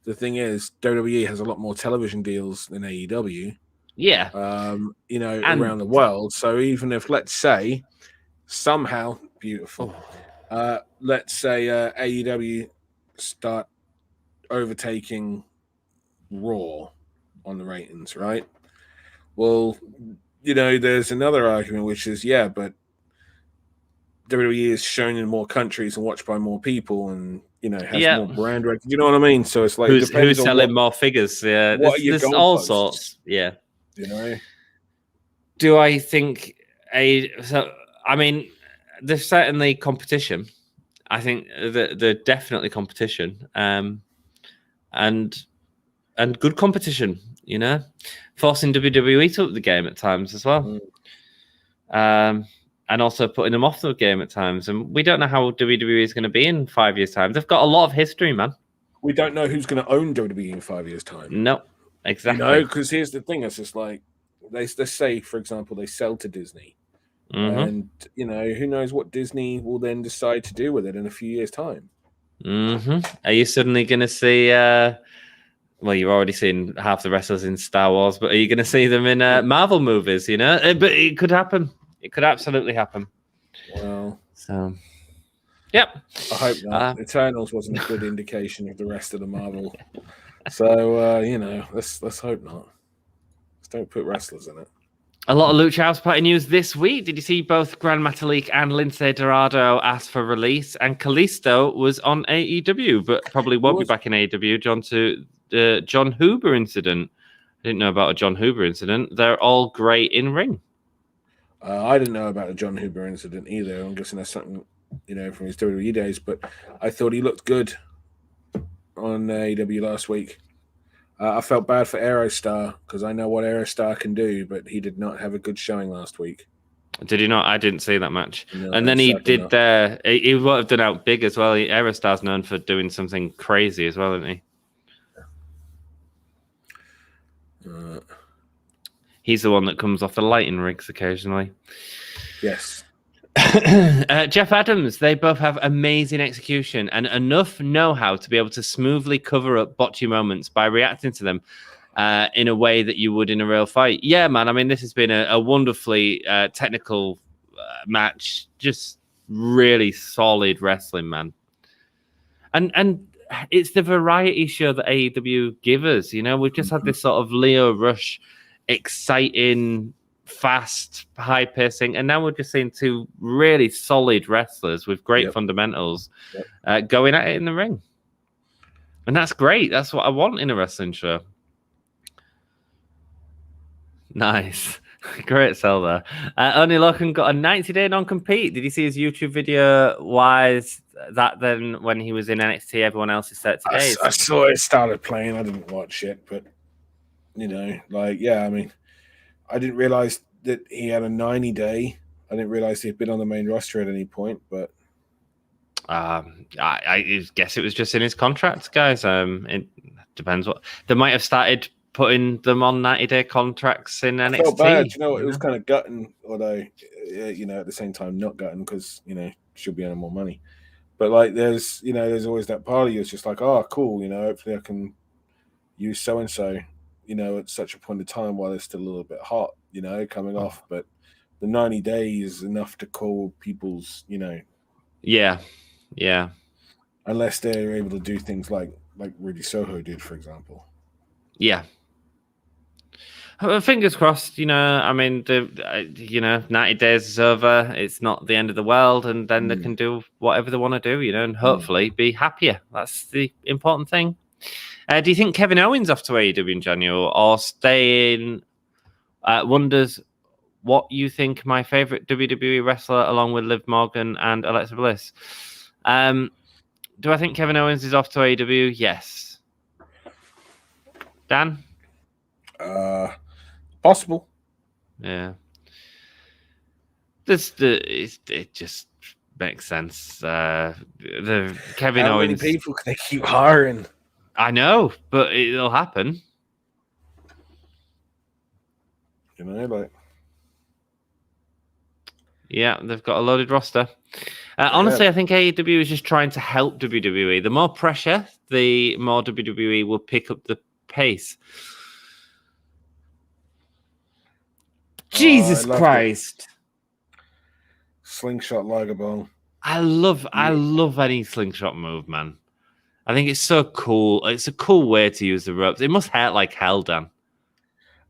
the thing is, WWE has a lot more television deals than AEW. Yeah. Around the world. So even if, let's say, somehow, beautiful, let's say AEW start overtaking Raw on the ratings, right? Well, there's another argument, which is, yeah, but WWE is shown in more countries and watched by more people, and has more brand recognition. You know what I mean? So it's like who's selling more figures? Yeah, there's all sorts. Yeah, Do I think there's certainly competition. I think that they're definitely competition, and good competition. Forcing WWE to up the game at times as well. And also putting them off the game at times. And we don't know how WWE is going to be in 5 years' time. They've got a lot of history, man. We don't know who's going to own WWE in 5 years' time. No, exactly. Because here's the thing. It's just like, let's say, for example, they sell to Disney. And, who knows what Disney will then decide to do with it in a few years' time. Are you suddenly going to see... well, you're already seeing half the wrestlers in Star Wars, but are you going to see them in Marvel movies, But it could happen. It could absolutely happen. Well, so, yep. I hope not. Eternals wasn't a good indication of the rest of the Marvel. So, let's hope not. Just don't put wrestlers in it. A lot of Lucha House Party news this week. Did you see both Gran Metalik and Lince Dorado asked for release? And Kalisto was on AEW, but probably won't be back in AEW. John Huber incident. I didn't know about a John Huber incident. They're all great in ring. I didn't know about the John Huber incident either. I'm guessing that's something, from his WWE days. But I thought he looked good on AEW last week. I felt bad for Aerostar because I know what Aerostar can do, but he did not have a good showing last week. Did he not? I didn't see that match. No, and then he did. He would have done out big as well. Aerostar's known for doing something crazy as well, isn't he? He's the one that comes off the lighting rigs occasionally. Yes. Jeff Adams, they both have amazing execution and enough know-how to be able to smoothly cover up botchy moments by reacting to them in a way that you would in a real fight. Yeah, man. I mean, this has been a wonderfully technical match. Just really solid wrestling, man. And it's the variety show that AEW give us. We've just had this sort of Leo Rush, exciting, fast, high pacing, and now we're just seeing two really solid wrestlers with great fundamentals going at it in the ring, and that's great. That's what I want in a wrestling show. Nice. Great sell there. Only Logan got a 90-day non-compete. Did you see his YouTube video? Why is that then when he was in NXT, everyone else is set today? I saw it started playing. I didn't watch it, but I mean, I didn't realize that he had a 90-day. I didn't realize he'd been on the main roster at any point, but I guess it was just in his contract, guys. It depends what they might have started putting them on 90-day contracts in NXT. I felt bad. It was kind of gutting, although at the same time not gutting because should be earning more money. But there's always that part of you. It's just like, oh, cool. Hopefully I can use so and so. At such a point in time while it's still a little bit hot, coming off. But the 90 days is enough to call people's, Yeah. Unless they're able to do things like Rudy Soho did, for example. Yeah. Fingers crossed, I mean, 90 days is over. It's not the end of the world. And then they can do whatever they want to do, and hopefully be happier. That's the important thing. Do you think Kevin Owens off to AEW in January or staying? Wonders what you think my favorite WWE wrestler along with Liv Morgan and Alexa Bliss. Do I think Kevin Owens is off to AEW? Yes. Dan? Possible. Yeah. It just makes sense. The Kevin How Owens. Many people can they keep hiring? I know, but it'll happen. Yeah, they've got a loaded roster. Honestly, I think AEW is just trying to help WWE. The more pressure, the more WWE will pick up the pace. Jesus Christ! Slingshot Liger Bomb. I love any slingshot move, man. I think it's so cool. It's a cool way to use the ropes. It must hurt like hell, Dan.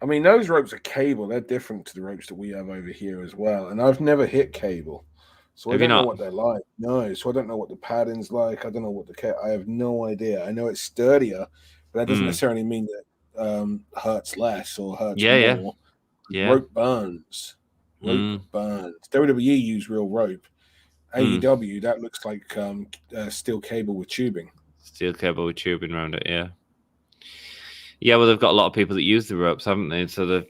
I mean, those ropes are cable. They're different to the ropes that we have over here as well. And I've never hit cable. So I don't know what they're like. No, so I don't know what the padding's like. I don't know what I have no idea. I know it's sturdier, but that doesn't necessarily mean that hurts less or hurts more. Yeah. Rope burns. Rope burns. WWE use real rope. AEW, that looks like steel cable with tubing. Steel cable with tubing around it, yeah. Yeah, well, they've got a lot of people that use the ropes, haven't they? So they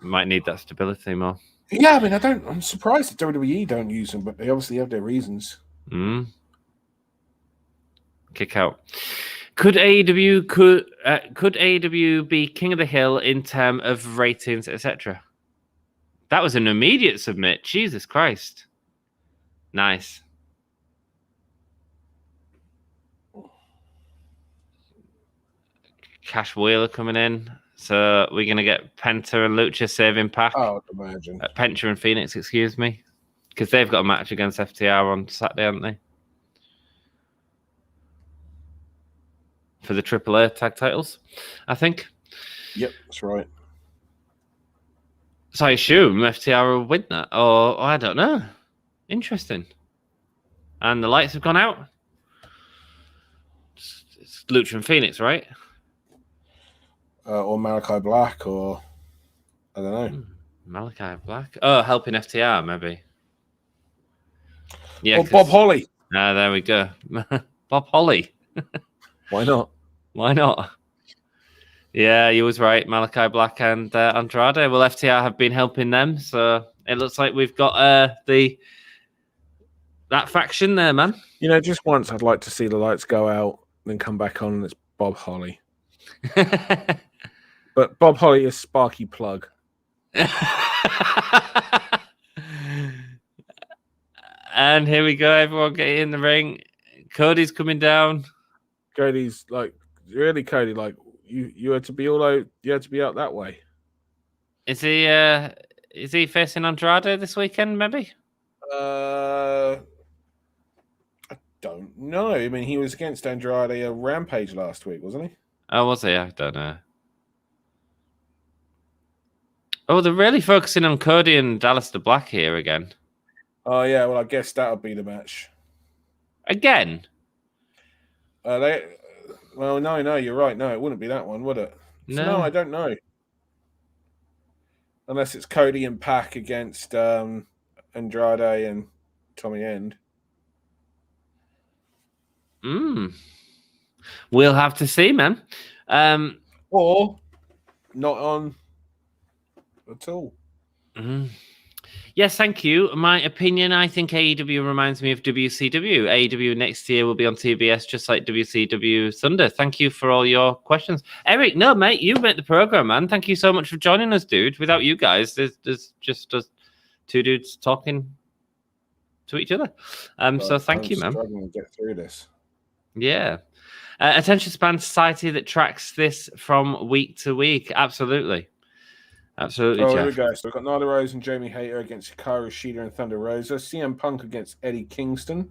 might need that stability more. Yeah, I mean, I'm surprised that WWE don't use them, but they obviously have their reasons. Kick out. Could AEW be king of the hill in terms of ratings, etc.? That was an immediate submit. Jesus Christ. Nice. Cash Wheeler coming in. So we're going to get Penta and Lucha saving Pac. Oh, I would imagine. Penta and Phoenix, excuse me. Because they've got a match against FTR on Saturday, haven't they? For the AAA tag titles, I think. Yep, that's right. So I assume FTR will win that. Or I don't know. Interesting. And the lights have gone out. It's Lucha and Phoenix, right? Or Malachi Black, or I don't know. Malachi Black? Oh, helping FTR, maybe. Yeah. Or Bob Holly. Ah, there we go. Bob Holly. Why not? Why not? Yeah, you was right. Malachi Black and Andrade. Well, FTR have been helping them, so it looks like we've got that faction there, man. You know, just once I'd like to see the lights go out, then come back on, and it's Bob Holly. But Bob Holly is Sparky Plug. And here we go. Everyone get in the ring. Cody's coming down. Cody's like, really, Cody, like you had to be you had to be out that way. Is he facing Andrade this weekend, maybe? I don't know. I mean, he was against Andrade a Rampage last week, wasn't he? Oh, was he? I don't know. Oh, they're really focusing on Cody and Aleister Black here again. Oh, yeah. Well, I guess that'll be the match. Again? Well, no, you're right. No, it wouldn't be that one, would it? No, I don't know. Unless it's Cody and Pac against Andrade and Tommy End. We'll have to see, man. Or not on at all. Yes, thank you. My opinion, I think AEW reminds me of WCW. AEW next year will be on TBS just like WCW Thunder. Thank you for all your questions. Eric, no, mate, you made the program, man. Thank you so much for joining us, dude. Without you guys, there's just two dudes talking to each other. So thank you, man. I'm struggling to get through this. Yeah. Attention span society that tracks this from week to week. Absolutely. Absolutely, Oh, Jeff. here we go. So we've got Nyla Rose and Jamie Hayter against Hikaru Shida and Thunder Rosa. CM Punk against Eddie Kingston.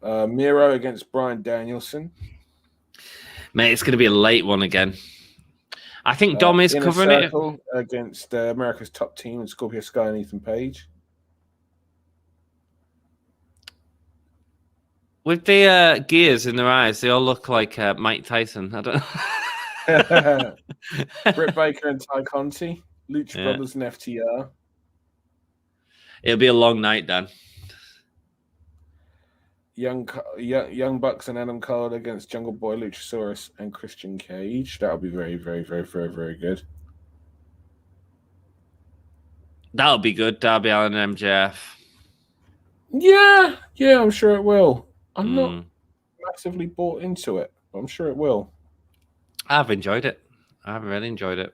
Miro against Bryan Danielson. Mate, it's going to be a late one again. I think Dom is Inner covering Circle against America's Top Team and Scorpio Sky and Ethan Page. With the gears in their eyes, they all look like Mike Tyson. I don't know. Britt Baker and Ty Conti, Lucha Brothers and FTR. It'll be a long night, Dan. Young Bucks and Adam Cole against Jungle Boy, Luchasaurus, and Christian Cage. That'll be very, very, very, very, very good. That'll be good. Darby Allin and MJF. Yeah, I'm sure it will. I'm not massively bought into it, but I'm sure it will. I've enjoyed it. I've really enjoyed it.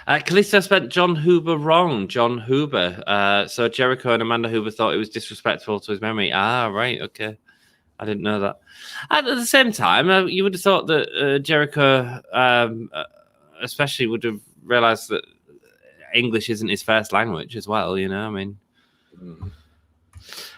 Kalisto spent John Huber wrong. John Huber. So Jericho and Amanda Huber thought it was disrespectful to his memory. Ah, right. Okay. I didn't know that. At the same time, you would have thought that Jericho, especially, would have realized that English isn't his first language as well. You know, I mean.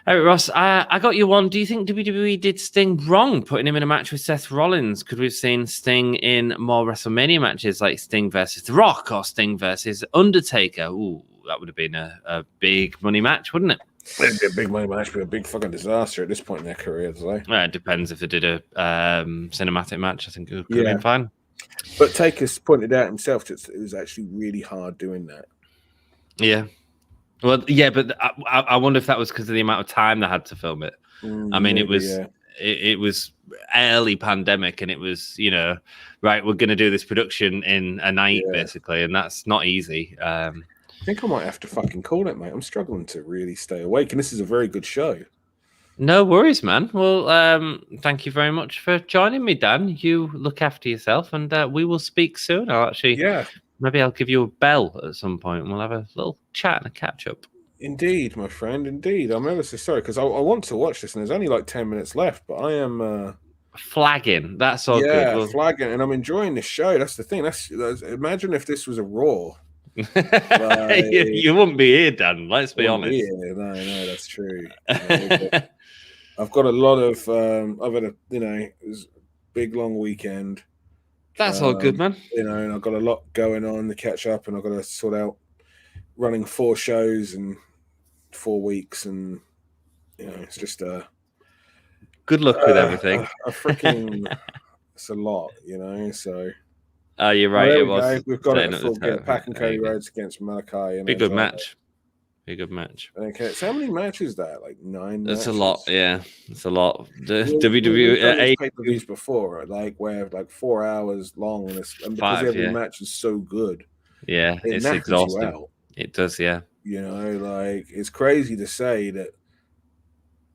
Eric Ross, I got you one. Do you think WWE did Sting wrong putting him in a match with Seth Rollins? Could we have seen Sting in more WrestleMania matches like Sting versus The Rock or Sting versus Undertaker? Ooh, that would have been a big money match, wouldn't it? It'd be a big money match, but a big fucking disaster at this point in their careers, though. Well, it depends if they did a cinematic match. I think it could have been fine. But Taker's pointed out himself that it was actually really hard doing that. Yeah. Well, yeah, but I wonder if that was because of the amount of time they had to film it. I mean, it was early pandemic, and it was, right, we're going to do this production in a night, basically, and that's not easy. I think I might have to fucking call it, mate. I'm struggling to really stay awake, and this is a very good show. No worries, man. Well, thank you very much for joining me, Dan. You look after yourself, and we will speak soon. Maybe I'll give you a bell at some point, and we'll have a little chat and a catch-up. Indeed, my friend, indeed. I'm ever so sorry, because I want to watch this, and there's only like 10 minutes left, but I am... flagging. That's all good. Yeah, flagging, and I'm enjoing this show. That's the thing. That's imagine if this was a Raw. You wouldn't be here, Dan. Let's be honest. No, that's true. I've got a lot of... I've had it was a big, long weekend. That's all good, man. And I've got a lot going on to catch up, and I've got to sort out running 4 shows in 4 weeks, and it's just good luck with everything. A freaking, it's a lot, So. You're right. We've got it for Pac and Cody Rhodes against Malachi. Be a good match. Be a good match. Okay, so how many matches is that? Like 9. That's matches? a lot. Yeah, it's a lot. The WWE pay-per-views before, where 4 hours long, and because every match is so good. Yeah, it's exhausting. It does, yeah. It's crazy to say that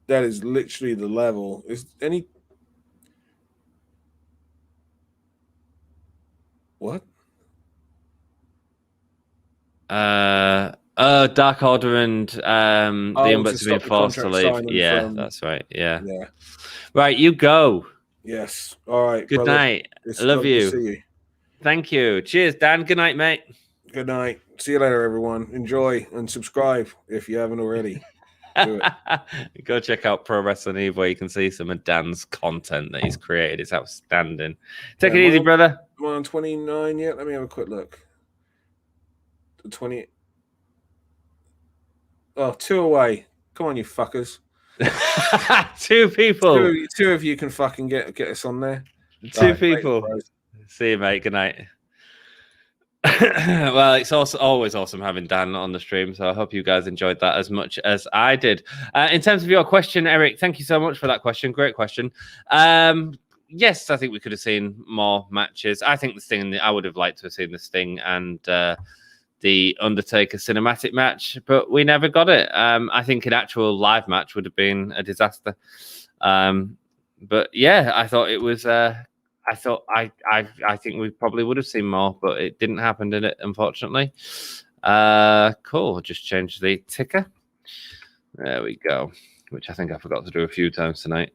is literally the level. Is any what? Dark Order and the Unbets have been forced to leave. Yeah, that's right. Yeah. Right, you go. Yes. All right. Good night. I love you. See you. Thank you. Cheers, Dan. Good night, mate. Good night. See you later, everyone. Enjoy and subscribe if you haven't already. Do it. Go check out Pro Wrestling Eve, where you can see some of Dan's content that he's created. It's outstanding. Take it easy, brother. Am I on 29 yet? Let me have a quick look. 20. Oh, 2 away. Come on, you fuckers. 2 people. Two of you can fucking get us on there. 2 people. See you, mate. Good night. Well, it's also always awesome having Dan on the stream, so I hope you guys enjoyed that as much as I did. In terms of your question, Eric, thank you so much for that question. Great question. Yes, I think we could have seen more matches. I think I would have liked to have seen the Sting and the Undertaker cinematic match, but we never got it. I think an actual live match would have been a disaster. But yeah, I thought it was. I think we probably would have seen more, but it didn't happen, did it? Unfortunately. Cool. I'll just change the ticker. There we go. Which I think I forgot to do a few times tonight.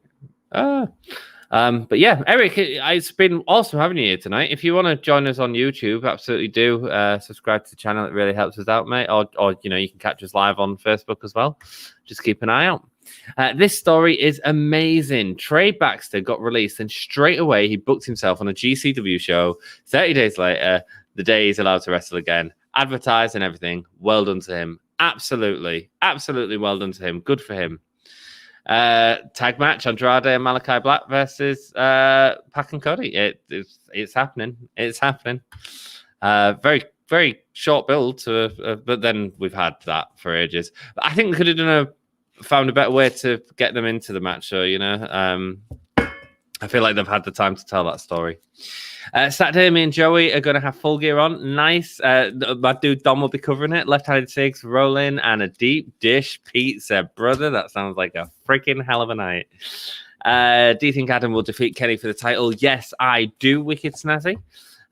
But yeah, Eric, it's been awesome having you here tonight. If you want to join us on YouTube, absolutely do. Subscribe to the channel. It really helps us out, mate. Or you can catch us live on Facebook as well. Just keep an eye out. This story is amazing. Trey Baxter got released, and straight away he booked himself on a GCW show. 30 days later, the day he's allowed to wrestle again. Advertised and everything. Well done to him. Absolutely well done to him. Good for him. Tag match, Andrade and Malachi Black versus Pac and Cody. It's happening. It's happening. Very, very short build but then we've had that for ages. But I think we could have found a better way to get them into the match. So, I feel like they've had the time to tell that story. Saturday, me and Joey are going to have full gear on. Nice. My dude Dom will be covering it. Left-handed six, rolling, and a deep dish pizza. Brother, that sounds like a freaking hell of a night. Do you think Adam will defeat Kenny for the title? Yes, I do, Wicked Snazzy.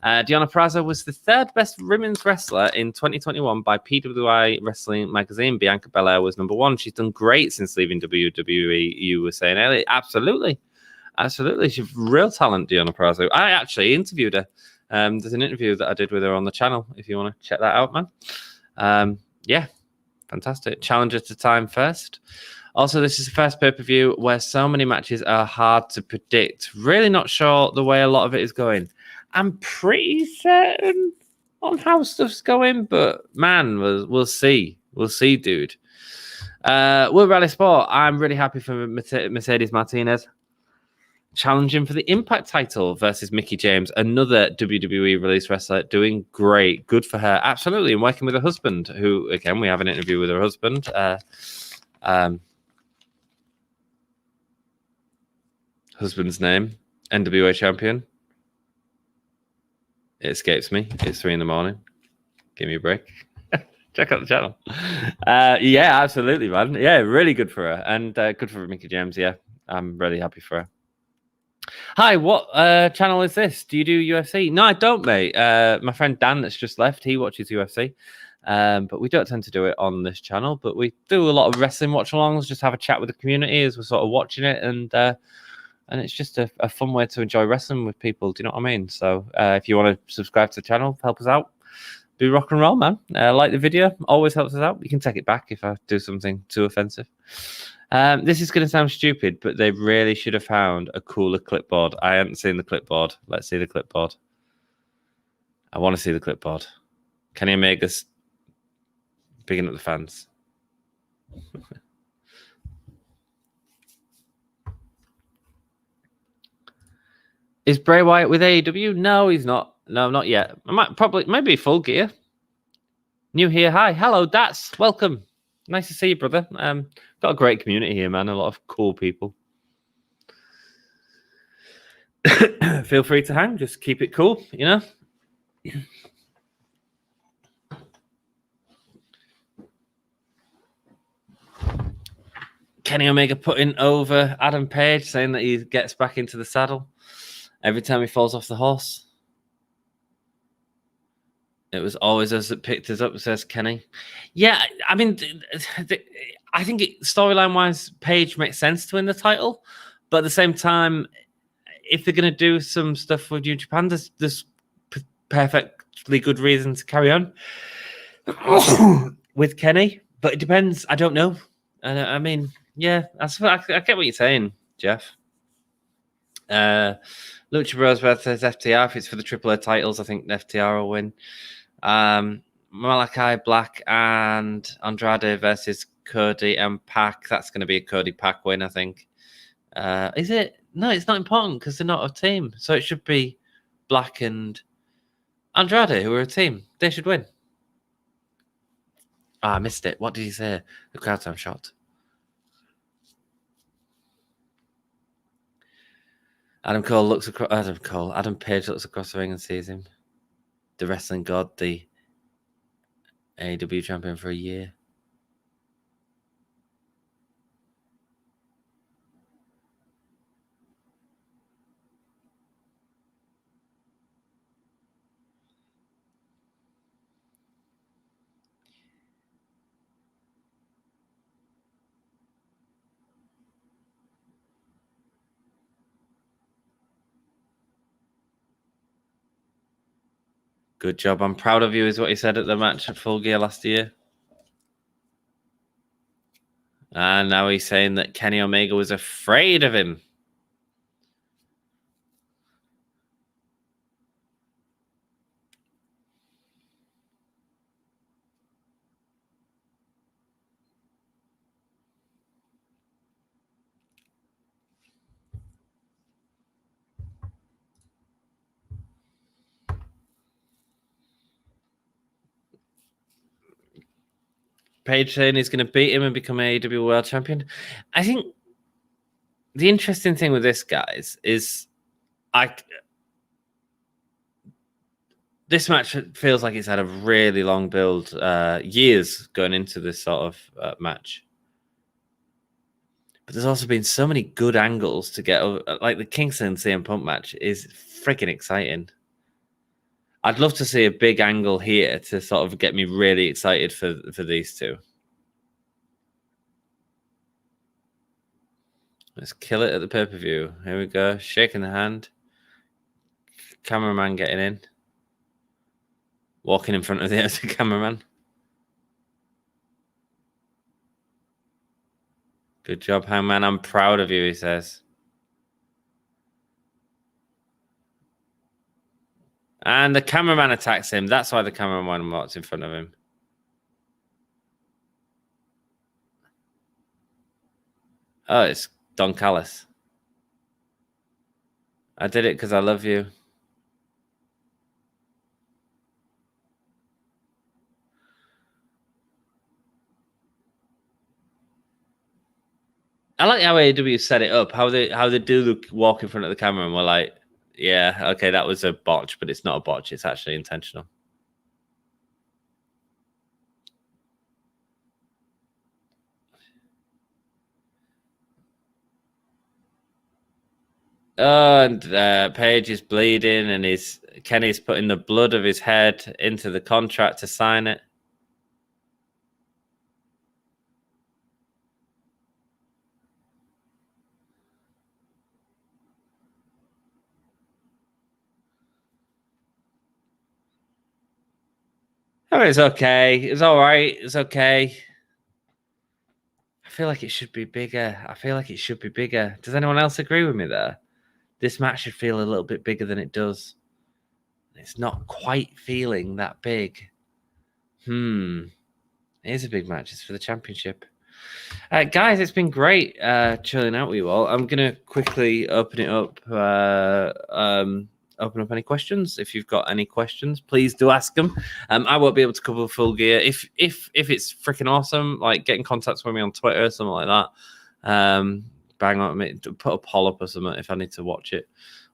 Deonna Purrazzo was the third best women's wrestler in 2021 by PWI Wrestling Magazine. Bianca Belair was number one. She's done great since leaving WWE. You were saying, Elliot, absolutely. She's real talent, Deonna Purrazzo. I actually interviewed her. There's an interview that I did with her on the channel. If you want to check that out, man. Yeah, fantastic. Challenger to time first. Also, this is the first pay-per-view where so many matches are hard to predict. Really not sure the way a lot of it is going. I'm pretty certain on how stuff's going, but man, we'll see. We'll see, dude. Will Rally Sport, I'm really happy for Mercedes Martinez challenging for the Impact title versus Mickie James, another WWE release wrestler, doing great. Good for her. Absolutely. And working with her husband, who, again, we have an interview with her husband. Husband's name, NWA champion. It escapes me. It's 3 a.m. Give me a break. Check out the channel. Yeah, absolutely, man. Yeah, really good for her. And good for Mickie James. Yeah, I'm really happy for her. Hi, what channel is this? Do you do UFC? No, I don't, mate. My friend Dan that's just left, he watches UFC. But we don't tend to do it on this channel. But we do a lot of wrestling watch-alongs, just have a chat with the community as we're sort of watching it. And it's just a fun way to enjoy wrestling with people. Do you know what I mean? So if you want to subscribe to the channel, help us out. Do rock and roll, man. Like the video. Always helps us out. You can take it back if I do something too offensive. This is going to sound stupid, but they really should have found a cooler clipboard. I haven't seen the clipboard. Let's see the clipboard. I want to see the clipboard. Kenny Omega's bigging up the fans. Is Bray Wyatt with AEW? No, he's not. No, not yet. Maybe Full Gear. New here. Hi. Hello, Dats. Welcome. Nice to see you, brother. Got a great community here, man. A lot of cool people. Feel free to hang. Just keep it cool, you know? Kenny Omega putting over Adam Page, saying that he gets back into the saddle every time he falls off the horse. It was always us that picked us up, says Kenny. Yeah, I mean, I think storyline-wise, Page makes sense to win the title. But at the same time, if they're going to do some stuff with New Japan, there's perfectly good reason to carry on with Kenny. But it depends. I don't know. I mean, yeah, I get what you're saying, Jeff. Lucha Bros versus FTR. If it's for the AAA titles, I think FTR will win. Malachi Black and Andrade versus Cody and Pac. That's going to be a Cody Pac win, I think. Is it? No, it's not important because they're not a team. So it should be Black and Andrade, who are a team. They should win. I missed it. What did he say? The crowd time shot. Adam Page looks across the ring and sees him. The wrestling god, the AEW champion for a year. Good job. I'm proud of you, is what he said at the match at Full Gear last year. And now he's saying that Kenny Omega was afraid of him. Page saying he's going to beat him and become AEW World Champion. I think the interesting thing with this, guys, is this match feels like it's had a really long build, years going into this sort of match. But there's also been so many good angles to get over. Like the Kingston CM Punk match is freaking exciting. I'd love to see a big angle here to sort of get me really excited for these two. Let's kill it at the pay-per-view. Here we go. Shaking the hand. Cameraman getting in. Walking in front of the cameraman. Good job, Hangman. I'm proud of you, he says. And the cameraman attacks him. That's why the cameraman walks in front of him. Oh, it's Don Callis. I did it because I love you. I like how AEW set it up. How they do the walk in front of the camera, and we're like, yeah, okay, that was a botch, but it's not a botch. It's actually intentional. Oh, and Paige is bleeding, and Kenny's putting the blood of his head into the contract to sign it. Oh, it's okay. It's all right. It's okay. I feel like it should be bigger. Does anyone else agree with me there? This match should feel a little bit bigger than it does. It's not quite feeling that big. It is a big match. It's for the championship. Guys, it's been great chilling out with you all. I'm going to quickly open it up. Open up any questions. If you've got any questions, please do ask them. I won't be able to cover Full Gear. If it's freaking awesome, like get in contact with me on Twitter or something like that. Bang on me, put a poll up or something if I need to watch it,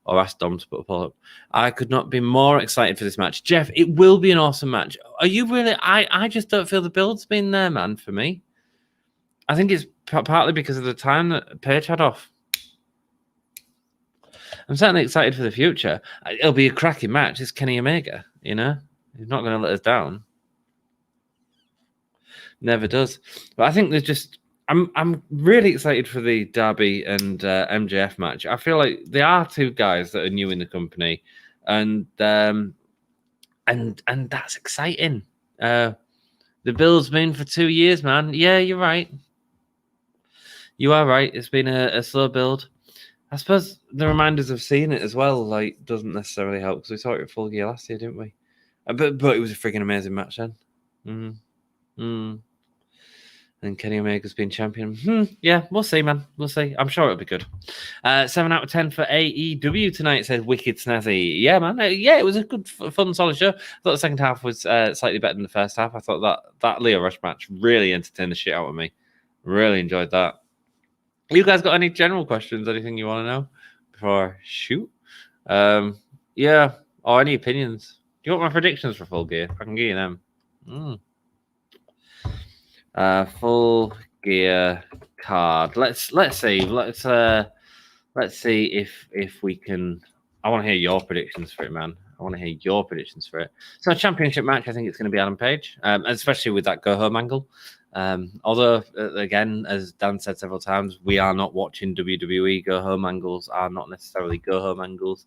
or ask Dom to put a poll up. I could not be more excited for this match. Jeff, it will be an awesome match. Are you really? I just don't feel the build's been there, man, for me. I think it's partly because of the time that Paige had off. I'm certainly excited for the future. It'll be a cracking match. It's Kenny Omega, you know? He's not going to let us down. Never does. But I think there's just... I'm really excited for the Darby and MJF match. I feel like they are two guys that are new in the company, and that's exciting. The build's been for 2 years, man. Yeah, you're right. You are right. It's been a slow build. I suppose the reminders of seeing it as well, like, doesn't necessarily help because we saw it at Full Gear last year, didn't we? But it was a freaking amazing match then. And Kenny Omega's been champion. Yeah, we'll see, man. We'll see. I'm sure it'll be good. 7 out of 10 for AEW tonight, says Wicked Snazzy. Yeah, man. Yeah, it was a good, fun, solid show. I thought the second half was slightly better than the first half. I thought that Leo Rush match really entertained the shit out of me. Really enjoyed that. You guys got any general questions? Anything you want to know before I shoot? Yeah, or any opinions? Do you want my predictions for Full Gear? I can give you them. Full Gear card. Let's see. Let's see if we can. I want to hear your predictions for it, man. I want to hear your predictions for it. So, a championship match. I think it's going to be Adam Page, especially with that go home angle. Although, again, as Dan said several times, we are not watching WWE. Go home angles are not necessarily go home angles.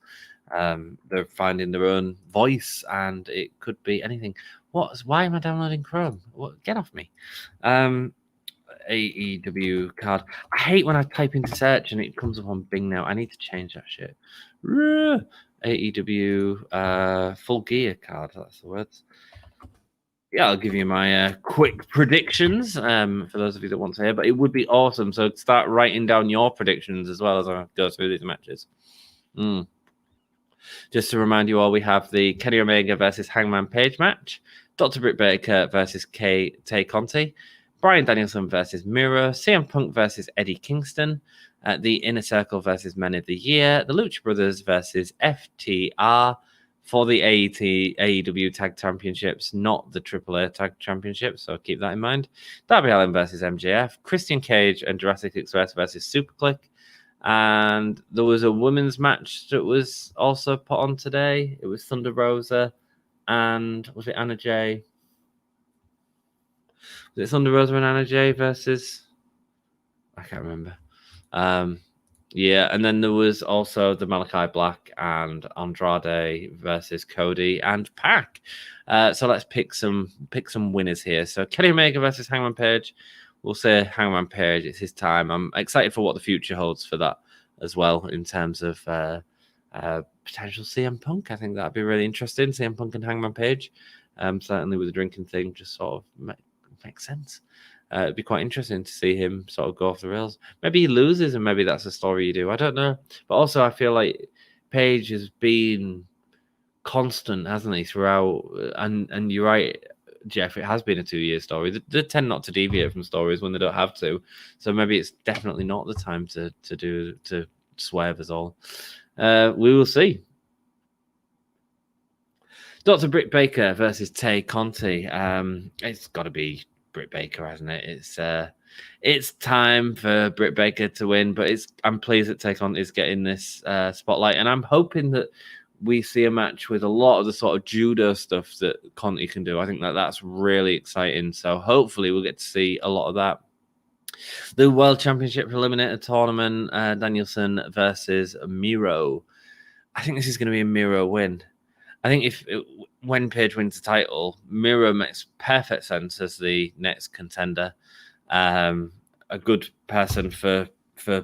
They're finding their own voice, and it could be anything. Why am I downloading Chrome? Get off me. AEW card. I hate when I type into search and it comes up on Bing now. I need to change that shit. AEW Full Gear card. That's the words. Yeah, I'll give you my quick predictions for those of you that want to hear, but it would be awesome. So start writing down your predictions as well as I go through these matches. Just to remind you all, we have the Kenny Omega versus Hangman Page match, Dr. Britt Baker versus Tay Conti, Bryan Danielson versus Miro, CM Punk versus Eddie Kingston, the Inner Circle versus Men of the Year, the Lucha Brothers versus FTR, for the AEW Tag Championships, not the AAA Tag Championships, so keep that in mind. Darby Allin versus MJF, Christian Cage and Jurassic Express versus Superclick. And there was a women's match that was also put on today. It was Thunder Rosa and was it Anna Jay? Was it Thunder Rosa and Anna Jay versus? I can't remember. Yeah, and then there was also the Malachi Black and Andrade versus Cody and Pac. So let's pick some winners here. So Kenny Omega versus Hangman Page. We'll say Hangman Page. It's his time. I'm excited for what the future holds for that as well in terms of potential CM Punk. I think that'd be really interesting. CM Punk and Hangman Page. Certainly with the drinking thing, just sort of makes sense. It'd be quite interesting to see him sort of go off the rails. Maybe he loses, and maybe that's a story you do. I don't know. But also, I feel like Page has been constant, hasn't he, throughout? And you're right, Jeff. It has been a 2-year story. They tend not to deviate from stories when they don't have to. So maybe it's definitely not the time to swerve us all. We will see. Dr. Britt Baker versus Tay Conti. It's got to be Britt Baker, hasn't it? It's time for Britt Baker to win, but I'm pleased that Tay Conti is getting this spotlight, and I'm hoping that we see a match with a lot of the sort of judo stuff that Conti can do. I think that's really exciting. So hopefully we'll get to see a lot of that. The World Championship Eliminator Tournament, Danielson versus Miro. I think this is going to be a Miro win. I think when Page wins the title, Miro makes perfect sense as the next contender. A good person for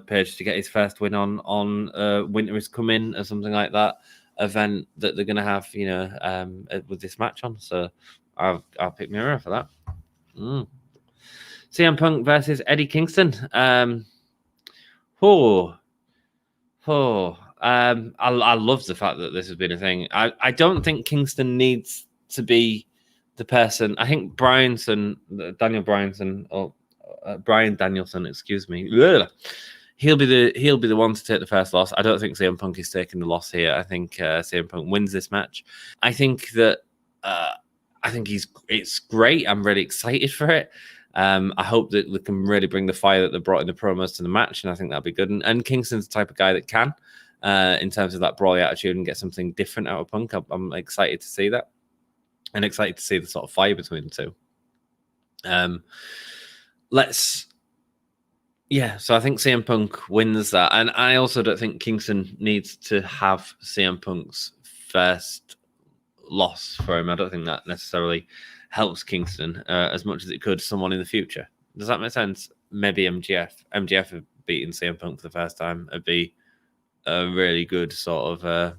Page to get his first win on Winter is Coming or something like that event that they're going to have, with this match on. So I'll pick Miro for that. CM Punk versus Eddie Kingston. I love the fact that this has been a thing. I don't think Kingston needs to be the person. I think Bryan Danielson, excuse me. He'll be the one to take the first loss. I don't think CM Punk is taking the loss here. I think CM Punk wins this match. I think that it's great. I'm really excited for it. I hope that they can really bring the fire that they brought in the promos to the match, and I think that'll be good. And Kingston's the type of guy that can. In terms of that brawly attitude and get something different out of Punk. I'm excited to see that and excited to see the sort of fire between the two. So I think CM Punk wins that. And I also don't think Kingston needs to have CM Punk's first loss for him. I don't think that necessarily helps Kingston as much as it could someone in the future. Does that make sense? Maybe MJF. MJF have beaten CM Punk for the first time. It'd be a really good sort of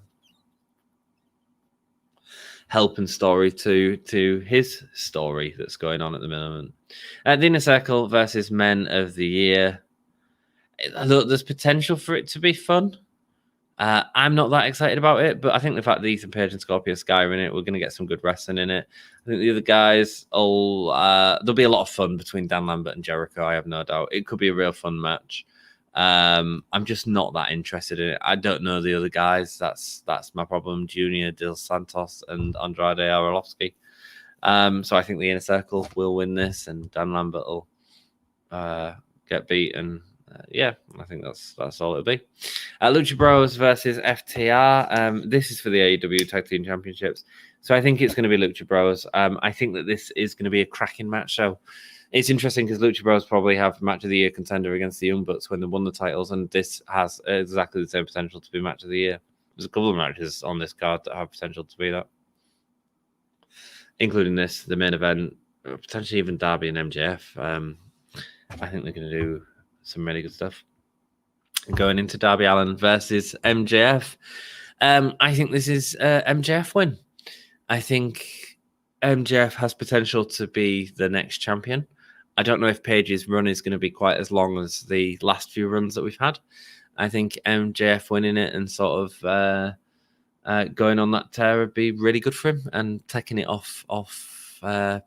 helping story to his story that's going on at the moment. The Inner Circle versus Men of the Year. Look, there's potential for it to be fun. I'm not that excited about it, but I think the fact that Ethan Page and Scorpio Sky are in it, we're going to get some good wrestling in it. I think the other guys, there'll be a lot of fun between Dan Lambert and Jericho, I have no doubt. It could be a real fun match. I'm just not that interested in it. I don't know the other guys. That's my problem. Junior Dos Santos and Andrade Arlovsky. So I think the Inner Circle will win this, and Dan Lambert will get beat. And I think that's all it'll be. Lucha Bros versus FTR. This is for the AEW Tag Team Championships. So I think it's going to be Lucha Bros. I think that this is going to be a cracking match. So it's interesting because Lucha Bros probably have Match of the Year contender against the Young Bucks when they won the titles, and this has exactly the same potential to be Match of the Year. There's a couple of matches on this card that have potential to be that, including this, the main event, potentially even Darby and MJF. I think they're going to do some really good stuff. Going into Darby Allin versus MJF, I think this is MJF win. I think MJF has potential to be the next champion. I don't know if Page's run is going to be quite as long as the last few runs that we've had. I think MJF winning it and sort of going on that tear would be really good for him, and taking it off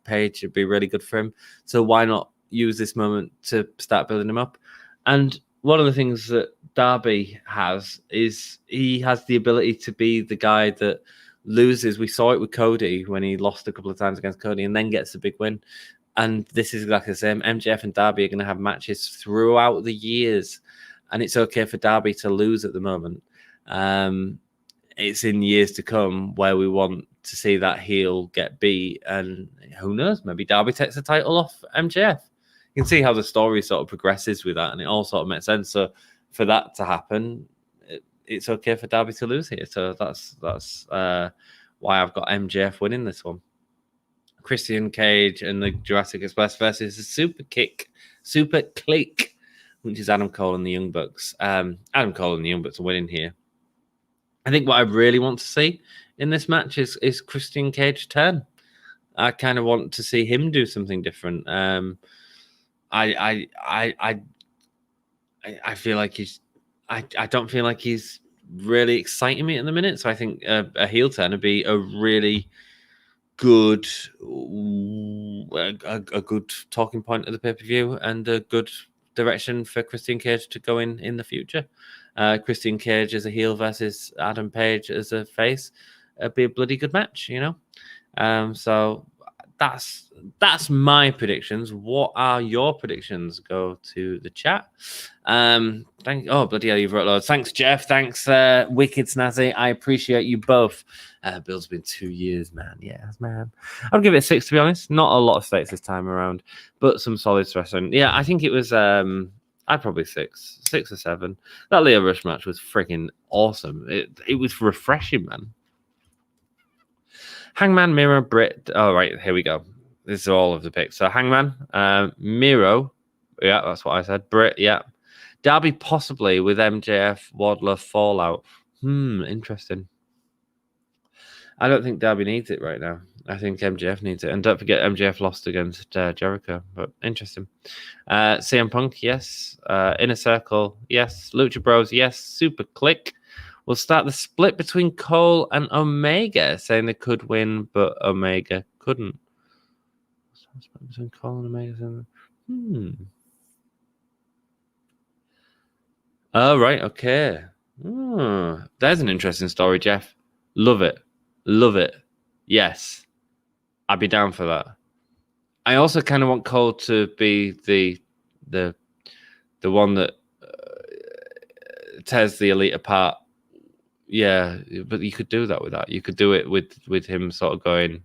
Page would be really good for him. So why not use this moment to start building him up? And one of the things that Darby has is he has the ability to be the guy that loses. We saw it with Cody when he lost a couple of times against Cody and then gets a big win. And this is exactly the same. MJF and Darby are going to have matches throughout the years, and it's okay for Darby to lose at the moment. it's in years to come where we want to see that heel get beat, and who knows, maybe Darby takes the title off MJF. You can see how the story sort of progresses with that, and it all sort of makes sense. So for that to happen, it's okay for Darby to lose here. So that's why I've got MJF winning this one. Christian Cage and the Jurassic Express versus the Super Click, which is Adam Cole and the Young Bucks. Adam Cole and the Young Bucks are winning here. I think what I really want to see in this match is Christian Cage turn. I kind of want to see him do something different. I feel like I don't feel like he's really exciting me at the minute. So I think a heel turn would be a really good, a good talking point of the pay-per-view and a good direction for Christian Cage to go in the future. Christian Cage as a heel versus Adam Page as a face, it'd be a bloody good match, you know. So that's my predictions. What are your predictions? Go to the chat. Oh bloody hell, you've wrote loads. Thanks, Jeff. Thanks, Wicked Snazzy. I appreciate you both. Bill's been 2 years, man. Yes, man. I'd give it a 6, to be honest. Not a lot of states this time around, but some solid wrestling. Yeah, I think it was. I'd probably 6 or 7. That Leo Rush match was freaking awesome. It was refreshing, man. Hangman, Miro, Britt. Oh, right, here we go. This is all of the picks. So Hangman, Miro. Yeah, that's what I said. Britt, yeah. Darby possibly with MJF, Wardlow, Fallout. Interesting. I don't think Darby needs it right now. I think MJF needs it. And don't forget, MJF lost against Jericho. But interesting. CM Punk, yes. Inner Circle, yes. Lucha Bros, yes. Super Click. We'll start the split between Cole and Omega, saying they could win, but Omega couldn't. Split between Cole and Omega. Oh, right, okay. There's an interesting story, Jeff. Love it. Love it. Yes. I'd be down for that. I also kind of want Cole to be the one that tears the Elite apart. Yeah, but you could do that with that. You could do it with him sort of going,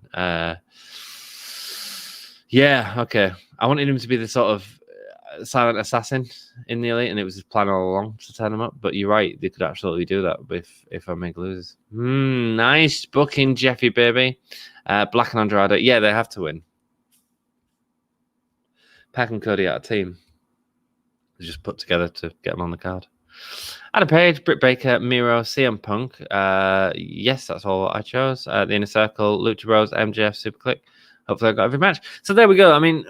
yeah, okay. I wanted him to be the sort of silent assassin in the Elite, and it was his plan all along to turn him up. But you're right, they could absolutely do that if Omega loses. Nice booking, Jeffy, baby. Black and Andrade, yeah, they have to win. Pac and Cody out of team. They just put together to get them on the card. Adam Page, Britt Baker, Miro, CM Punk. Yes, that's all I chose. The Inner Circle, Lucha Bros, MJF, Super Click. Hopefully I got every match. So there we go. I mean,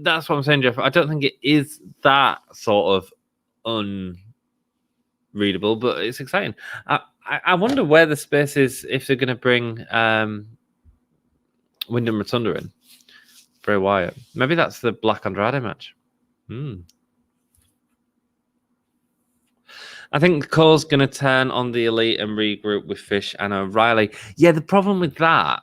that's what I'm saying, Jeff. I don't think it is that sort of unreadable, but it's exciting. I wonder where the space is if they're going to bring Wyndham Rotunda in. Bray Wyatt. Maybe that's the Black Andrade match. I think Cole's going to turn on the Elite and regroup with Fish and O'Reilly. Yeah, the problem with that,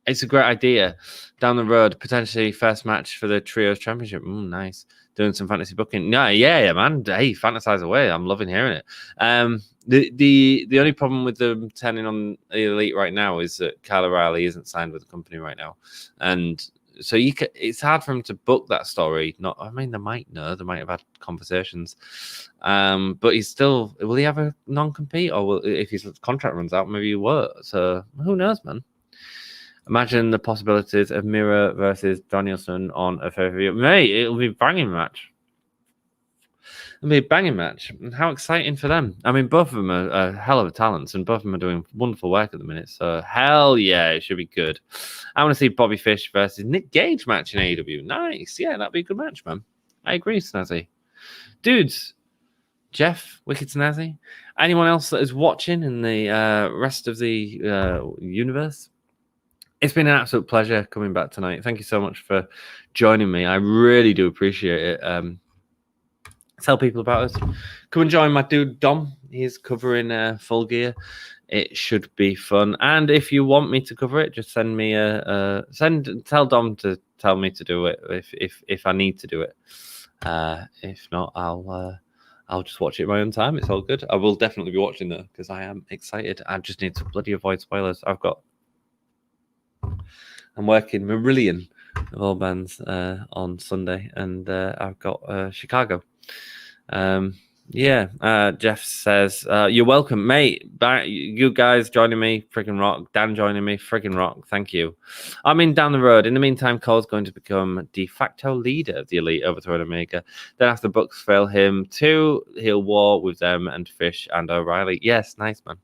it's a great idea. Down the road, potentially first match for the Trios Championship. Nice. Doing some fantasy booking. Yeah, man. Hey, fantasize away. I'm loving hearing it. The only problem with them turning on the Elite right now is that Kyle O'Reilly isn't signed with the company right now. And so it's hard for him to book that story. They might know. They might have had conversations. But he's still... Will he have a non-compete? Or if his contract runs out, maybe he won't. So who knows, man? Imagine the possibilities of Miro versus Danielson on a pay-per-view. Mate, it'll be a banging match. It'll be a banging match. And how exciting for them. I mean, both of them are a hell of a talents, and both of them are doing wonderful work at the minute. So, hell yeah, it should be good. I want to see Bobby Fish versus Nick Gage match in AEW. Nice. Yeah, that'd be a good match, man. I agree, Snazzy. Dudes, Jeff, Wicked Snazzy. Anyone else that is watching in the rest of the universe? It's been an absolute pleasure coming back tonight. Thank you so much for joining me. I really do appreciate it. Tell people about us. Come and join my dude Dom. He's covering Full Gear. It should be fun. And if you want me to cover it, just send me tell Dom to tell me to do it if I need to do it. If not, I'll I'll just watch it at my own time. It's all good. I will definitely be watching though because I am excited. I just need to bloody avoid spoilers. I'm working Marillion of all bands on Sunday, and I've got Chicago. Jeff says, you're welcome, mate. You guys joining me, freaking rock. Dan joining me, freaking rock. Thank you. I mean, down the road. In the meantime, Cole's going to become de facto leader of the Elite, overthrowing Omega. Then after Bucks fail him too, he'll war with them and Fish and O'Reilly. Yes, nice, man.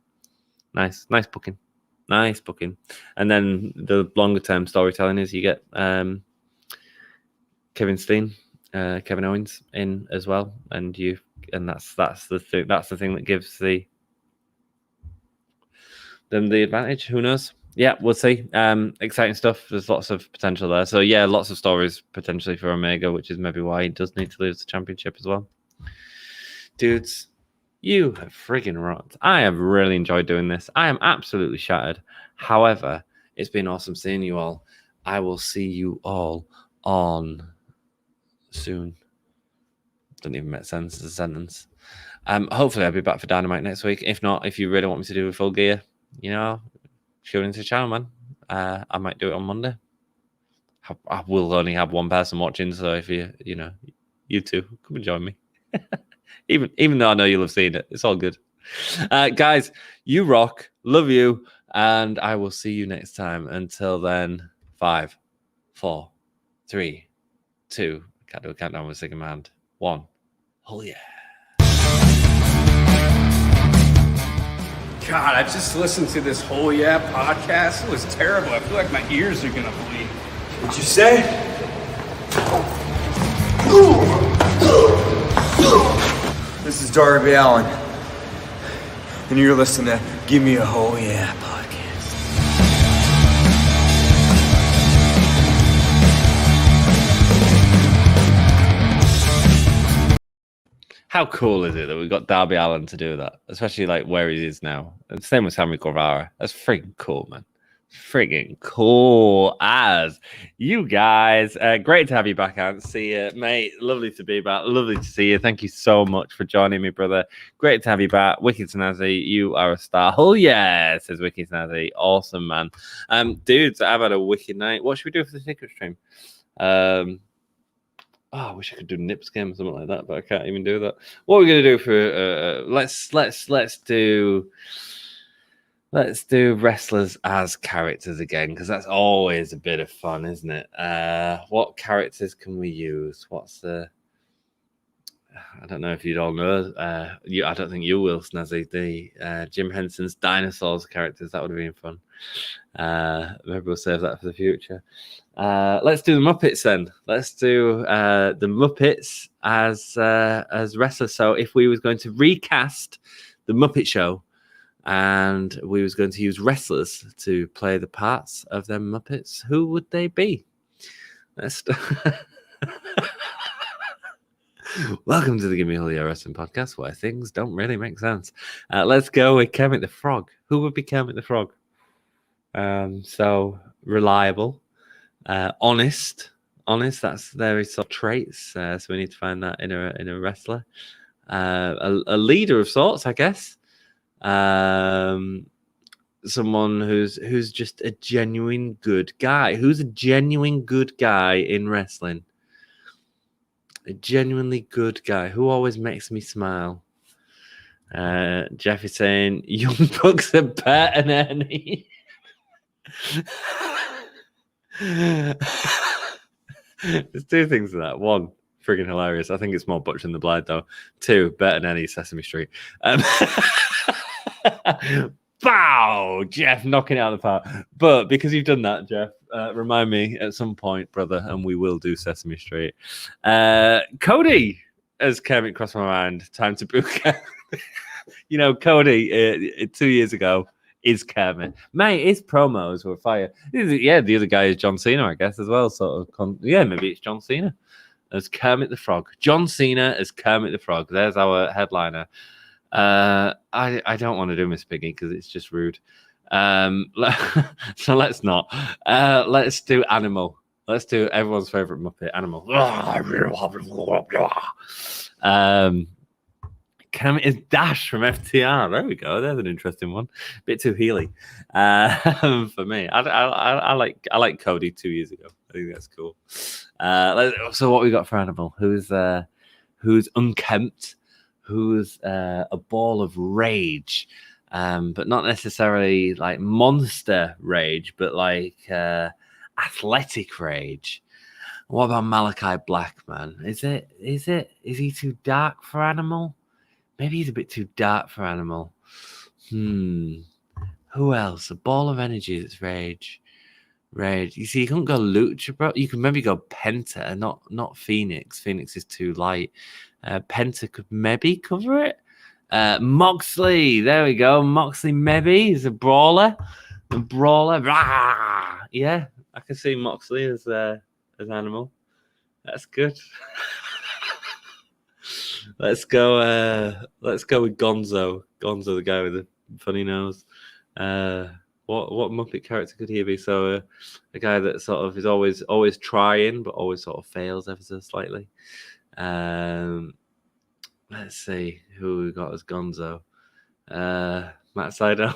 Nice booking. Nice booking. And then the longer term storytelling is you get Kevin Steen, Kevin Owens in as well, and that's the thing. That's the thing that gives them the advantage. Who knows? Yeah, we'll see. Exciting stuff. There's lots of potential there. So yeah, lots of stories potentially for Omega, which is maybe why he does need to lose the championship as well. Dudes, you have friggin' rocked. I have really enjoyed doing this. I am absolutely shattered. However, it's been awesome seeing you all. I will see you all on soon. Doesn't even make sense as a sentence. Hopefully I'll be back for Dynamite next week. If not, if you really want me to do a full gear, tune into the channel, man. I might do it on Monday. I will only have one person watching, so if you two, come and join me. even though I know you'll have seen it, it's all good. Guys, you rock. Love you, and I will see you next time. Until then, 5, 4, 3, 2. Can't do a countdown with a second hand. 1. Oh yeah. God, I just listened to this whole podcast. It was terrible. I feel like my ears are gonna bleed. What'd you say? This is Darby Allen, and you're listening to Gimme a Oh Yeah podcast. How cool is it that we got Darby Allin to do that, especially like where he is now? And same with Sammy Guevara. That's freaking cool, man. Friggin' cool as you guys. Great to have you back, Ant. See you, mate. Lovely to be back. Lovely to see you. Thank you so much for joining me, brother. Great to have you back. Wicked Snazzy, you are a star. Oh yeah, says Wicked Snazzy. Awesome, man. Dudes, I've had a wicked night. What should we do for the ticket stream? I wish I could do Nips game or something like that, but I can't even do that. What are we gonna do for? Let's do wrestlers as characters again, because that's always a bit of fun, isn't it? What characters can we use? I don't know if you'd all know. I don't think you will, Snazzy. The Jim Henson's Dinosaurs characters, that would have been fun. Maybe we'll save that for the future. Let's do the Muppets then. Let's do the Muppets as wrestlers. So if we was going to recast the Muppet Show, and we was going to use wrestlers to play the parts of them Muppets, who would they be? Welcome to the Gimme Julio Wrestling Podcast, where things don't really make sense. Let's go with Kermit the Frog. Who would be Kermit the Frog? So reliable, honest. That's their sort of traits. So we need to find that in a wrestler. A leader of sorts, I guess. Someone who's just a genuine good guy. Who's a genuine good guy in wrestling? A genuinely good guy who always makes me smile. Jeff is saying Young Bucks are better than any. There's two things to that. One, friggin' hilarious. I think it's more Butch than the Blade, though. Two, better than any Sesame Street. Bow! Jeff knocking it out of the park. But because you've done that, Jeff, remind me at some point, brother, and we will do Sesame Street. Cody, as Kermit crossed my mind, time to book. Cody, 2 years ago, is Kermit. Mate, his promos were fire. Yeah, the other guy is John Cena, I guess, as well. Maybe it's John Cena as Kermit the Frog. John Cena as Kermit the Frog. There's our headliner. I don't want to do Miss Piggy because it's just rude. So let's not. Let's do Animal. Let's do everyone's favorite Muppet, Animal. It's Dash from FTR. There we go. There's an interesting one. Bit too Healy for me. I like Cody 2 years ago. I think that's cool. So what we got for Animal? Who's unkempt? Who's a ball of rage? But not necessarily like monster rage, but like athletic rage. What about Malachi Black, man? Is he too dark for Animal? Maybe he's a bit too dark for Animal. Who else? A ball of energy that's rage. You see, you couldn't go Lucha, bro. You could maybe go Penta, not Phoenix. Phoenix is too light. Penta could maybe cover it. Moxley, there we go. Moxley maybe is a brawler. Rah! Yeah, I can see Moxley as Animal. That's good. Let's go with Gonzo. Gonzo, the guy with the funny nose. What Muppet character could he be? So a guy that sort of is always trying, but always sort of fails ever so slightly. Let's see who we got as Gonzo. Matt Sydal.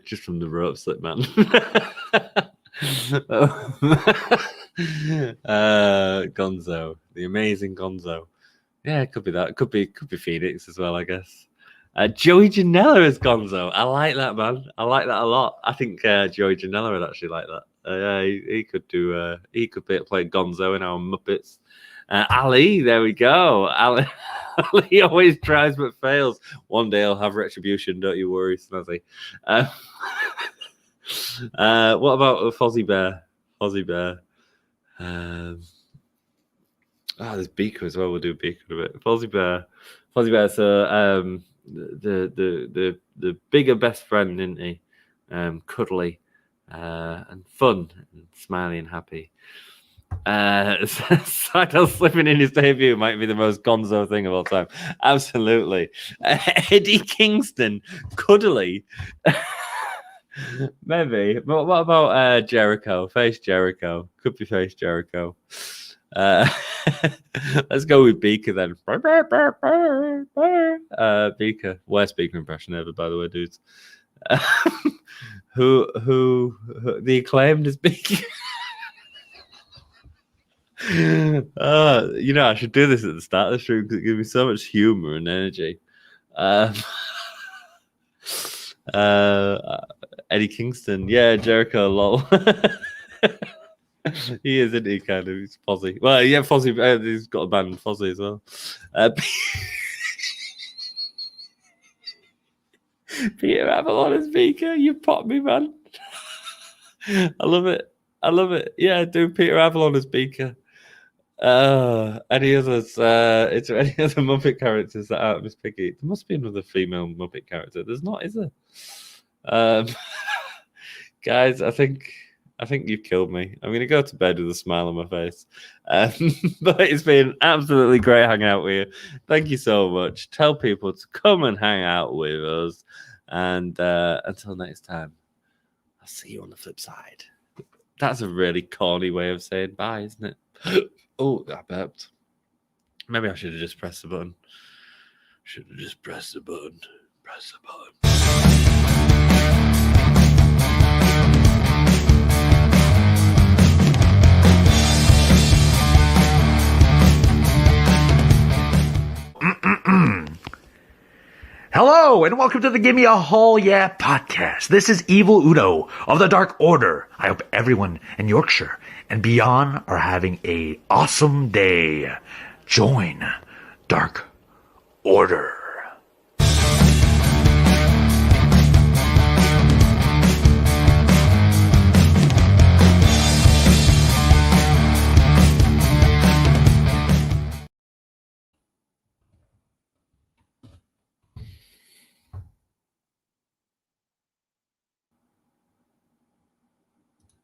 Just from the rope slip, man. Gonzo, the amazing Gonzo. Yeah, it could be that. It could be Phoenix as well, I guess. Joey Janela as Gonzo. I like that, man. I like that a lot. I think Joey Janela would actually like that. Yeah, he could do. He could play Gonzo in our Muppets. Ali, there we go. Ali always tries but fails. One day I'll have retribution. Don't you worry, Snazzy. What about Fozzie Bear? There's Beaker as well. We'll do Beaker in a bit. Fozzie Bear. So the bigger best friend, isn't he? Cuddly and fun and smiley and happy. Sydal slipping in his debut might be the most Gonzo thing of all time. Absolutely. Eddie Kingston, cuddly. Maybe. But what about Jericho? Face Jericho. Could be face Jericho. Let's go with Beaker then. Beaker. Worst Beaker impression ever, by the way, dudes. Who the Acclaimed is Beaker? I should do this at the start of the stream because it gives me so much humor and energy. Eddie Kingston, yeah, Jericho, lol. He is, isn't he? Kind of, he's Fozzie. Well, yeah, Fozzie. He's got a band, Fozzie as well. Peter Avalon as Beaker, you pop me, man. I love it. Yeah, do Peter Avalon as Beaker. Any others? Is there any other Muppet characters that aren't Miss Piggy? There must be another female Muppet character. There's not, is there? Guys, I think you've killed me. I'm gonna go to bed with a smile on my face. But it's been absolutely great hanging out with you. Thank you so much. Tell people to come and hang out with us. And until next time, I'll see you on the flip side. That's a really corny way of saying bye, isn't it? Oh, I burped. Maybe I should have just pressed the button. Press the button. Hello, and welcome to the Gimme a Hole Yeah podcast. This is Evil Udo of the Dark Order. I hope everyone in Yorkshire and beyond are having a awesome day. Join Dark Order.